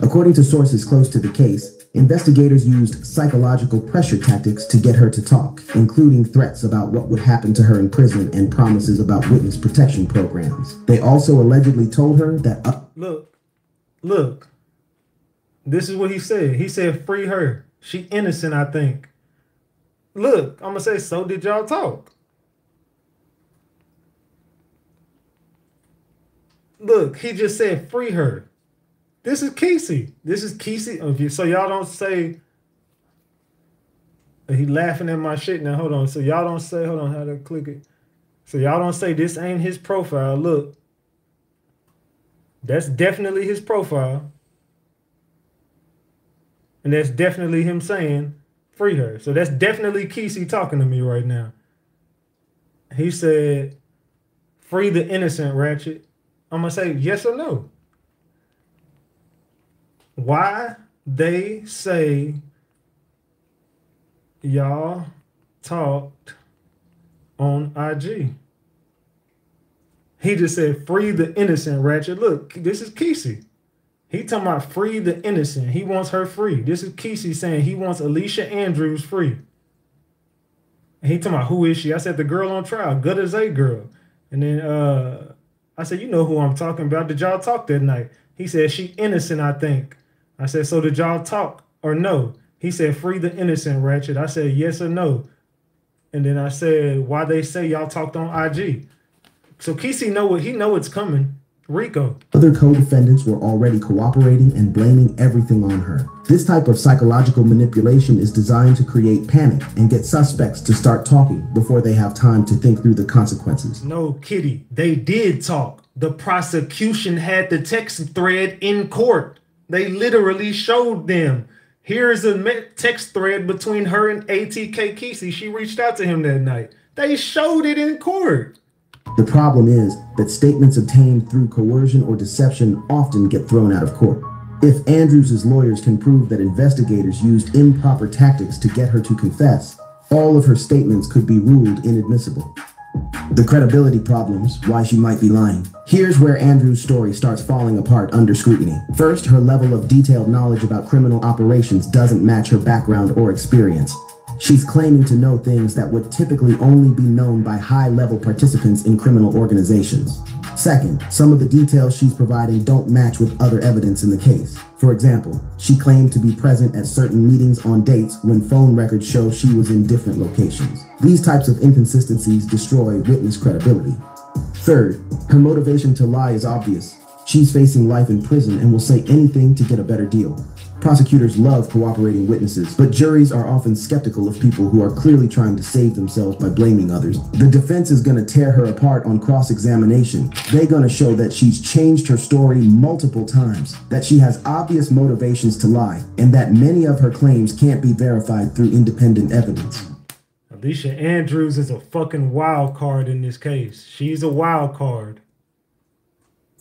According to sources close to the case, investigators used psychological pressure tactics to get her to talk, including threats about what would happen to her in prison and promises about witness protection programs. They also allegedly told her that... Look. This is what he said. He said, free her. She innocent, I think. Look, I'm going to say, so did y'all talk? Look, he just said, free her. This is Kesey. This is Kesey. Okay, so y'all don't say, he laughing at my shit now. Hold on. So y'all don't say, hold on, how to click it. So y'all don't say this ain't his profile. Look, that's definitely his profile. And that's definitely him saying, free her. So that's definitely Kesey talking to me right now. He said, free the innocent, Ratchet. I'm going to say yes or no. Why? they say y'all talked on IG. He just said, free the innocent, Ratchet. Look, this is Kesey. He talking about free the innocent. He wants her free. This is Kesey saying he wants Alicia Andrews free. And he talking about, who is she? I said, the girl on trial, good as a girl. And then I said, you know who I'm talking about. Did y'all talk that night? He said, she innocent, I think. I said, so did y'all talk or no? He said, free the innocent, Ratchet. I said, yes or no. And then I said, why they say y'all talked on IG? So Kesey know it's coming. RICO. Other co-defendants were already cooperating and blaming everything on her. This type of psychological manipulation is designed to create panic and get suspects to start talking before they have time to think through the consequences. No, Kitty, they did talk. The prosecution had the text thread in court. They literally showed them. Here's a text thread between her and ATK Kesey. She reached out to him that night. They showed it in court. The problem is that statements obtained through coercion or deception often get thrown out of court. If Andrews' lawyers can prove that investigators used improper tactics to get her to confess, all of her statements could be ruled inadmissible. The credibility problems, why she might be lying. Here's where Andrews' story starts falling apart under scrutiny. First, her level of detailed knowledge about criminal operations doesn't match her background or experience. She's claiming to know things that would typically only be known by high-level participants in criminal organizations. Second, some of the details she's providing don't match with other evidence in the case. For example, she claimed to be present at certain meetings on dates when phone records show she was in different locations. These types of inconsistencies destroy witness credibility. Third, her motivation to lie is obvious. She's facing life in prison and will say anything to get a better deal. Prosecutors love cooperating witnesses, but juries are often skeptical of people who are clearly trying to save themselves by blaming others. The defense is going to tear her apart on cross-examination. They're going to show that she's changed her story multiple times, that she has obvious motivations to lie, and that many of her claims can't be verified through independent evidence. Alicia Andrews is a fucking wild card in this case. She's a wild card.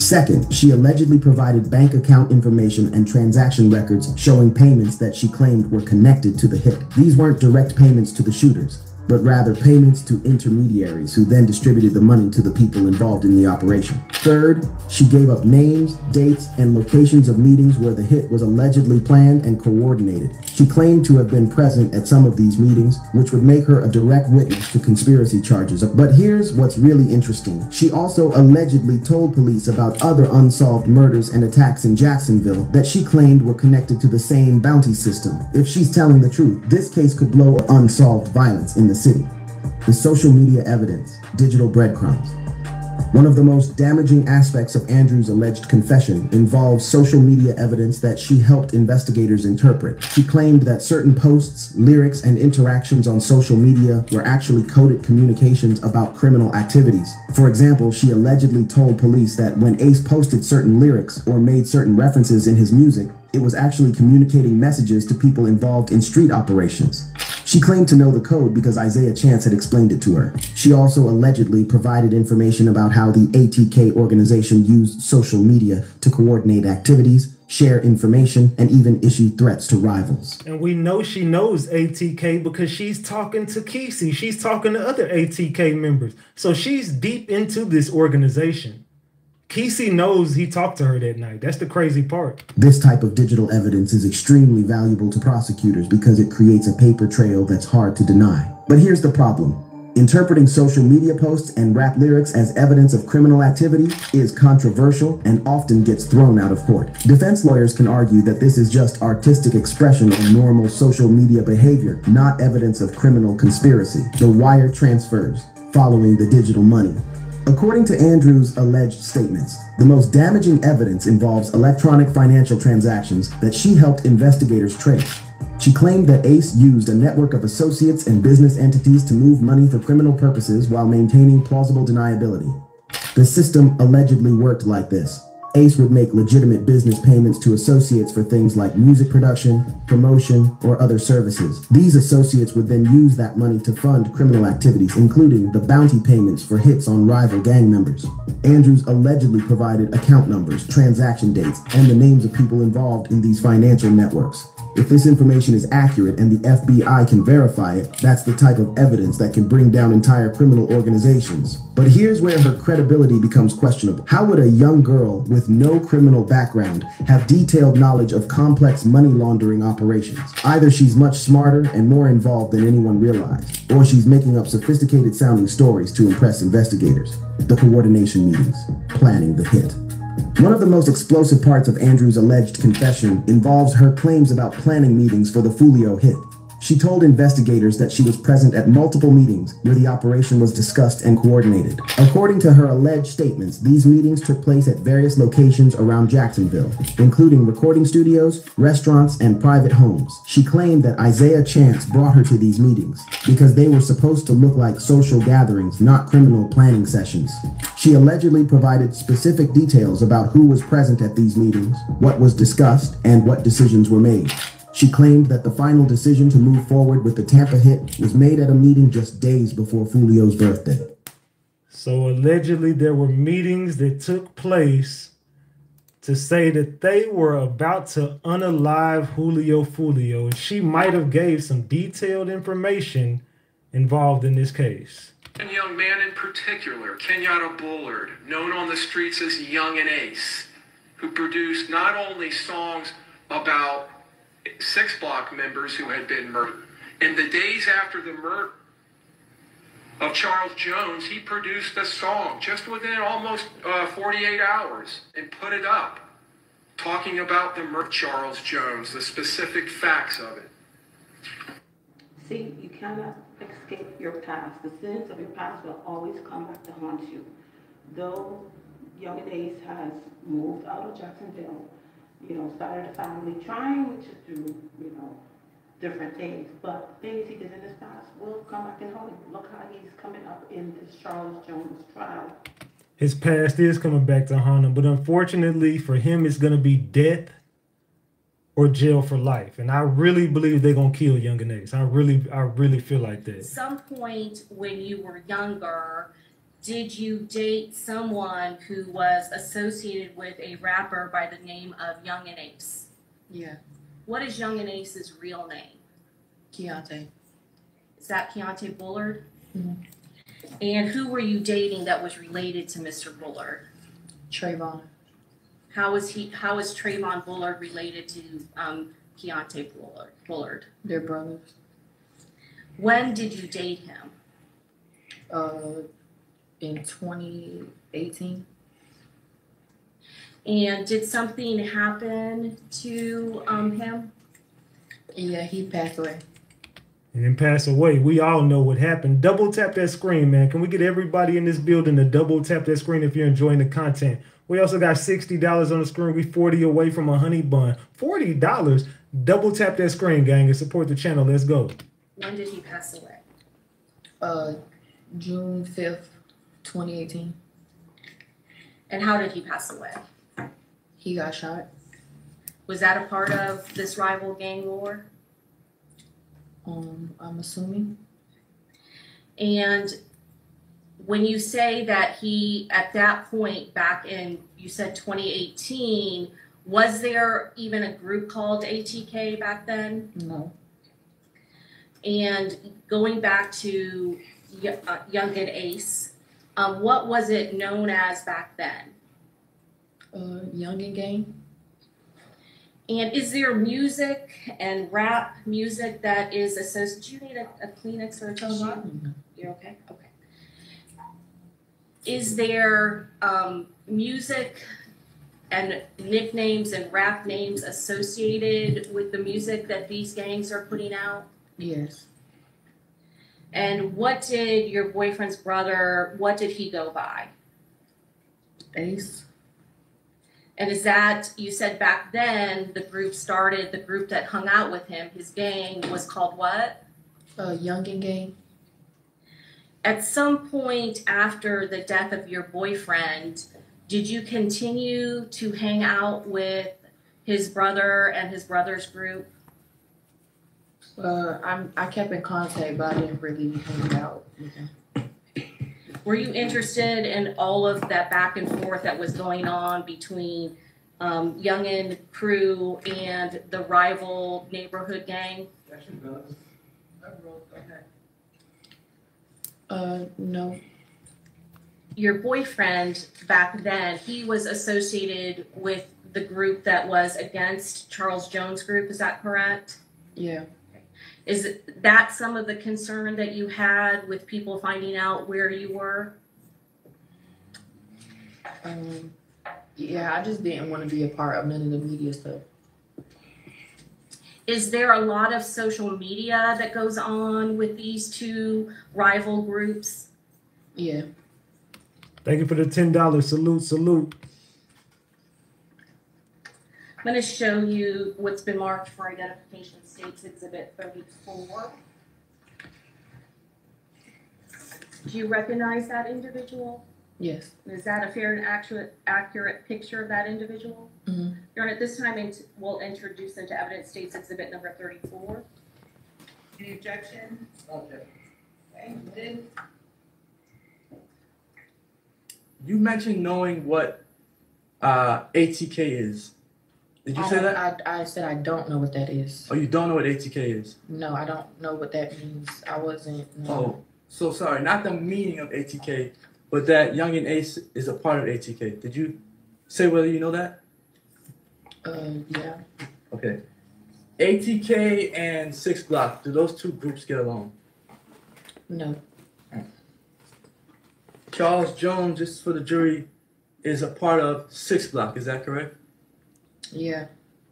Second, she allegedly provided bank account information and transaction records showing payments that she claimed were connected to the hit. These weren't direct payments to the shooters, but rather payments to intermediaries who then distributed the money to the people involved in the operation. Third, she gave up names, dates, and locations of meetings where the hit was allegedly planned and coordinated. She claimed to have been present at some of these meetings, which would make her a direct witness to conspiracy charges. But here's what's really interesting. She also allegedly told police about other unsolved murders and attacks in Jacksonville that she claimed were connected to the same bounty system. If she's telling the truth, this case could blow up unsolved violence in the city. The social media evidence, digital breadcrumbs. One of the most damaging aspects of Andrews' alleged confession involves social media evidence that she helped investigators interpret. She claimed that certain posts, lyrics, and interactions on social media were actually coded communications about criminal activities. For example, she allegedly told police that when Ace posted certain lyrics or made certain references in his music, it was actually communicating messages to people involved in street operations. She claimed to know the code because Isaiah Chance had explained it to her. She also allegedly provided information about how the ATK organization used social media to coordinate activities, share information, and even issue threats to rivals. And we know she knows ATK because she's talking to Kesey. She's talking to other ATK members. So she's deep into this organization. Kesey knows he talked to her that night. That's the crazy part. This type of digital evidence is extremely valuable to prosecutors because it creates a paper trail that's hard to deny. But here's the problem. Interpreting social media posts and rap lyrics as evidence of criminal activity is controversial and often gets thrown out of court. Defense lawyers can argue that this is just artistic expression of normal social media behavior, not evidence of criminal conspiracy. The wire transfers following the digital money. According to Andrews' alleged statements, the most damaging evidence involves electronic financial transactions that she helped investigators trace. She claimed that Ace used a network of associates and business entities to move money for criminal purposes while maintaining plausible deniability. The system allegedly worked like this. Ace would make legitimate business payments to associates for things like music production, promotion, or other services. These associates would then use that money to fund criminal activities, including the bounty payments for hits on rival gang members. Andrews allegedly provided account numbers, transaction dates, and the names of people involved in these financial networks. If this information is accurate and the FBI can verify it, that's the type of evidence that can bring down entire criminal organizations. But here's where her credibility becomes questionable. How would a young girl with no criminal background have detailed knowledge of complex money laundering operations? Either she's much smarter and more involved than anyone realized, or she's making up sophisticated sounding stories to impress investigators. The coordination meetings, planning the hit. One of the most explosive parts of Andrews' alleged confession involves her claims about planning meetings for the Foolio hit. She told investigators that she was present at multiple meetings where the operation was discussed and coordinated. According to her alleged statements, these meetings took place at various locations around Jacksonville, including recording studios, restaurants, and private homes. She claimed that Isaiah Chance brought her to these meetings because they were supposed to look like social gatherings, not criminal planning sessions. She allegedly provided specific details about who was present at these meetings, what was discussed, and what decisions were made. She claimed that the final decision to move forward with the Tampa hit was made at a meeting just days before Julio's birthday. So allegedly there were meetings that took place to say that they were about to unalive Foolio, and she might have gave some detailed information involved in this case. A young man in particular, Kenyatta Bullard, known on the streets as Yungeen Ace, who produced not only songs about 6 Block members who had been murdered. In the days after the murder of Charles Jones, he produced a song just within almost 48 hours and put it up, talking about the murder of Charles Jones, the specific facts of it. See, you cannot escape your past. The sins of your past will always come back to haunt you. Though Yungeen Ace has moved out of Jacksonville, started a family, trying to do, different things. But things he did in his past will come back and haunt him. Look how he's coming up in this Charles Jones trial. His past is coming back to haunt him, but unfortunately for him, it's going to be death or jail for life. And I really believe they're going to kill Yungeen Ace. I really feel like that. At some point when you were younger, did you date someone who was associated with a rapper by the name of Yungeen Ace? Yeah. What is Yungeen Ace's real name? Keontae. Is that Keontae Bullard? Mm-hmm. And who were you dating that was related to Mr. Bullard? Trayvon. How is Trayvon Bullard related to Keontae Bullard? They're brothers. When did you date him? In 2018. And did something happen to him? Yeah, he passed away. And then pass away. We all know what happened. Double tap that screen, man. Can we get everybody in this building to double tap that screen if you're enjoying the content? We also got $60 on the screen. We 40 away from a honey bun. $40. Double tap that screen, gang, and support the channel. Let's go. When did he pass away? June 5th, 2018. And how did he pass away? He got shot. Was that a part of this rival gang war? I'm assuming. And when you say that he, at that point back in, you said 2018, was there even a group called ATK back then? No. And going back to Yungeen Ace, what was it known as back then? Yungeen Gang. And is there music and rap music that is associated? Do you need a Kleenex or a tissue? You're okay? Okay. Is there music and nicknames and rap names associated with the music that these gangs are putting out? Yes. And what did your boyfriend's brother, what did he go by? Ace. And is that, you said back then, the group that hung out with him, his gang was called what? Yungeen Gang. At some point after the death of your boyfriend, Did you continue to hang out with his brother and his brother's group? I kept in contact, but I didn't really hang out with him. Were you interested in all of that back and forth that was going on between Yungeen crew and the rival neighborhood gang? No. Your boyfriend back then, he was associated with the group that was against Charles Jones' group, is that correct? Yeah. Is that some of the concern that you had with people finding out where you were? Yeah, I just didn't want to be a part of none of the media stuff. Is there a lot of social media that goes on with these two rival groups? Yeah. Thank you for the $10. Salute, salute. I'm going to show you what's been marked for identification, States Exhibit 34. Do you recognize that individual? Yes. Is that a fair and accurate picture of that individual? Mm-hmm. Your Honor, at this time, we'll introduce into evidence States Exhibit number 34. Any objection? Okay. Then You mentioned knowing what ATK is. Did you say that? I said I don't know what that is. Oh, you don't know what ATK is? No, I don't know what that means. I wasn't. No. Oh, so sorry. Not the meaning of ATK, but that Yungeen Ace is a part of ATK. Did you say whether you know that? Yeah. Okay. ATK and 6 Block, do those two groups get along? No. Charles Jones, just for the jury, is a part of 6 Block, is that correct? Yeah.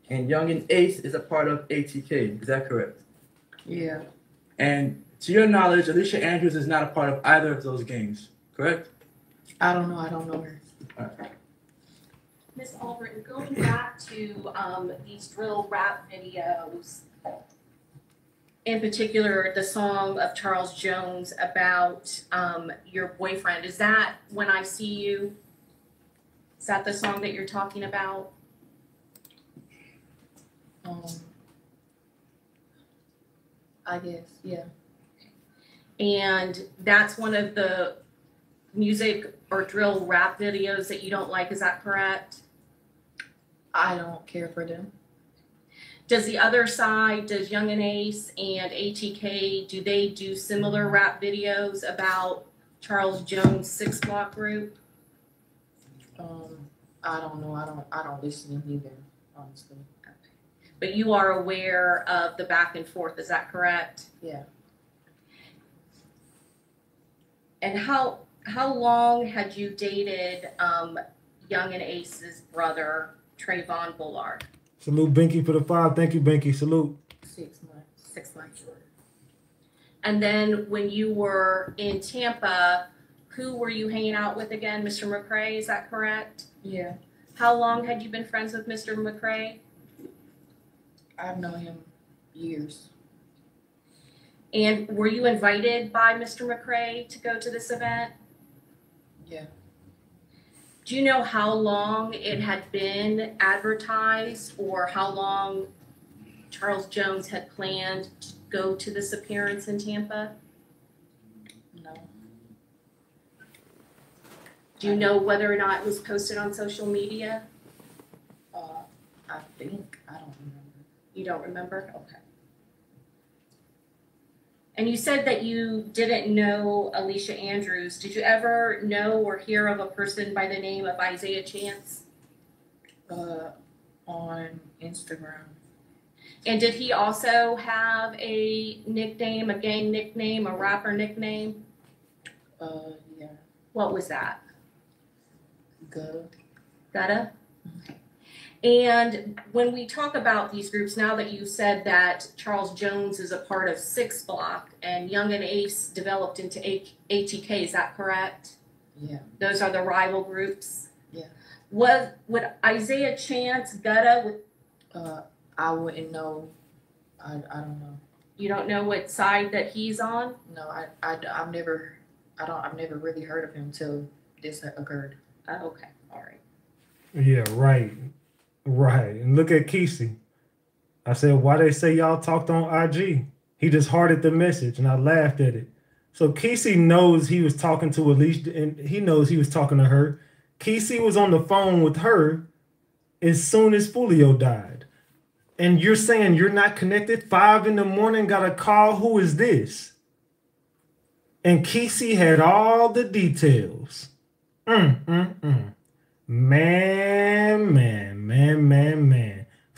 And Yungeen Ace is a part of ATK, is that correct? Yeah. And to your knowledge, Alicia Andrews is not a part of either of those gangs, correct? I don't know. I don't know her. All right. Ms. Albritton, going back to these drill rap videos, in particular, the song of Charles Jones about your boyfriend, is that When I See You? Is that the song that you're talking about? I guess, yeah. And that's one of the music or drill rap videos that you don't like, is that correct? I don't care for them. Does the other side, does Yungeen Ace and ATK, do they do similar rap videos about Charles Jones' 6 Block group? I don't know. I don't listen to either, honestly. Okay. But you are aware of the back and forth, is that correct? Yeah. And how long had you dated Yungeen Ace's brother, Trayvon Bullard? Salute Binky for the 5. Thank you, Binky. Salute. 6 months. 6 months. And then when you were in Tampa, who were you hanging out with again? Mr. McCrae, is that correct? Yeah. How long had you been friends with Mr. McCrae? I've known him years. And were you invited by Mr. McCrae to go to this event? Yeah. Do you know how long it had been advertised or how long Charles Jones had planned to go to this appearance in Tampa? No. Do you know whether or not it was posted on social media? I think. I don't remember. You don't remember? Okay. And you said that you didn't know Alicia Andrews. Did you ever know or hear of a person by the name of Isaiah Chance? On Instagram. And did he also have a nickname, a gang nickname, a rapper nickname? Yeah. What was that? Gutta. Gutta? Okay. And when we talk about these groups, now that you said that Charles Jones is a part of 6 Block and Yungeen Ace developed into ATK, is that correct? Yeah. Those are the rival groups? Yeah. Would Isaiah Chance, Gutta, I wouldn't know. I don't know. You don't know what side that he's on? No, I've never really heard of him till this occurred. Oh, okay. All right. Yeah, right. Right. And look at Kesey. I said, why they say y'all talked on IG? He just hearted the message and I laughed at it. So Kesey knows he was talking to Alicia and he knows he was talking to her. Kesey was on the phone with her as soon as Foolio died. And you're saying you're not connected? 5 in the morning, got a call. Who is this? And Kesey had all the details. Man.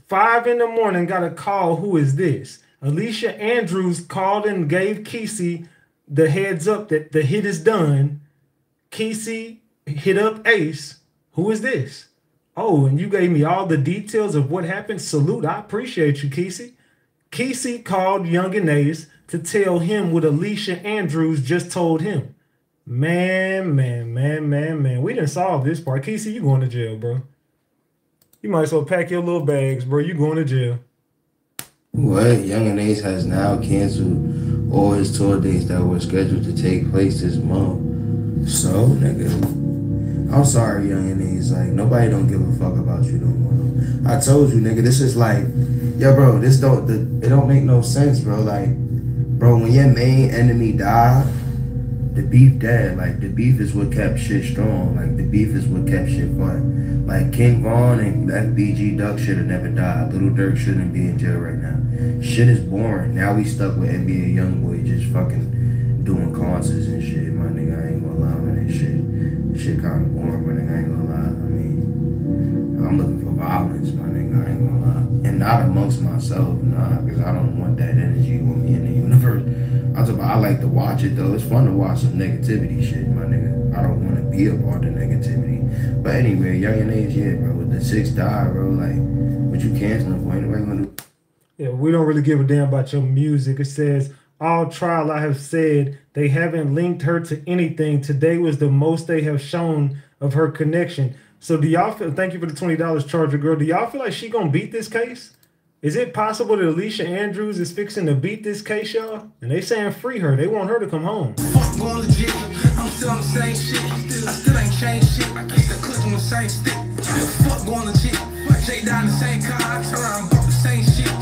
5 in the morning, got a call. Who is this? Alicia Andrews called and gave Kesey the heads up that the hit is done. Kesey hit up Ace. Who is this? Oh, and you gave me all the details of what happened. Salute. I appreciate you, Kesey. Kesey called Yungeen Ace to tell him what Alicia Andrews just told him. Man. We done solved this part. Kesey, you going to jail, bro. You might as well pack your little bags, bro. You going to jail. What? Yungeen Ace has now canceled all his tour dates that were scheduled to take place this month. So, nigga, I'm sorry, Yungeen Ace. Like, nobody don't give a fuck about you no more. I told you, nigga, this is like, yo, bro, it don't make no sense, bro. Like, bro, when your main enemy died, the beef dead. Like, the beef is what kept shit strong. Like, the beef is what kept shit fun. Like, King Von and FBG Duck should have never died. Little Dirk shouldn't be in jail right now. Shit is boring. Now we stuck with NBA Youngboy just fucking doing concerts and shit. My nigga, I ain't gonna lie, man. Shit kind of boring, my nigga. I ain't gonna lie. I mean, I'm looking for violence, my nigga. I ain't gonna lie. And not amongst myself, nah, because I don't want that energy with me in the universe. I like to watch it though. It's fun to watch some negativity shit, my nigga. I don't want to be a part of negativity. But anyway, Yungeen Ace, yeah, bro. With the 6 die, bro, like, what you canceling for? Ain't nobody gonna do? Yeah, we don't really give a damn about your music. It says, all trial I have said, they haven't linked her to anything. Today was the most they have shown of her connection. So do y'all feel, thank you for the $20, Charger Girl. Do y'all feel like she gonna beat this case? Is it possible that Alicia Andrews is fixing to beat this case, y'all? And they saying free her. They want her to come home. Fuck going legit. I'm still on the same shit. I still ain't changed shit. I keep the click on the same stick. Fuck going legit. Jay down the same car. I turn around and bought the same shit.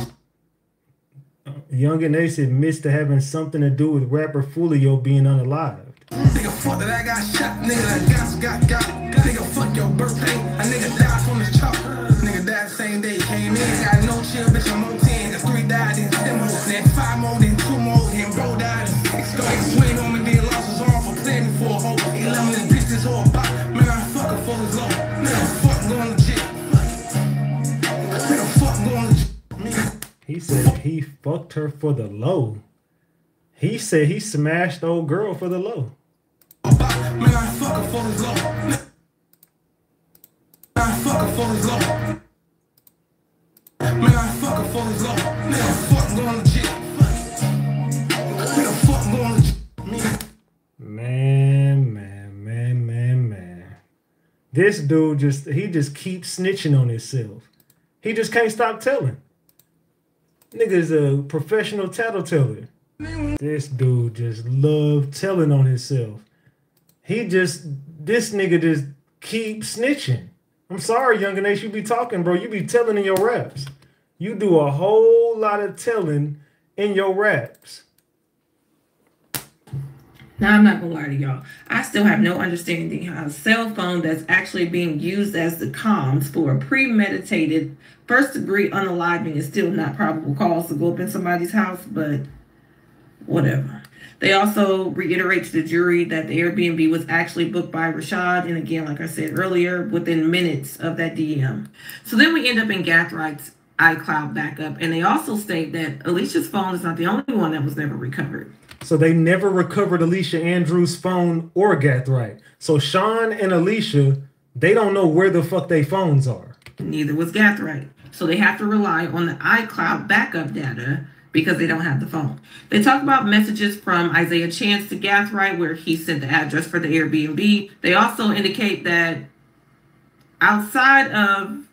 Yungeen Ace admits to having something to do with rapper Foolio being unalived. Nigga, fuck that I got shot. Nigga, that got. Nigga, fuck your birthday. A nigga died from the chop. Nigga died the same day he came in. Got no chill, bitch, I'm on 10. 3 died, then 10 more. Then 5 more, then 2 more. Then bro died. 6 go. Swing on me, then lost his arm for planning for a hoe. 11 bitch, this whole bop. Man, I fuck her for his low. Nigga, fuck going legit. Nigga, fuck going legit. He said he fucked her for the low. He said he smashed old girl for the low. Man, I fuck her for his low. I fuck her for his low. Man, I fuck her for his low. Nigga, fuck going legit. Nigga, fuck going legit. Man. This dude just keeps snitching on himself. He just can't stop telling. Nigga's a professional tattleteller. This dude just loved telling on himself. This nigga just keeps snitching. I'm sorry, Yungeen Ace, you be talking, bro. You be telling in your raps. You do a whole lot of telling in your raps. Now, I'm not gonna lie to y'all. I still have no understanding how a cell phone that's actually being used as the comms for a premeditated first-degree unaliving is still not probable cause to go up in somebody's house, but whatever. They also reiterate to the jury that the Airbnb was actually booked by Rashad, and again, like I said earlier, within minutes of that DM. So then we end up in Gathrights iCloud backup, and they also state that Alicia's phone is not the only one that was never recovered. So they never recovered Alicia Andrews' phone or Gathright. So Sean and Alicia, they don't know where the fuck their phones are. Neither was Gathright. So they have to rely on the iCloud backup data because they don't have the phone. They talk about messages from Isaiah Chance to Gathright where he sent the address for the Airbnb. They also indicate that outside of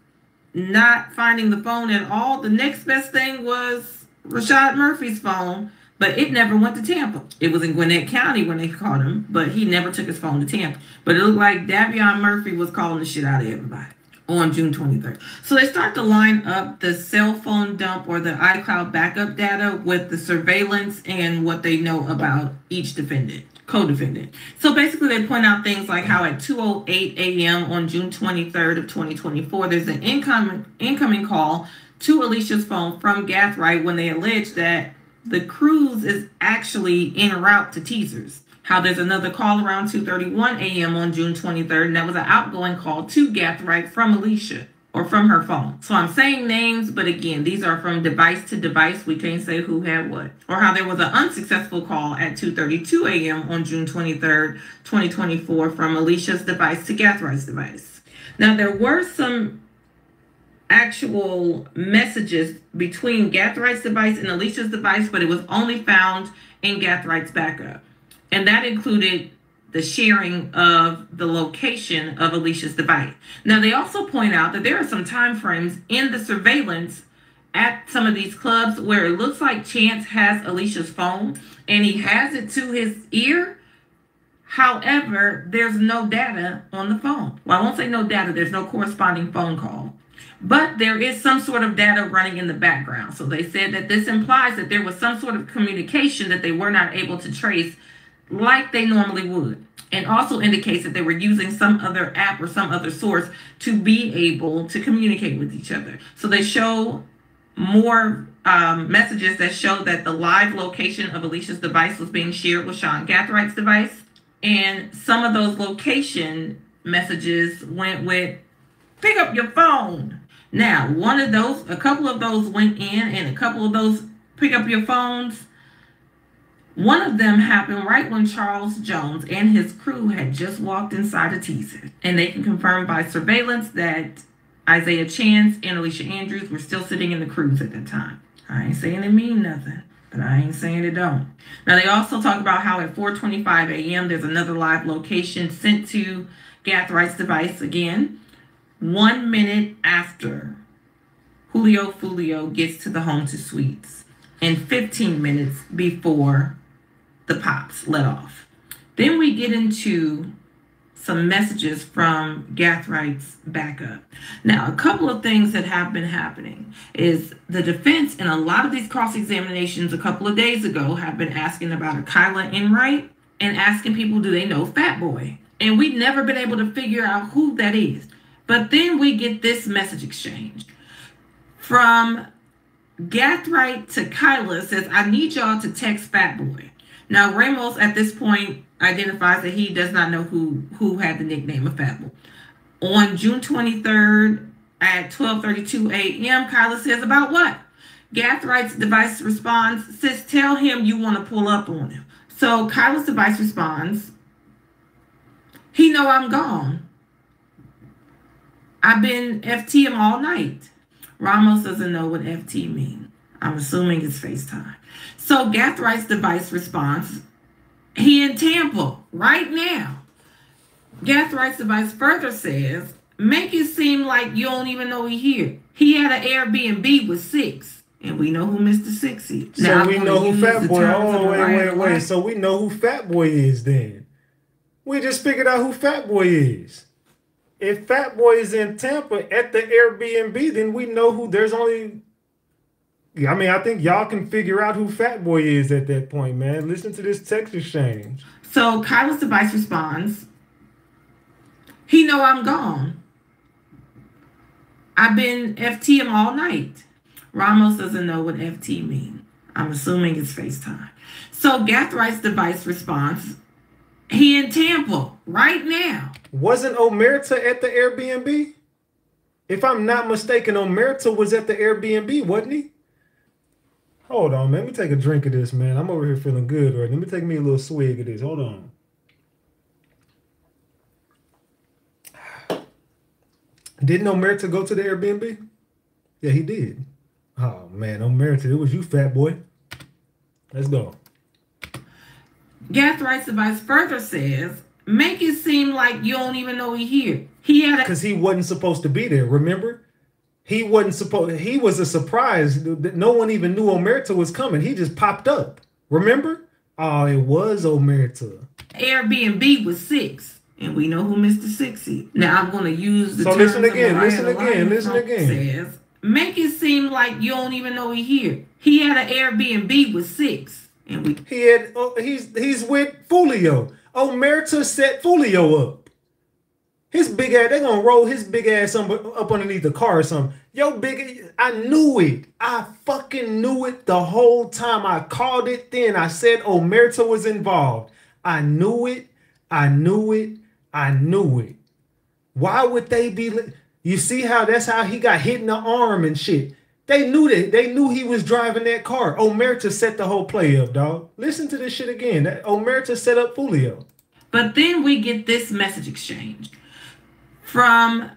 not finding the phone at all, the next best thing was Rashad Murphy's phone. but it never went to Tampa. It was in Gwinnett County when they caught him, but he never took his phone to Tampa. But it looked like Davion Murphy was calling the shit out of everybody on June 23rd. So they start to line up the cell phone dump or the iCloud backup data with the surveillance and what they know about each defendant, co-defendant. So basically they point out things like how at 2:08 a.m. on June 23rd of 2024, there's an incoming call to Alicia's phone from Gathright when they allege that the cruise is actually en route to Teasers. How there's another call around 2:31 a.m. on June 23rd, and that was an outgoing call to Gathright from Alicia or from her phone. So I'm saying names, but again, these are from device to device. We can't say who had what. Or how there was an unsuccessful call at 2:32 a.m. on June 23rd, 2024 from Alicia's device to Gathright's device. Now, there were some actual messages between Gathright's device and Alicia's device, but it was only found in Gathright's backup. And that included the sharing of the location of Alicia's device. Now, they also point out that there are some time frames in the surveillance at some of these clubs where it looks like Chance has Alicia's phone and he has it to his ear. However, there's no data on the phone. Well, I won't say no data. There's no corresponding phone call. But there is some sort of data running in the background. So they said that this implies that there was some sort of communication that they were not able to trace like they normally would, and also indicates that they were using some other app or some other source to be able to communicate with each other. So they show more messages that show that the live location of Alicia's device was being shared with Sean Gathright's device, and some of those location messages went with pick up your phone. Now, a couple of those went in, and a couple of those pick up your phones. One of them happened right when Charles Jones and his crew had just walked inside a teaser. And they can confirm by surveillance that Isaiah Chance and Alicia Andrews were still sitting in the cruise at that time. I ain't saying it mean nothing, but I ain't saying it don't. Now, they also talk about how at 4:25 a.m. there's another live location sent to Gathright's device again, 1 minute after Julio Foolio gets to the Home to Suites and 15 minutes before the pops let off. Then we get into some messages from Gathright's backup. Now, a couple of things that have been happening is the defense in a lot of these cross-examinations a couple of days ago have been asking about a Kyla Enright and asking people, do they know Fat Boy? And we've never been able to figure out who that is. But then we get this message exchange from Gathright to Kyla. Says, I need y'all to text Fat Boy. Now, Ramos at this point identifies that he does not know who had the nickname of Fat Boy. On June 23rd at 12:32 a.m., Kyla says, about what? Gathright's device responds, says, tell him you want to pull up on him. So Kyla's device responds, he know I'm gone. I've been FT him all night. Ramos doesn't know what FT means. I'm assuming it's FaceTime. So Gathright's device responds, he in Tampa right now. Gathrights device further says, make it seem like you don't even know he here. He had an Airbnb with 6. And we know who Mr. 6 is. So now, we know who Fat Boy is. Oh, wait. So we know who Fat Boy is then. We just figured out who Fat Boy is. If Fat Boy is in Tampa at the Airbnb, then we know who there's only... I mean, I think y'all can figure out who Fat Boy is at that point, man. Listen to this text exchange. So Kyla's device responds, he know I'm gone. I've been FT him all night. Ramos doesn't know what FT means. I'm assuming it's FaceTime. So Gathright's device responds, he in Tampa right now. Wasn't Omerta at the Airbnb? If I'm not mistaken, Omerta was at the Airbnb, wasn't he? Hold on, man. Let me take a drink of this, man. I'm over here feeling good. Right? Let me take me a little swig of this. Hold on. Didn't Omerta go to the Airbnb? Yeah, he did. Oh, man. Omerta, it was you, Fat Boy. Let's go. Gathright's device further says, make it seem like you don't even know he here. He had because he wasn't supposed to be there, remember? He wasn't supposed, he was a surprise. No one even knew Omerta was coming. He just popped up. Remember? Oh, it was Omerta. Airbnb was 6, and we know who Mr. 6 is. Now I'm going to use the So terms listen again, Mariah listen the again, Lion listen Trump again. Says, make it seem like you don't even know he here. He had an Airbnb with 6, and we. He had. He's with Foolio. Omerta set Foolio up. His big ass. They gonna roll his big ass up underneath the car or something. Yo, big. I knew it. I fucking knew it the whole time. I called it then. I said Omerta was involved. I knew it. I knew it. I knew it. Why would they be? You see how that's how he got hit in the arm and shit. They knew that. They knew he was driving that car. Omerta set the whole play up, dog. Listen to this shit again. Omerta set up Foolio. But then we get this message exchange from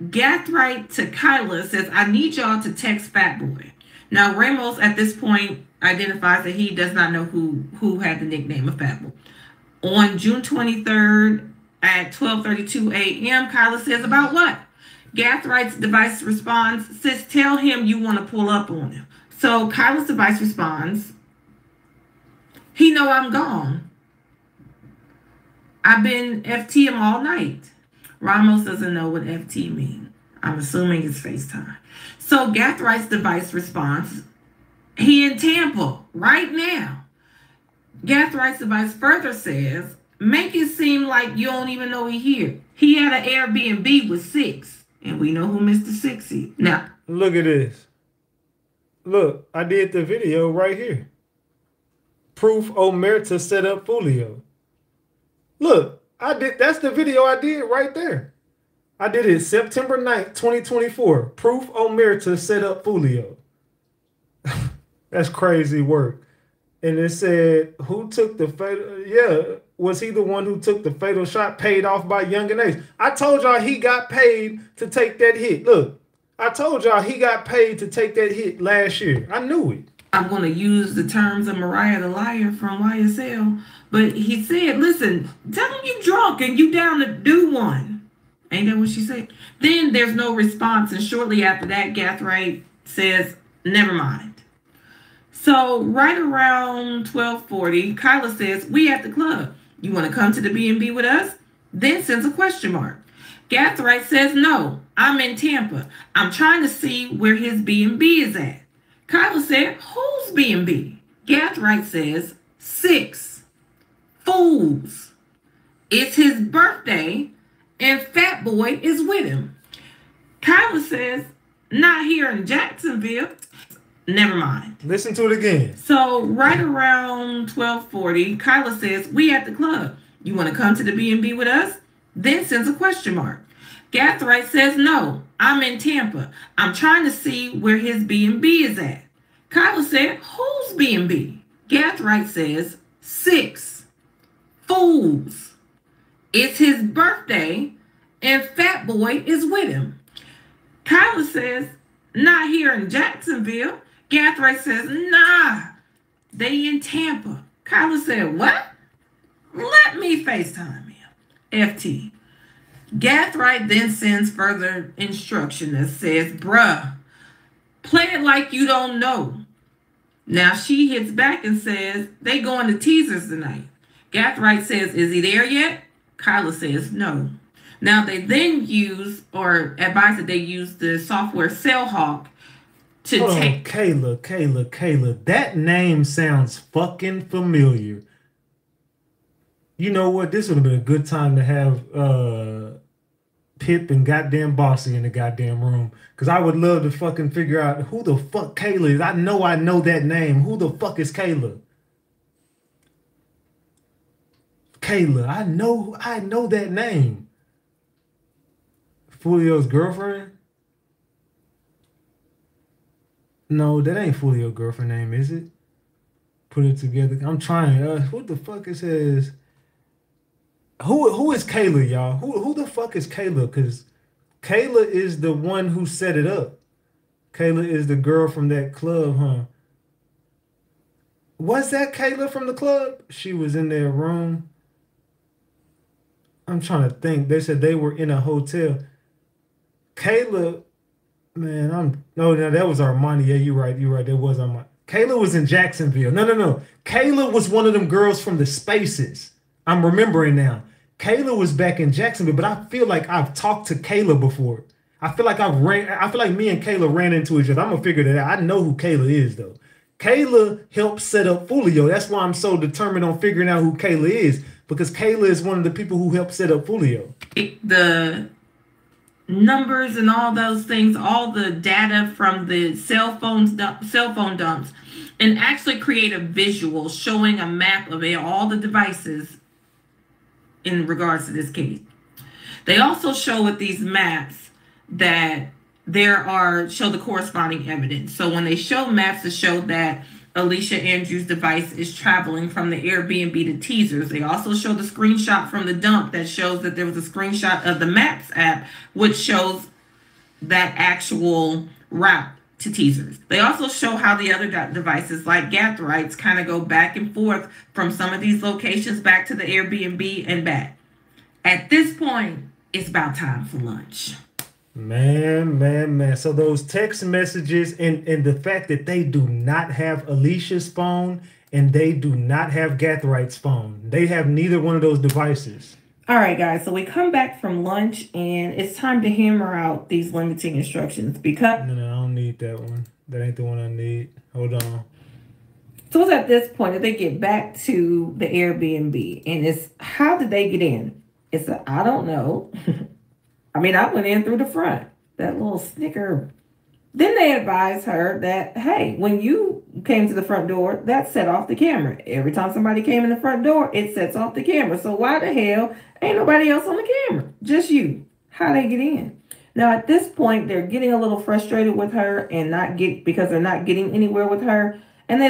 Gathright to Kyla. Says, I need y'all to text Fat Boy. Now Ramos at this point identifies that he does not know who had the nickname of Fat Boy. On June 23rd at 12:32 a.m., Kyla says, about what? Gathright's device responds, says, tell him you want to pull up on him. So Kyla's device responds, he know I'm gone. I've been FT him all night. Ramos doesn't know what FT means. I'm assuming it's FaceTime. So Gathright's device responds, he in Tampa right now. Gathright's device further says, make it seem like you don't even know he here. He had an Airbnb with 6, and we know who Mr. 6 is. Now, look at this. Look, I did the video right here. Proof Omerta set up Foolio. Look, I did. That's the video I did right there. I did it September 9th, 2024. Proof Omerta set up Foolio. That's crazy work. And it said, who took the fatal? Yeah, was he the one who took the fatal shot paid off by Yungeen Ace? I told y'all he got paid to take that hit. Look, I told y'all he got paid to take that hit last year. I knew it. I'm going to use the terms of Mariah the Liar from YSL. But he said, listen, tell him you drunk and you down to do one. Ain't that what she said? Then there's no response. And shortly after that, Gathright says, never mind. So right around 12:40, Kyla says, we at the club. You want to come to the B&B with us? Then sends a question mark. Gathright says, no, I'm in Tampa. I'm trying to see where his B&B is at. Kyla said, whose B&B? Gathright says, 6. Fools. It's his birthday and Fat Boy is with him. Kyla says, not here in Jacksonville. Never mind. Listen to it again. So right around 12:40, Kyla says, we at the club. You want to come to the B&B with us? Then sends a question mark. Gathright says, no, I'm in Tampa. I'm trying to see where his B&B is at. Kyla said, whose B&B? Gathright says, 6. Fools. It's his birthday and Fat Boy is with him. Kyla says, not here in Jacksonville. Gathright says, nah, they in Tampa. Kyla said, what? Let me FaceTime him. FT. Gathright then sends further instruction that says, bruh, play it like you don't know. Now she hits back and says, they going to teasers tonight. Gathright says, is he there yet? Kyla says, no. Now they then use, or advise that they use the software Cellhawk to take. Kayla. That name sounds fucking familiar. You know what? This would have been a good time to have Pip and goddamn Bossy in the goddamn room. Because I would love to fucking figure out who the fuck Kayla is. I know that name. Who the fuck is Kayla? Kayla. I know that name. Foolio's girlfriend? No, that ain't Foolio's girlfriend name, is it? Put it together. I'm trying. What the fuck is his? Who is Kayla, y'all? Who the fuck is Kayla? Because Kayla is the one who set it up. Kayla is the girl from that club, huh? Was that Kayla from the club? She was in their room. I'm trying to think. They said they were in a hotel. Kayla, man, no, that was Armani. Yeah, you're right. That was Armani. Kayla was in Jacksonville. No. Kayla was one of them girls from the Spaces. I'm remembering now. Kayla was back in Jacksonville, but I feel like I've talked to Kayla before. I feel like me and Kayla ran into each other. I'm gonna figure that out. I know who Kayla is though. Kayla helped set up Foolio. That's why I'm so determined on figuring out who Kayla is, because Kayla is one of the people who helped set up Foolio. The numbers and all those things, all the data from the cell phone dumps, and actually create a visual showing a map of all the devices in regards to this case. They also show with these maps that show the corresponding evidence. So when they show maps to show that Alicia Andrews' device is traveling from the Airbnb to Teasers, they also show the screenshot from the dump that shows that there was a screenshot of the Maps app, which shows that actual route to Teasers. They also show how the other devices like Gathrites kind of go back and forth from some of these locations back to the Airbnb and back. At this point, it's about time for lunch. Man. So those text messages and the fact that they do not have Alicia's phone and they do not have Gathrite's phone. They have neither one of those devices. All right, guys. So we come back from lunch and it's time to hammer out these limiting instructions because... No, I don't need that one. That ain't the one I need. Hold on. So it's at this point that they get back to the Airbnb and it's, how did they get in? It's I don't know. I mean, I went in through the front, that little snicker. Then they advised her that, hey, when you came to the front door, that set off the camera. Every time somebody came in the front door, it sets off the camera. So why the hell ain't nobody else on the camera? Just you. How they get in? Now, at this point, they're getting a little frustrated with her and because they're not getting anywhere with her. And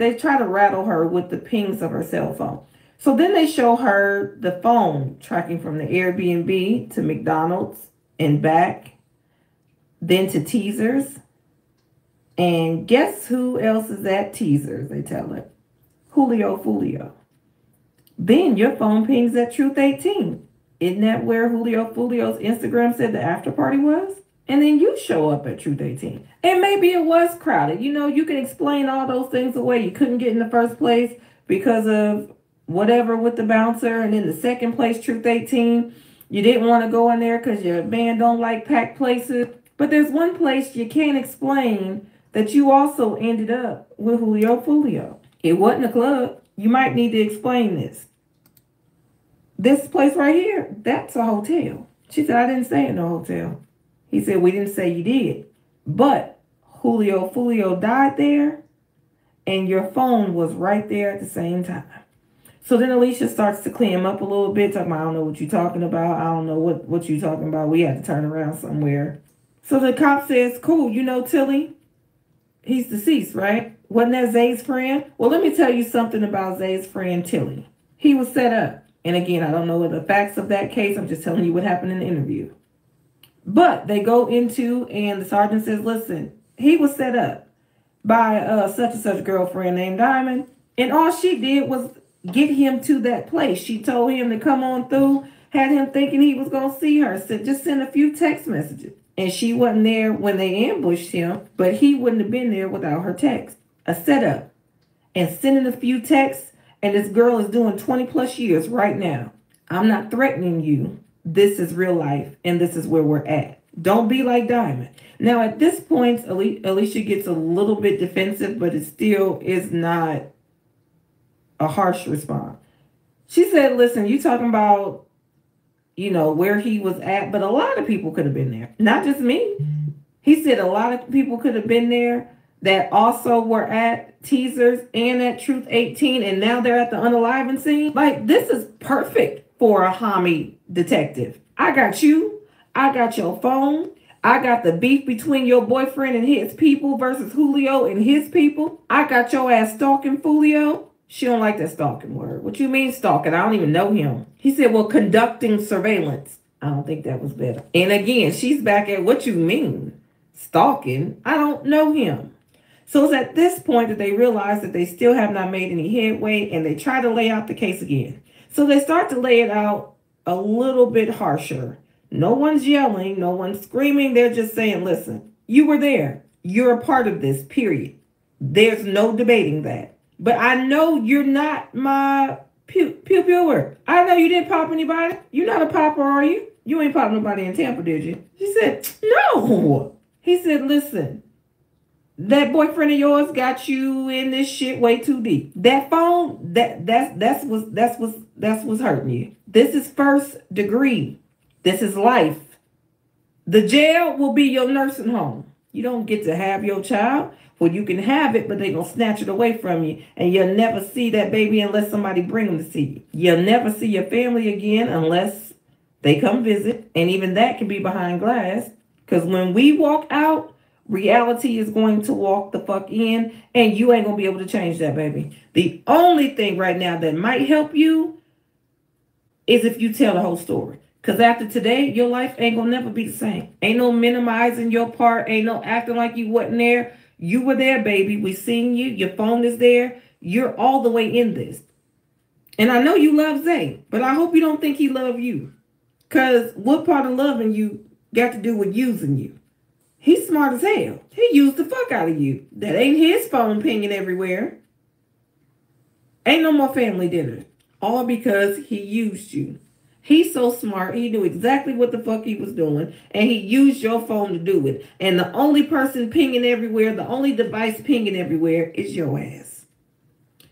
they try to rattle her with the pings of her cell phone. So then they show her the phone tracking from the Airbnb to McDonald's and back, then to Teasers. And guess who else is at Teasers, they tell her? Foolio. Then your phone pings at Truth 18. Isn't that where Foolio's Instagram said the after party was? And then you show up at Truth 18. And maybe it was crowded. You know, you can explain all those things away. You couldn't get in the first place because of whatever with the bouncer, and in the second place, Truth 18, you didn't want to go in there because your band don't like packed places. But there's one place you can't explain that you also ended up with Foolio. It wasn't a club. You might need to explain this. This place right here, that's a hotel. She said, I didn't stay in no hotel. He said, we didn't say you did. But Foolio died there, and your phone was right there at the same time. So then Alicia starts to clean him up a little bit, talking about, I don't know what you're talking about. I don't know what you're talking about. We had to turn around somewhere. So the cop says, cool, you know Tilly? He's deceased, right? Wasn't that Zay's friend? Well, let me tell you something about Zay's friend, Tilly. He was set up. And again, I don't know the facts of that case. I'm just telling you what happened in the interview. But they go into, and the sergeant says, listen, he was set up by such and such girlfriend named Diamond. And all she did was get him to that place. She told him to come on through, had him thinking he was going to see her. So just send a few text messages. And she wasn't there when they ambushed him, but he wouldn't have been there without her text. A setup. And sending a few texts, and this girl is doing 20 plus years right now. I'm not threatening you. This is real life, and this is where we're at. Don't be like Diamond. Now, at this point, Alicia gets a little bit defensive, but it still is not a harsh response. She said, listen, you talking about, where he was at, but a lot of people could have been there. Not just me. He said a lot of people could have been there that also were at Teasers and at Truth 18, and now they're at the unalivened scene. Like, this is perfect for a homie detective. I got you. I got your phone. I got the beef between your boyfriend and his people versus Julio and his people. I got your ass stalking Foolio. She don't like that stalking word. What you mean stalking? I don't even know him. He said, well, conducting surveillance. I don't think that was better. And again, she's back at what you mean. Stalking? I don't know him. So it's at this point that they realize that they still have not made any headway, and they try to lay out the case again. So they start to lay it out a little bit harsher. No one's yelling. No one's screaming. They're just saying, listen, you were there. You're a part of this, period. There's no debating that. But I know you're not my pew-pewer. I know you didn't pop anybody. You're not a popper, are you? You ain't popped nobody in Tampa, did you? She said, no. He said, listen, that boyfriend of yours got you in this shit way too deep. That phone, that's what's hurting you. This is first degree. This is life. The jail will be your nursing home. You don't get to have your child. Well, you can have it, but they're going to snatch it away from you. And you'll never see that baby unless somebody bring them to see you. You'll never see your family again unless they come visit. And even that can be behind glass. Because when we walk out, reality is going to walk the fuck in. And you ain't going to be able to change that, baby. The only thing right now that might help you is if you tell the whole story. Because after today, your life ain't going to never be the same. Ain't no minimizing your part. Ain't no acting like you wasn't there. You were there, baby. We seen you. Your phone is there. You're all the way in this. And I know you love Zay, but I hope you don't think he love you. Because what part of loving you got to do with using you? He's smart as hell. He used the fuck out of you. That ain't his phone pinging everywhere. Ain't no more family dinner. All because he used you. He's so smart. He knew exactly what the fuck he was doing. And he used your phone to do it. And the only person pinging everywhere, the only device pinging everywhere is your ass.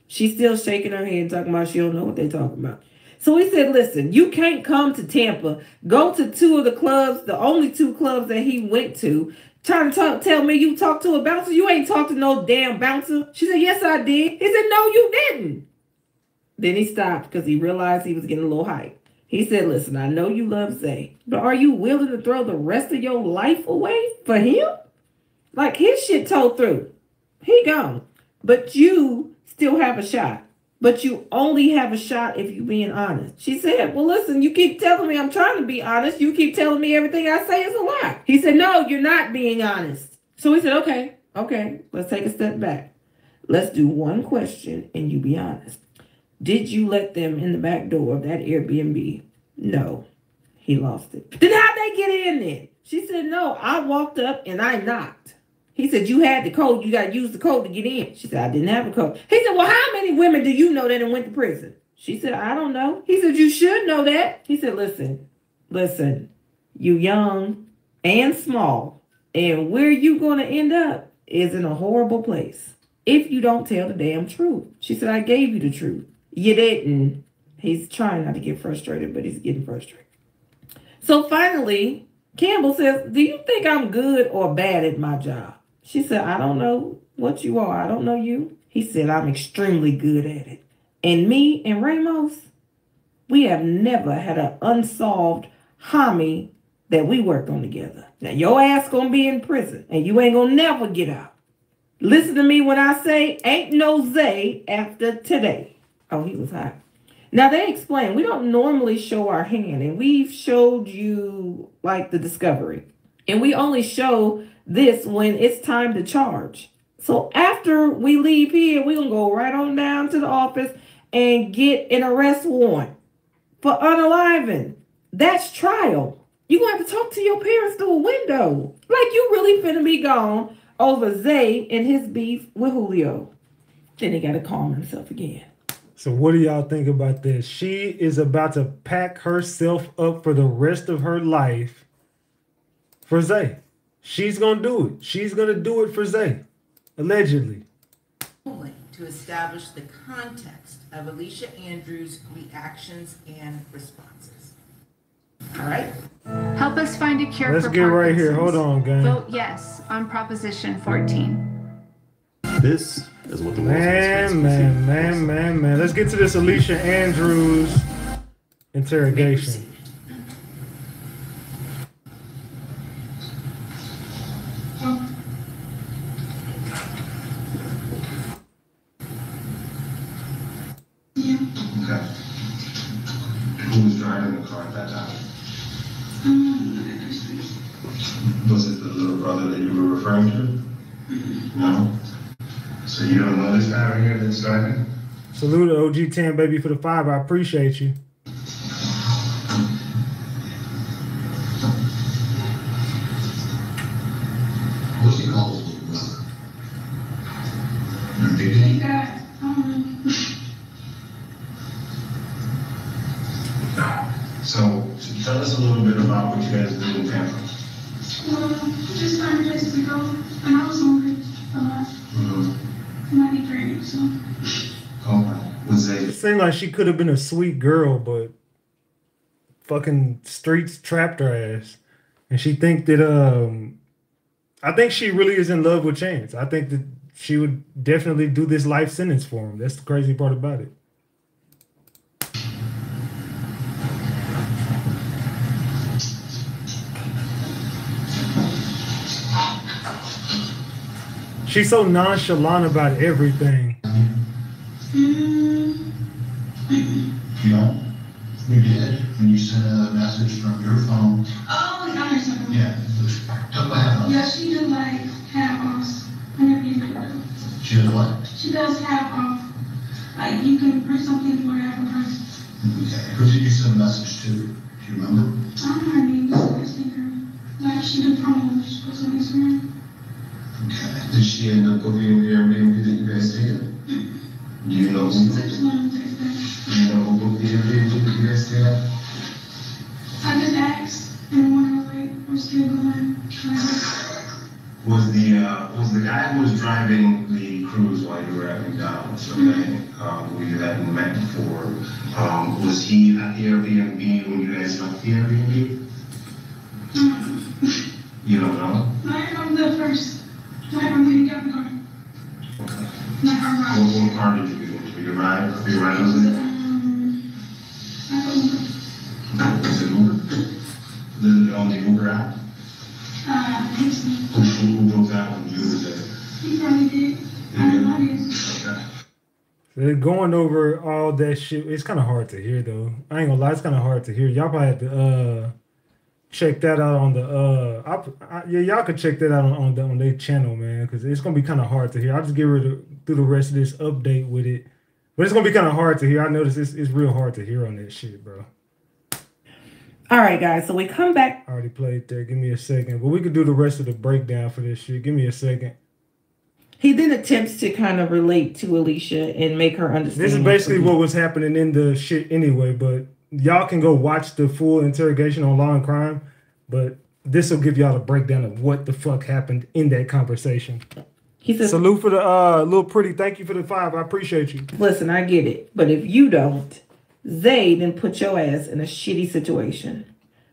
She's still shaking her head talking about she don't know what they're talking about. So he said, listen, you can't come to Tampa. Go to 2 of the clubs, the only 2 clubs that he went to. Trying to tell me you talked to a bouncer? You ain't talked to no damn bouncer. She said, yes, I did. He said, no, you didn't. Then he stopped because he realized he was getting a little hype. He said, listen, I know you love Zay, but are you willing to throw the rest of your life away for him? Like, his shit told through. He gone. But you still have a shot. But you only have a shot if you're being honest. She said, well, listen, you keep telling me I'm trying to be honest. You keep telling me everything I say is a lie. He said, no, you're not being honest. So he said, okay, let's take a step back. Let's do one question and you be honest. Did you let them in the back door of that Airbnb? No. He lost it. Then how'd they get in there? She said, no, I walked up and I knocked. He said, you had the code. You got to use the code to get in. She said, I didn't have a code. He said, well, how many women do you know that went to prison? She said, I don't know. He said, you should know that. He said, listen, you young and small, and where you going to end up is in a horrible place if you don't tell the damn truth. She said, I gave you the truth. You didn't. He's trying not to get frustrated, but he's getting frustrated. So finally, Campbell says, do you think I'm good or bad at my job? She said, I don't know what you are. I don't know you. He said, I'm extremely good at it. And me and Ramos, we have never had an unsolved homie that we worked on together. Now, your ass gonna be in prison, and you ain't gonna never get out. Listen to me when I say, ain't no Zay after today. Oh, he was hot. Now, they explain, we don't normally show our hand, and we've showed you, like, the discovery. And we only show this when it's time to charge. So after we leave here, we're going to go right on down to the office and get an arrest warrant for unaliving. That's trial. You're going to have to talk to your parents through a window. Like, you really finna be gone over Zay and his beef with Julio. Then he got to calm himself again. So what do y'all think about this? She is about to pack herself up for the rest of her life for Zay. She's going to do it. She's going to do it for Zay, allegedly. To establish the context of Alicia Andrews' reactions and responses. All right? Help us find a cure Let's for get right here. Parkinson's. Hold on, gang. Vote yes on Proposition 14. This is what the Man. Let's get to this Alicia Andrews interrogation. Okay. Who was driving the car at that time? Was it the little brother that you were referring to? No? So you don't know this guy right here that's driving? Salute to OG 10 baby for the 5. I appreciate you. What she calls little brother? Maybe. So tell us a little bit about what you guys do in Tampa. Just find a place to go, and I was hungry a lot. And I need training, so. It seemed like she could have been a sweet girl, but fucking streets trapped her ass. And she think that I think she really is in love with Chance. I think that she would definitely do this life sentence for him. That's the crazy part about it. She's so nonchalant about everything. You know, you did when you sent a message from your phone. Oh, I understand. Yeah. Talk about half-offs. Yeah, she does like half-offs whenever you do. She does what? She does half-off. Like, you can bring something for half a price. Okay. Who did you send a message to? Do you remember? I don't know her name, I think her. Like, she did promos, she puts on Instagram. Okay. Did she end up booking the Airbnb that you guys stayed at? Do you know who? Do you know who booked the Airbnb that you guys stayed at? I just asked, and when I was like, we're still going. Was the guy who was driving the cruise while you were at McDonald's, okay, who you hadn't met before, was he at the Airbnb when you guys left the Airbnb? You don't know? I was there first. Like, I'm gonna get the car. Okay. Like, I'm What car did you get into? Your ride? Your ride was it? Was it Uber? On the Uber app? Who drove that one? You was there? He probably did. I don't know. Okay. They're going over all that shit. It's kind of hard to hear though. I ain't gonna lie, it's kind of hard to hear. Y'all probably have to check that out on the yeah, y'all could check that out on their channel, man, because it's gonna be kind of hard to hear. I'll just get rid of through the rest of this update with it, but it's gonna be kind of hard to hear. I noticed it's real hard to hear on that shit, bro. All right, guys, so we come back. I already played there. Give me a second, but we could do the rest of the breakdown for this shit. Give me a second. He then attempts to kind of relate to Alicia and make her understand. This is basically what was happening in the shit anyway, but y'all can go watch the full interrogation on Law and Crime, but this will give y'all a breakdown of what the fuck happened in that conversation. He says, salute for the little pretty. Thank you for the 5. I appreciate you. Listen, I get it, but if you don't, Zay then put your ass in a shitty situation.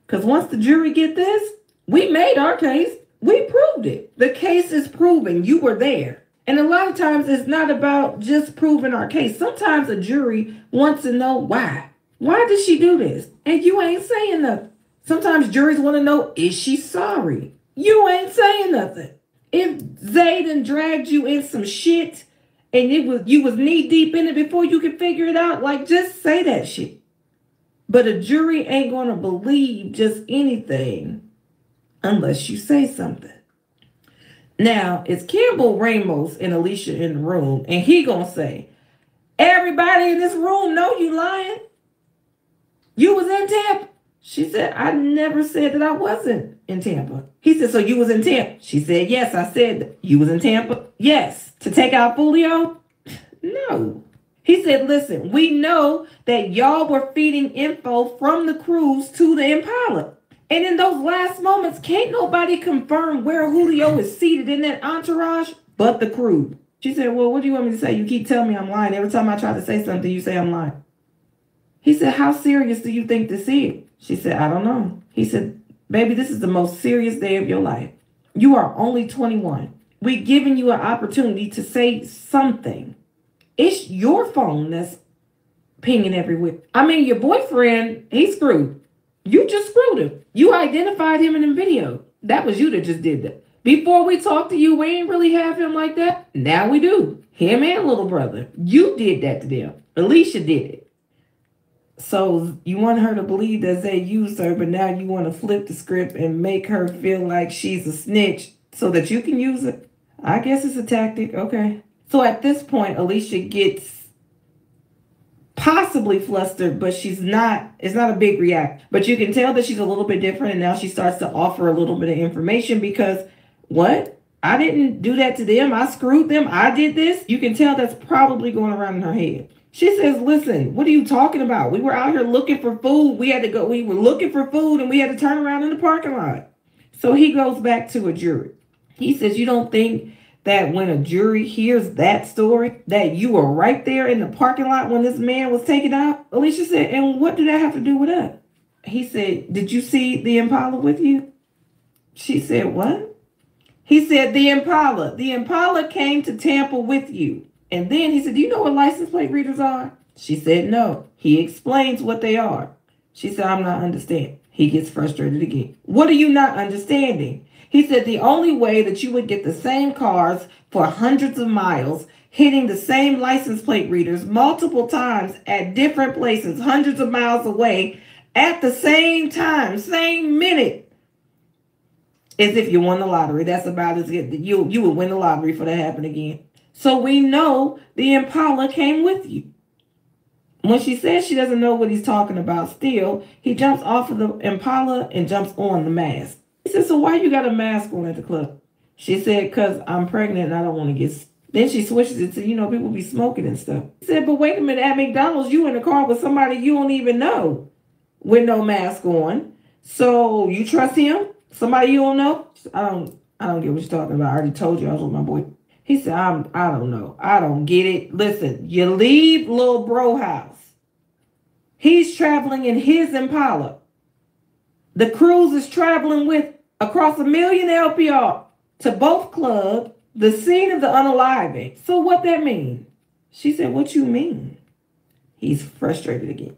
Because once the jury get this, we made our case. We proved it. The case is proven. You were there. And a lot of times it's not about just proving our case. Sometimes a jury wants to know why. Why did she do this? And you ain't saying nothing. Sometimes juries want to know, is she sorry? You ain't saying nothing. If Zayden dragged you in some shit and you was knee deep in it before you could figure it out, like, just say that shit. But a jury ain't going to believe just anything unless you say something. Now, it's Campbell Ramos and Alicia in the room, and he going to say, everybody in this room know you lying. You was in Tampa. She said, I never said that I wasn't in Tampa. He said, so you was in Tampa? She said, yes, I said that. You was in Tampa? Yes. To take out Foolio? No. He said, listen, we know that y'all were feeding info from the cruise to the Impala. And in those last moments, can't nobody confirm where Julio is seated in that entourage but the crew. She said, well, what do you want me to say? You keep telling me I'm lying. Every time I try to say something, you say I'm lying. He said, how serious do you think this is? She said, I don't know. He said, baby, this is the most serious day of your life. You are only 21. We're giving you an opportunity to say something. It's your phone that's pinging everywhere. I mean, your boyfriend, he's screwed. You just screwed him. You identified him in the video. That was you that just did that. Before we talked to you, we ain't really have him like that. Now we do. Him and little brother. You did that to them. Alicia did it. So you want her to believe that they used her, but now you want to flip the script and make her feel like she's a snitch so that you can use it. I guess it's a tactic. Okay. So at this point, Alicia gets possibly flustered, but it's not a big react. But you can tell that she's a little bit different, and now she starts to offer a little bit of information because what? I didn't do that to them. I screwed them. I did this. You can tell that's probably going around in her head. She says, listen, what are you talking about? We were out here looking for food. We were looking for food and we had to turn around in the parking lot. So he goes back to a jury. He says, you don't think that when a jury hears that story, that you were right there in the parking lot when this man was taken out? Alicia said, and what did that have to do with us? He said, did you see the Impala with you? She said, what? He said, the Impala. The Impala came to Tampa with you. And then he said, do you know what license plate readers are? She said, no. He explains what they are. She said, I'm not understanding. He gets frustrated again. What are you not understanding? He said, the only way that you would get the same cars for hundreds of miles, hitting the same license plate readers multiple times at different places, hundreds of miles away, at the same time, same minute, is if you won the lottery. That's about as good. You would win the lottery for that to happen again. So we know the Impala came with you. When she says she doesn't know what he's talking about still, he jumps off of the Impala and jumps on the mask. He said, so why you got a mask on at the club? She said, because I'm pregnant and I don't want to get... Then she switches it to, people be smoking and stuff. He said, but wait a minute, at McDonald's, you in the car with somebody you don't even know with no mask on. So you trust him? Somebody you don't know? I don't get what you're talking about. I already told you I was with my boy. He said, I don't know. I don't get it. Listen, you leave little bro house. He's traveling in his Impala. The cruise is traveling with across 1 million LPR to both clubs, the scene of the unaliving. So what that mean? She said, what you mean? He's frustrated again.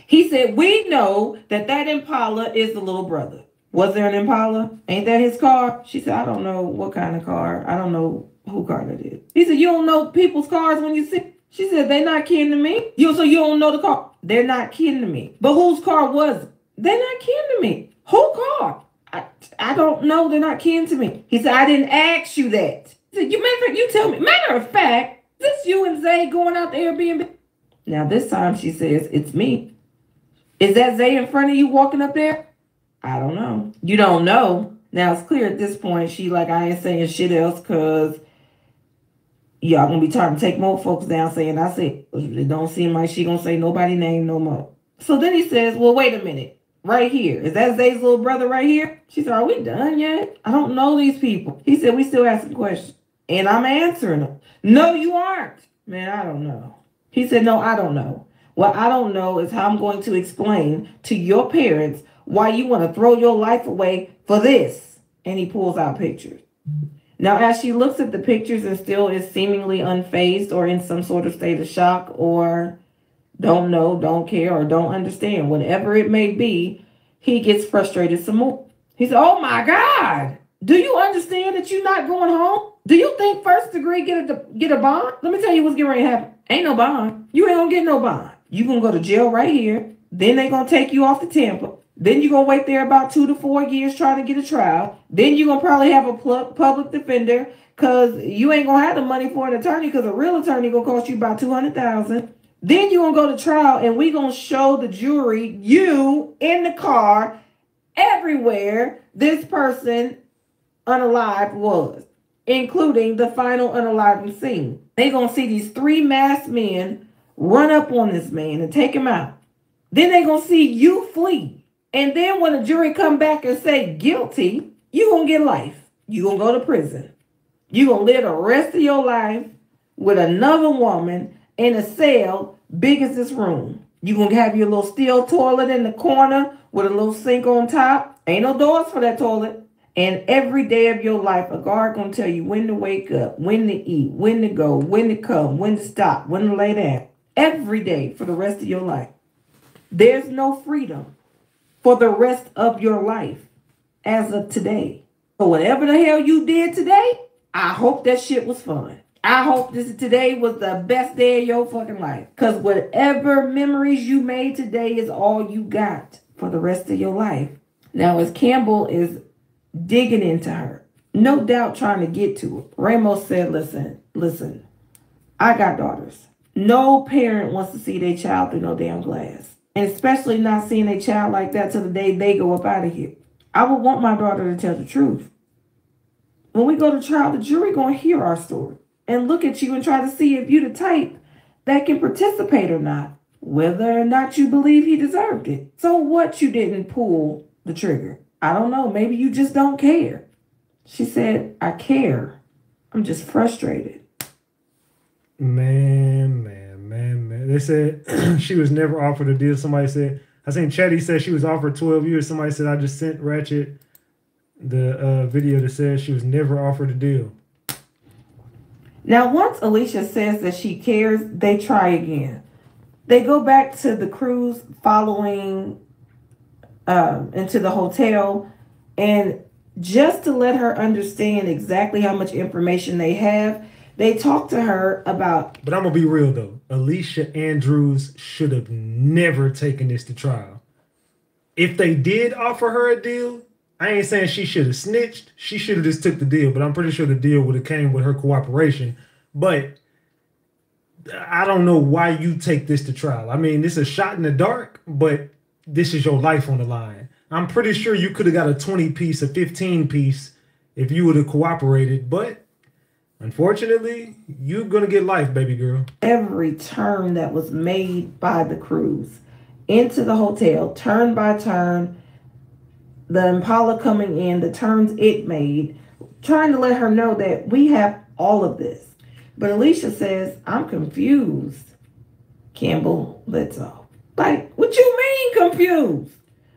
He said, we know that Impala is the little brother. Was there an Impala? Ain't that his car? She said, I don't know what kind of car. I don't know who car that is. He said, you don't know people's cars when you see. She said, they're not kidding to me. So you don't know the car. They're not kidding to me. But whose car was it? They're not kidding to me. Who car? I don't know. They're not kidding to me. He said, I didn't ask you that. He said, you tell me. Matter of fact, this you and Zay going out to Airbnb? Now this time she says, it's me. Is that Zay in front of you walking up there? I don't know. You don't know. Now it's clear at this point, she like, I ain't saying shit else because y'all gonna be trying to take more folks down saying I said. It don't seem like she gonna say nobody name no more. So then he says, well, wait a minute. Right here. Is that Zay's little brother right here? She said, are we done yet? I don't know these people. He said, we still asking questions. And I'm answering them. No, you aren't. Man, I don't know. He said, no, I don't know. What I don't know is how I'm going to explain to your parents why you want to throw your life away for this. And he pulls out pictures. Now, as she looks at the pictures and still is seemingly unfazed or in some sort of state of shock or don't know, don't care, or don't understand, whatever it may be, he gets frustrated some more. He said, oh my God, do you understand that you're not going home? Do you think first degree get a bond? Let me tell you what's getting ready to happen. Ain't no bond. You ain't gonna get no bond. You gonna go to jail right here. Then they gonna take you off to Tampa. Then you're gonna wait there about 2 to 4 years trying to get a trial. Then you're gonna probably have a public defender because you ain't gonna have the money for an attorney because a real attorney gonna cost you about $200,000. Then you're going to go to trial and we're going to show the jury you in the car everywhere this person unalived was, including the final unaliving scene. They're going to see these 3 masked men run up on this man and take him out. Then they're going to see you flee. And then when the jury come back and say guilty, you're going to get life. You're going to go to prison. You're going to live the rest of your life with another woman in a cell big as this room. You're going to have your little steel toilet in the corner with a little sink on top. Ain't no doors for that toilet. And every day of your life, a guard going to tell you when to wake up, when to eat, when to go, when to come, when to stop, when to lay down. Every day for the rest of your life. There's no freedom for the rest of your life as of today. So whatever the hell you did today, I hope that shit was fun. I hope today was the best day of your fucking life. Because whatever memories you made today is all you got for the rest of your life. Now, as Campbell is digging into her, no doubt trying to get to it, Ramos said, listen, I got daughters. No parent wants to see their child through no damn glass. And especially not seeing a child like that till the day they go up out of here. I would want my daughter to tell the truth. When we go to trial, the jury gonna hear our story and look at you and try to see if you the type that can participate or not, whether or not you believe he deserved it. So what, you didn't pull the trigger? I don't know, maybe you just don't care. She said, I care. I'm just frustrated. Man. They said she was never offered a deal. Somebody said, I seen Chatty said she was offered 12 years. Somebody said, I just sent Ratchet the video that says she was never offered a deal. Now, once Alicia says that she cares, they try again. They go back to the cruise following into the hotel, and just to let her understand exactly how much information they have, they talk to her about... But I'm going to be real, though. Alicia Andrews should have never taken this to trial. If they did offer her a deal, I ain't saying she should have snitched. She should have just took the deal, but I'm pretty sure the deal would have came with her cooperation. But I don't know why you take this to trial. I mean, this is a shot in the dark, but this is your life on the line. I'm pretty sure you could have got a 20-piece, a 15-piece if you would have cooperated, but unfortunately, you're going to get life, baby girl. Every turn that was made by the cruise into the hotel, turn by turn, the Impala coming in, the turns it made, trying to let her know that we have all of this. But Alicia says, I'm confused. Campbell lets off. Like, what you mean confused?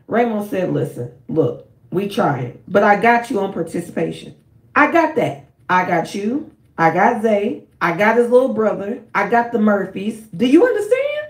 Raymond said, listen, look, we trying, but I got you on participation. I got that. I got you. I got Zay. I got his little brother. I got the Murphys. Do you understand?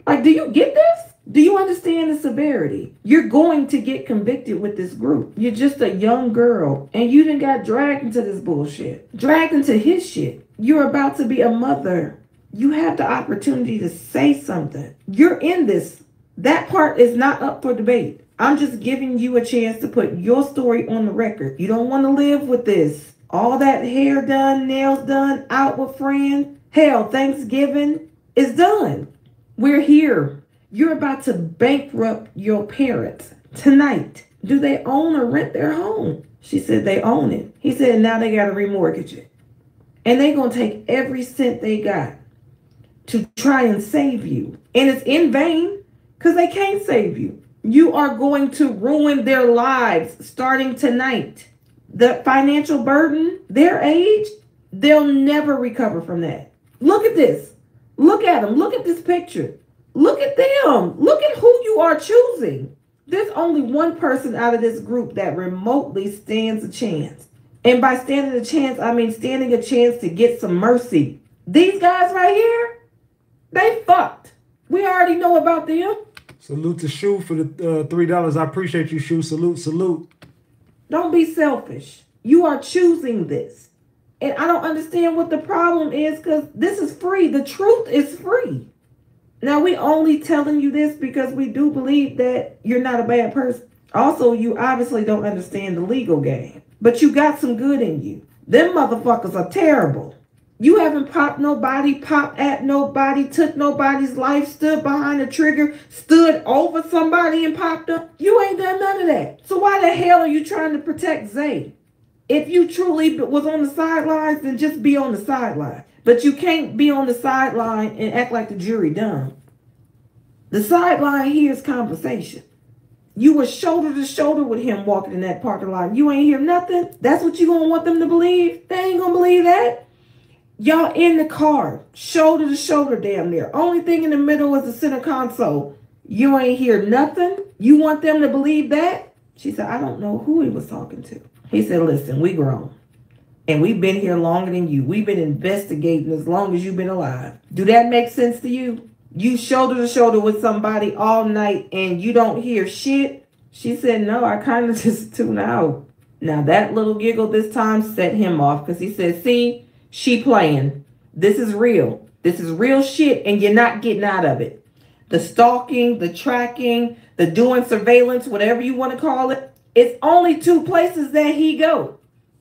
Like, do you get this? Do you understand the severity? You're going to get convicted with this group. You're just a young girl, and you done got dragged into this bullshit. Dragged into his shit. You're about to be a mother. You have the opportunity to say something. You're in this. That part is not up for debate. I'm just giving you a chance to put your story on the record. You don't want to live with this. All that hair done, nails done, out with friends. Hell, Thanksgiving is done. We're here. You're about to bankrupt your parents tonight. Do they own or rent their home? She said they own it. He said now they got to remortgage it. And they're going to take every cent they got to try and save you. And it's in vain because they can't save you. You are going to ruin their lives starting tonight. The financial burden, their age, they'll never recover from that. Look at this. Look at them. Look at this picture. Look at them. Look at who you are choosing. There's only one person out of this group that remotely stands a chance. And by standing a chance, I mean standing a chance to get some mercy. These guys right here, they fucked. We already know about them. Salute to Shu for the $3. I appreciate you, Shu. Salute. Don't be selfish. You are choosing this. And I don't understand what the problem is because this is free. The truth is free. Now, we only telling you this because we do believe that you're not a bad person. Also, you obviously don't understand the legal game. But you got some good in you. Them motherfuckers are terrible. You haven't popped nobody, popped at nobody, took nobody's life, stood behind the trigger, stood over somebody and popped up. You ain't done none of that. So why the hell are you trying to protect Zay? If you truly was on the sidelines, then just be on the sideline. But you can't be on the sideline and act like the jury dumb. The sideline here is conversation. You were shoulder to shoulder with him walking in that parking lot. You ain't hear nothing? That's what you gonna want them to believe? They ain't gonna believe that. Y'all in the car, shoulder to shoulder damn near. Only thing in the middle is the center console. You ain't hear nothing? You want them to believe that? She said, I don't know who he was talking to. He said, listen, we grown. And we've been here longer than you. We've been investigating as long as you've been alive. Do that make sense to you? You shoulder to shoulder with somebody all night and you don't hear shit? She said, no, I kind of just tune out. Now that little giggle this time set him off because he said, see, she playing. This is real. This is real shit and you're not getting out of it. The stalking, the tracking, the doing surveillance, whatever you want to call it. It's only two places that he go.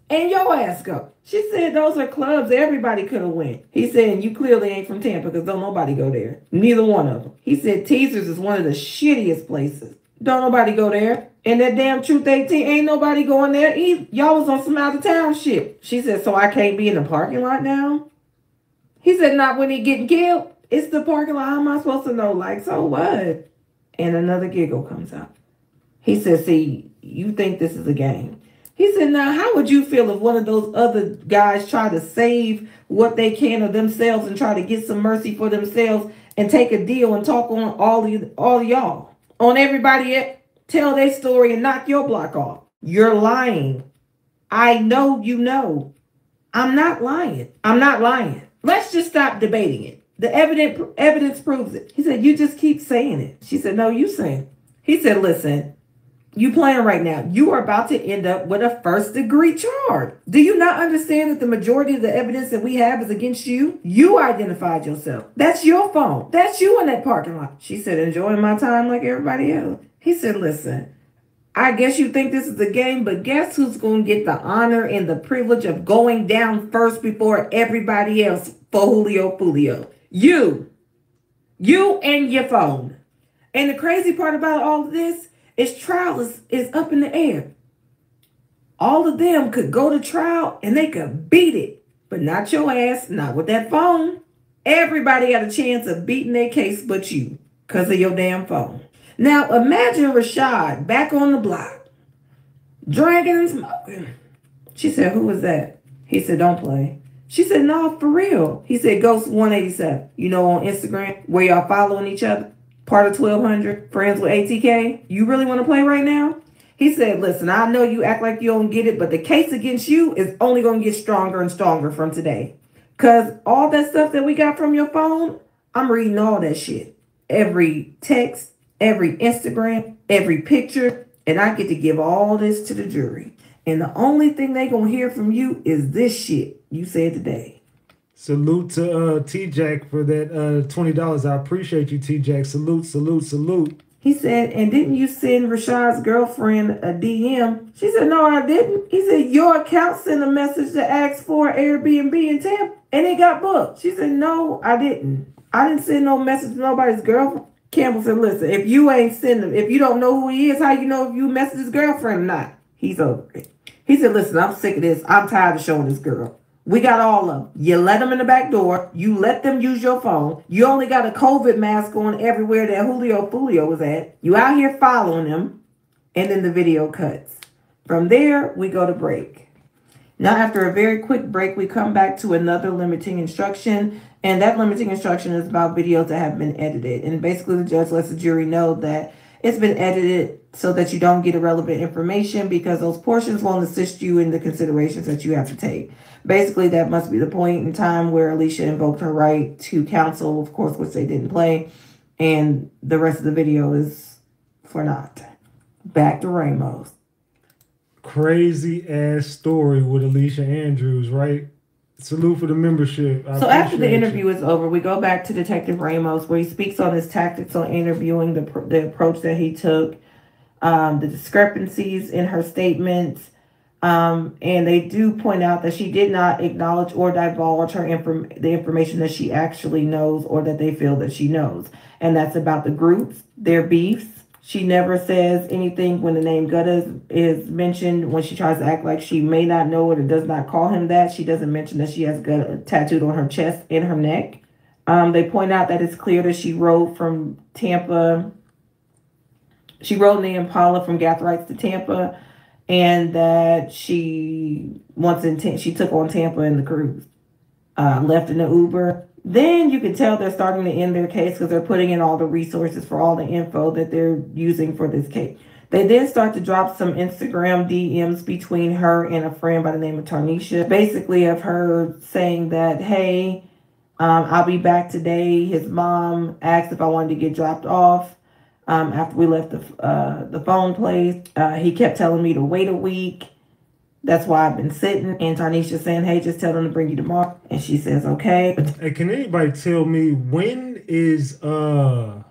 And your ass go. She said those are clubs everybody could have went. He said, you clearly ain't from Tampa because don't nobody go there. Neither one of them. He said Teasers is one of the shittiest places. Don't nobody go there. And that damn Truth 18, ain't nobody going there either. Y'all was on some out of town shit. She said, so I can't be in the parking lot now? He said, not when he getting killed. It's the parking lot. How am I supposed to know? Like, so what? And another giggle comes out. He said, see, you think this is a game. He said, now, how would you feel if one of those other guys try to save what they can of themselves and try to get some mercy for themselves and take a deal and talk on all y'all, on everybody, tell their story and knock your block off? You're lying. I know you know. I'm not lying. I'm not lying. Let's just stop debating it. The evidence proves it. He said, you just keep saying it. She said, no, you saying it. He said, listen, you playing right now. You are about to end up with a first-degree charge. Do you not understand that the majority of the evidence that we have is against you? You identified yourself. That's your phone. That's you in that parking lot. She said, enjoying my time like everybody else. He said, listen, I guess you think this is a game, but guess who's going to get the honor and the privilege of going down first before everybody else for Foolio? You. You and your phone. And the crazy part about all of this is trial is up in the air. All of them could go to trial and they could beat it, but not your ass, not with that phone. Everybody got a chance of beating their case but you because of your damn phone. Now, imagine Rashad back on the block, drinking and smoking. She said, who was that? He said, don't play. She said, no, for real. He said, Ghost 187. You know, on Instagram, where y'all following each other? Part of 1200, friends with ATK. You really want to play right now? He said, listen, I know you act like you don't get it, but the case against you is only going to get stronger and stronger from today. Because all that stuff that we got from your phone, I'm reading all that shit. Every text, every Instagram, every picture, and I get to give all this to the jury. And the only thing they gonna hear from you is this shit you said today. Salute to T-Jack for that $20. I appreciate you, T-Jack. Salute, salute, salute. He said, and didn't you send Rashad's girlfriend a DM? She said, no, I didn't. He said, your account sent a message to ask for Airbnb in Tampa, and it got booked. She said, no, I didn't. I didn't send no message to nobody's girlfriend. Campbell said, listen, if you ain't sending him, if you don't know who he is, how you know if you messaged his girlfriend or not? He's over it. He said, listen, I'm sick of this. I'm tired of showing this girl. We got all of them. You let them in the back door. You let them use your phone. You only got a COVID mask on everywhere that Foolio was at. You out here following him. And then the video cuts. From there, we go to break. Now, after a very quick break, we come back to another limiting instruction. And that limiting instruction is about videos that have been edited. And basically, the judge lets the jury know that it's been edited so that you don't get irrelevant information because those portions won't assist you in the considerations that you have to take. Basically, that must be the point in time where Alicia invoked her right to counsel, of course, which they didn't play. And the rest of the video is for naught. Back to Ramos. Crazy ass story with Alicia Andrews, right? Salute for the membership. So after the interview is over, we go back to Detective Ramos, where he speaks on his tactics on interviewing, the approach that he took, the discrepancies in her statements. And they do point out that she did not acknowledge or divulge the information that she actually knows or that they feel that she knows. And that's about the groups, their beefs. She never says anything when the name Gutta is mentioned. When she tries to act like she may not know it or does not call him that, she doesn't mention that she has Gutta tattooed on her chest and her neck. They point out that it's clear that she rode from Tampa. She rode in the Impala from Gathrites to Tampa, and that she took on Tampa in the cruise, left in the Uber. Then you can tell they're starting to end their case because they're putting in all the resources for all the info that they're using for this case. They then start to drop some Instagram DMs between her and a friend by the name of Tarnisha, basically of her saying that, hey, I'll be back today. His mom asked if I wanted to get dropped off after we left the phone place. He kept telling me to wait a week. That's why I've been sitting. And Tarnisha saying, hey, just tell them to bring you tomorrow. And she says, okay. Hey, can anybody tell me when is Gutta,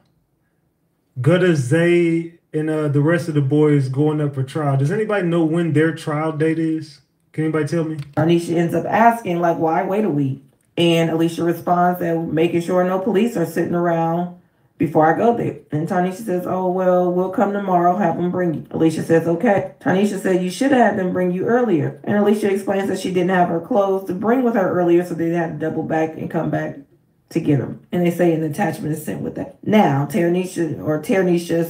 Zay, and the rest of the boys going up for trial? Does anybody know when their trial date is? Can anybody tell me? Tarnisha ends up asking, like, why wait a week? And Alicia responds that making sure no police are sitting around before I go there. And Tarnisha says, oh, well, we'll come tomorrow, have them bring you. Alicia says, okay. Tarnisha said, you should have had them bring you earlier. And Alicia explains that she didn't have her clothes to bring with her earlier, so they had to double back and come back to get them. And they say an attachment is sent with that. Now, Tarnisha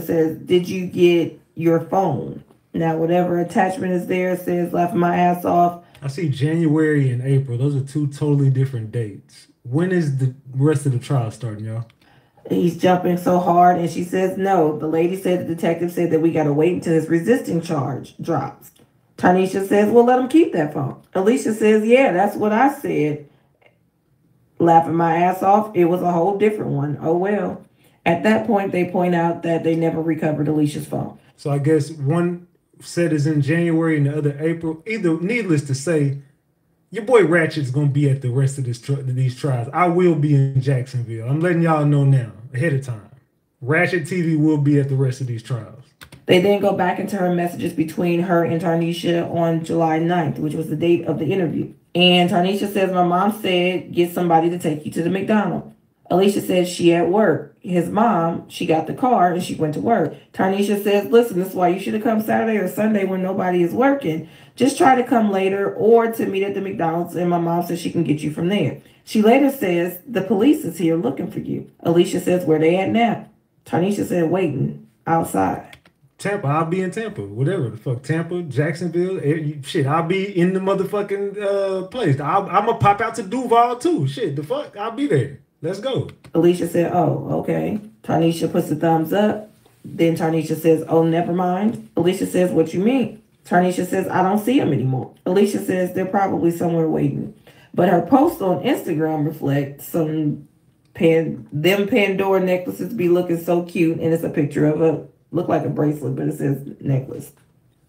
says, did you get your phone? Now, whatever attachment is there says, laughing my ass off. I see January and April. Those are two totally different dates. When is the rest of the trial starting, y'all? He's jumping so hard, and she says no. The lady said, the detective said that we got to wait until his resisting charge drops. Tarnisha says, well, let him keep that phone. Alicia says, yeah, that's what I said. Laughing my ass off, it was a whole different one. Oh, well. At that point, they point out that they never recovered Alicia's phone. So I guess one set is in January and the other April. Either, needless to say, your boy Ratchet's going to be at the rest of these trials. I will be in Jacksonville. I'm letting y'all know now, ahead of time. RatchetTV will be at the rest of these trials. They then go back into her messages between her and Tarnisha on July 9th, which was the date of the interview. And Tarnisha says, my mom said, get somebody to take you to the McDonald's. Alicia says she at work. His mom, she got the car and she went to work. Tarnisha says, listen, this is why you should have come Saturday or Sunday when nobody is working. Just try to come later or to meet at the McDonald's, and my mom says she can get you from there. She later says, the police is here looking for you. Alicia says, where they at now? Tarnisha said, waiting outside. Tampa, I'll be in Tampa, whatever the fuck, Tampa, Jacksonville, shit, I'll be in the motherfucking place. I'm gonna pop out to Duval too, shit, the fuck, I'll be there. Let's go. Alicia said, oh, okay. Tarnisha puts a thumbs up. Then Tarnisha says, oh, never mind. Alicia says, what you mean? Tarnisha says, I don't see them anymore. Alicia says, they're probably somewhere waiting. But her post on Instagram reflects them Pandora necklaces be looking so cute. And it's a picture of look like a bracelet, but it says necklace.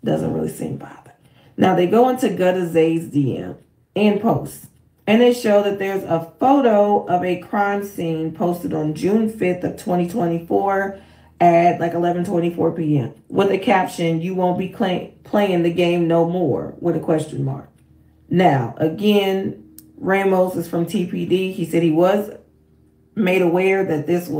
Doesn't really seem bothered. Now they go into Gutta Zay's DM and post. And they show that there's a photo of a crime scene posted on June 5th of 2024 at like 11:24 p.m. with a caption, you won't be playing the game no more, with a question mark. Now, again, Ramos is from TPD. He said he was made aware that this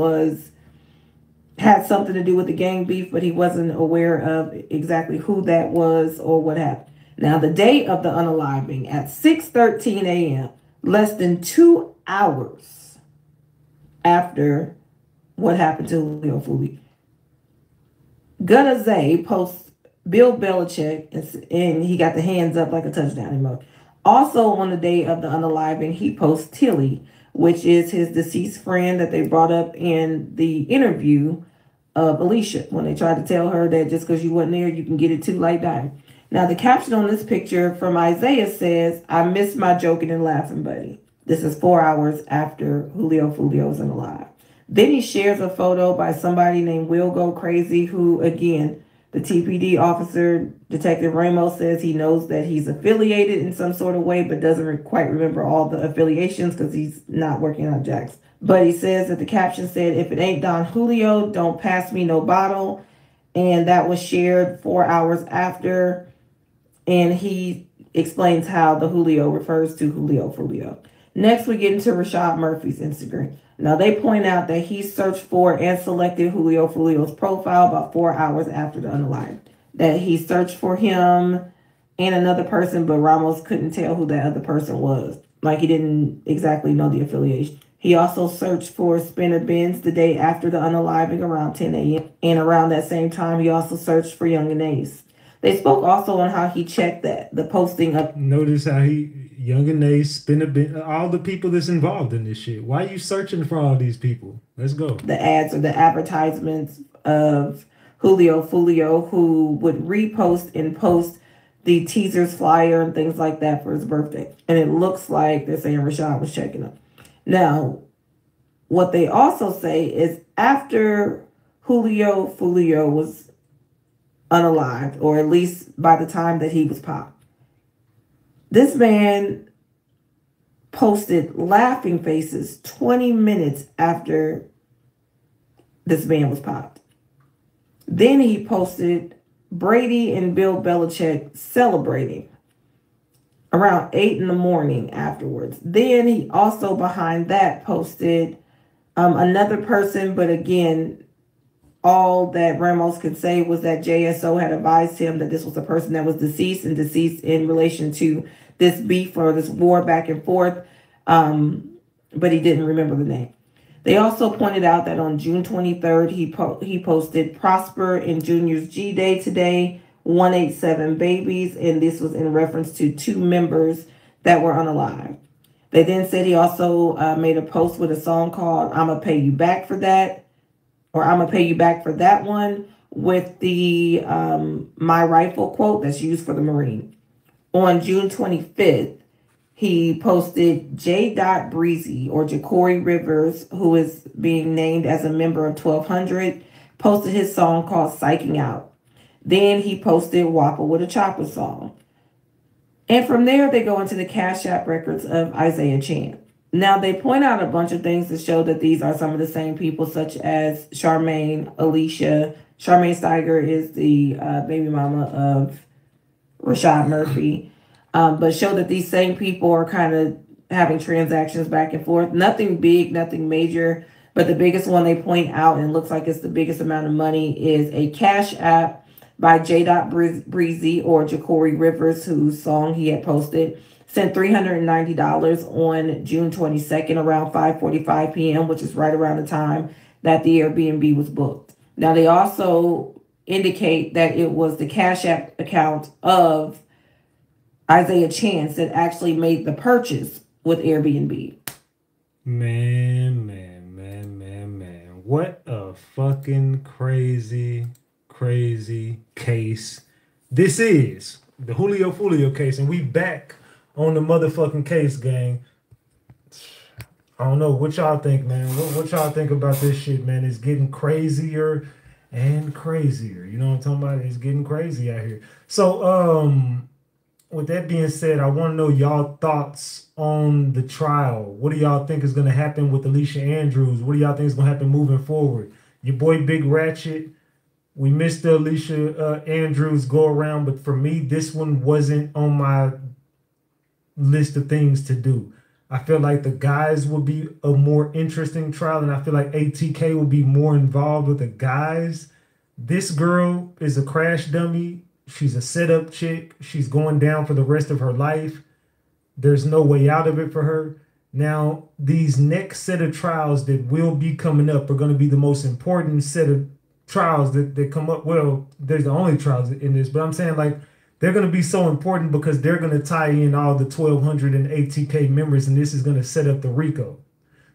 had something to do with the gang beef, but he wasn't aware of exactly who that was or what happened. Now, the day of the unaliving at 6:13 a.m., less than 2 hours after what happened to Julio Foolio, Gutta Zay posts Bill Belichick, and he got the hands up like a touchdown emoji. Also on the day of the unaliving, he posts Tilly, which is his deceased friend that they brought up in the interview of Alicia, when they tried to tell her that just because you wasn't there, you can get it too like that. Now, the caption on this picture from Isaiah says, I miss my joking and laughing buddy. This is 4 hours after Julio Foolio is unalive. Then he shares a photo by somebody named Will Go Crazy, who, again, the TPD officer, Detective Ramos, says he knows that he's affiliated in some sort of way, but doesn't quite remember all the affiliations because he's not working on Jax. But he says that the caption said, if it ain't Don Julio, don't pass me no bottle. And that was shared 4 hours after. And he explains how the Julio refers to Julio Foolio. Next, we get into Rashad Murphy's Instagram. Now, they point out that he searched for and selected Julio Foolio's profile about 4 hours after the unalive. That he searched for him and another person, but Ramos couldn't tell who that other person was. Like, he didn't exactly know the affiliation. He also searched for Spinner Benz the day after the unaliving around 10 a.m. And around that same time, he also searched for Yungeen Ace. They spoke also on how he checked the posting of. Notice how Yungeen Ace, Spinner Benz, all the people that's involved in this shit. Why are you searching for all these people? Let's go. The ads or the advertisements of Julio Foolio, who would repost and post the teasers, flyer, and things like that for his birthday. And it looks like they're saying Rashad was checking them. Now, what they also say is after Julio Foolio was unalived, or at least by the time that he was popped, this man posted laughing faces 20 minutes after this man was popped. Then he posted Brady and Bill Belichick celebrating around 8 in the morning afterwards. Then he also behind that posted Another person, but again, all that Ramos could say was that JSO had advised him that this was a person that was deceased in relation to this beef or this war back and forth, but he didn't remember the name. They also pointed out that on June 23rd, he posted Prosper and Junior's G Day today, 187 babies, and this was in reference to 2 members that were unalive. They then said he also made a post with a song called "I'ma Pay You Back for That," or "I'ma Pay You Back for That One," with the My Rifle quote that's used for the Marine. On June 25th, he posted J. Breezy, or Ja'Cory Rivers, who is being named as a member of 1200, posted his song called "Psyching Out." Then he posted "Whopper with a Chopper" song. And from there, they go into the Cash App records of Isaiah Chan. Now, they point out a bunch of things to show that these are some of the same people, such as Charmaine, Alicia. Charmaine Steiger is the baby mama of Rashad Murphy. But show that these same people are kind of having transactions back and forth. Nothing big, nothing major. But the biggest one they point out, and looks like it's the biggest amount of money, is a Cash App by J. Breezy, or Ja'Cory Rivers, whose song he had posted, sent $390 on June 22nd around 5:45 p.m., which is right around the time that the Airbnb was booked. Now, they also indicate that it was the Cash App account of Isaiah Chance that actually made the purchase with Airbnb. Man. What a fucking crazy case this is. The Julio Foolio case, and we back on the motherfucking case, gang. I don't know what y'all think, man. What y'all think about this shit, man? It's getting crazier and crazier. You know what I'm talking about? It's getting crazy out here. So, with that being said, I want to know y'all thoughts on the trial. What do y'all think is going to happen with Alicia Andrews? What do y'all think is going to happen moving forward? Your boy Big Ratchet, we missed the Alicia Andrews go around, but for me, this one wasn't on my list of things to do. I feel like the guys would be a more interesting trial, and I feel like ATK will be more involved with the guys. This girl is a crash dummy. She's a setup chick. She's going down for the rest of her life. There's no way out of it for her. Now, these next set of trials that will be coming up are going to be the most important set of trials that come up. Well, there's the only trials in this, but I'm saying, like, they're going to be so important because they're going to tie in all the 1200 and ATK members, and this is going to set up the RICO.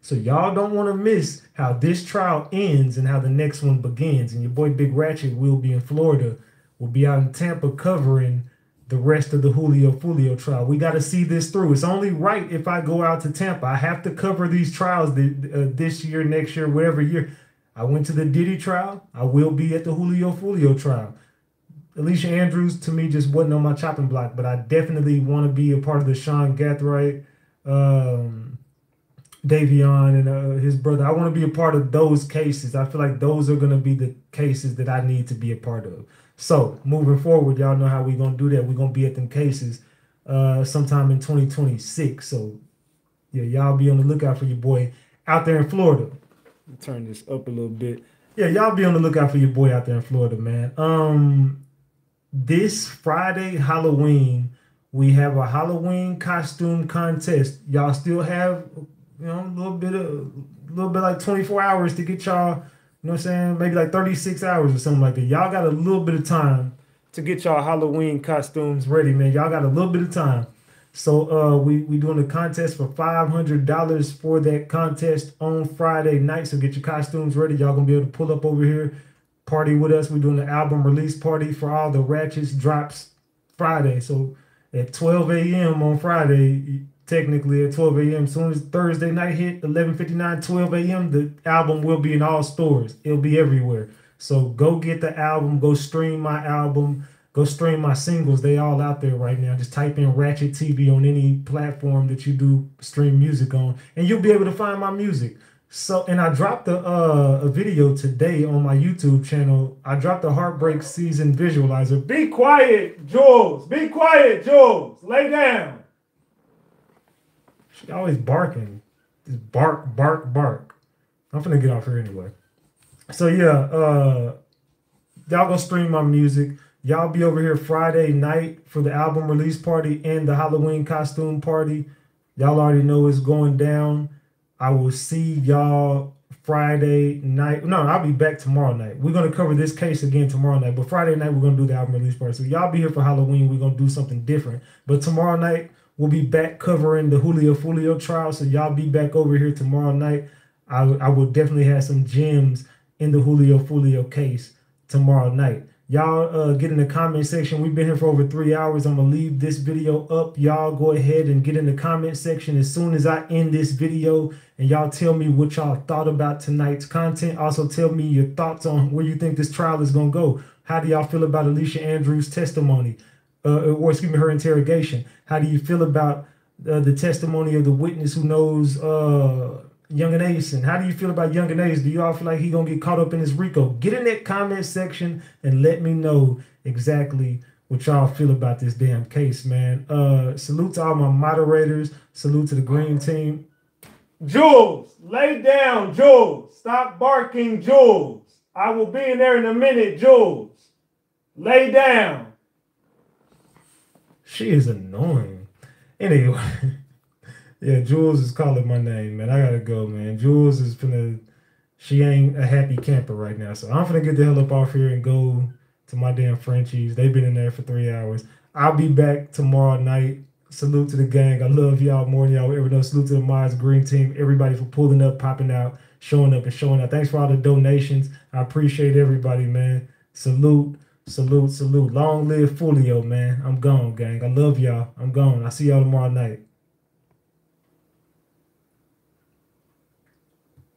So y'all don't want to miss how this trial ends and how the next one begins. And your boy Big Ratchet will be in Florida. We'll be out in Tampa covering the rest of the Julio Foolio trial. We got to see this through. It's only right if I go out to Tampa. I have to cover these trials this year, next year, whatever year. I went to the Diddy trial. I will be at the Julio Foolio trial. Alicia Andrews, to me, just wasn't on my chopping block, but I definitely want to be a part of the Sean Gathright, Davion, and his brother. I want to be a part of those cases. I feel like those are going to be the cases that I need to be a part of. So, moving forward, y'all know how we're going to do that. We're going to be at them cases sometime in 2026. So, yeah, y'all be on the lookout for your boy out there in Florida. Let me turn this up a little bit. Yeah, y'all be on the lookout for your boy out there in Florida, man. This Friday, Halloween, we have a Halloween costume contest. Y'all still have, you know, a little bit like 24 hours to get y'all, you know what I'm saying? Maybe like 36 hours or something like that. Y'all got a little bit of time to get y'all Halloween costumes ready, man. Y'all got a little bit of time. So we doing a contest for $500 for that contest on Friday night. So get your costumes ready. Y'all gonna be able to pull up over here, party with us. We're doing the album release party for all the Ratchets drops Friday. So at 12 a.m. on Friday, technically at 12 a.m. As soon as Thursday night hit, 11:59, 12 a.m., the album will be in all stores. It'll be everywhere. So go get the album. Go stream my album. Go stream my singles. They all out there right now. Just type in RatchetTV on any platform that you do stream music on, and you'll be able to find my music. So, and I dropped a video today on my YouTube channel. I dropped a Heartbreak Season visualizer. Be quiet, Jules. Be quiet, Jules. Lay down. She always barking. Just bark, bark, bark. I'm finna get off here anyway. So yeah, y'all gonna stream my music. Y'all be over here Friday night for the album release party and the Halloween costume party. Y'all already know it's going down. I will see y'all Friday night. No, I'll be back tomorrow night. We're going to cover this case again tomorrow night. But Friday night, we're going to do the album release party. So y'all be here for Halloween. We're going to do something different. But tomorrow night, we'll be back covering the Julio Foolio trial. So y'all be back over here tomorrow night. I will definitely have some gems in the Julio Foolio case tomorrow night. Y'all get in the comment section. We've been here for over 3 hours. I'm going to leave this video up. Y'all go ahead and get in the comment section as soon as I end this video. And y'all tell me what y'all thought about tonight's content. Also tell me your thoughts on where you think this trial is going to go. How do y'all feel about Alicia Andrews' testimony? Or excuse me, her interrogation. How do you feel about the testimony of the witness who knows Yungeen Ace? And how do you feel about Yungeen Ace? Do y'all feel like he gonna get caught up in this RICO? Get in that comment section and let me know exactly what y'all feel about this damn case, man. Salute to all my moderators. Salute to the green team. Jules, lay down, Jules. Stop barking, Jules. I will be in there in a minute, Jules. Lay down. She is annoying. Anyway. Yeah, Jules is calling my name, man. I gotta go, man. Jules is she ain't a happy camper right now. So I'm finna get the hell up off here and go to my damn Frenchies. They've been in there for 3 hours. I'll be back tomorrow night. Salute to the gang. I love y'all more than y'all will ever know. Salute to the Mods Green Team. Everybody for pulling up, popping out, showing up and showing out. Thanks for all the donations. I appreciate everybody, man. Salute, salute, salute. Long live Foolio, man. I'm gone, gang. I love y'all. I'm gone. I'll see y'all tomorrow night.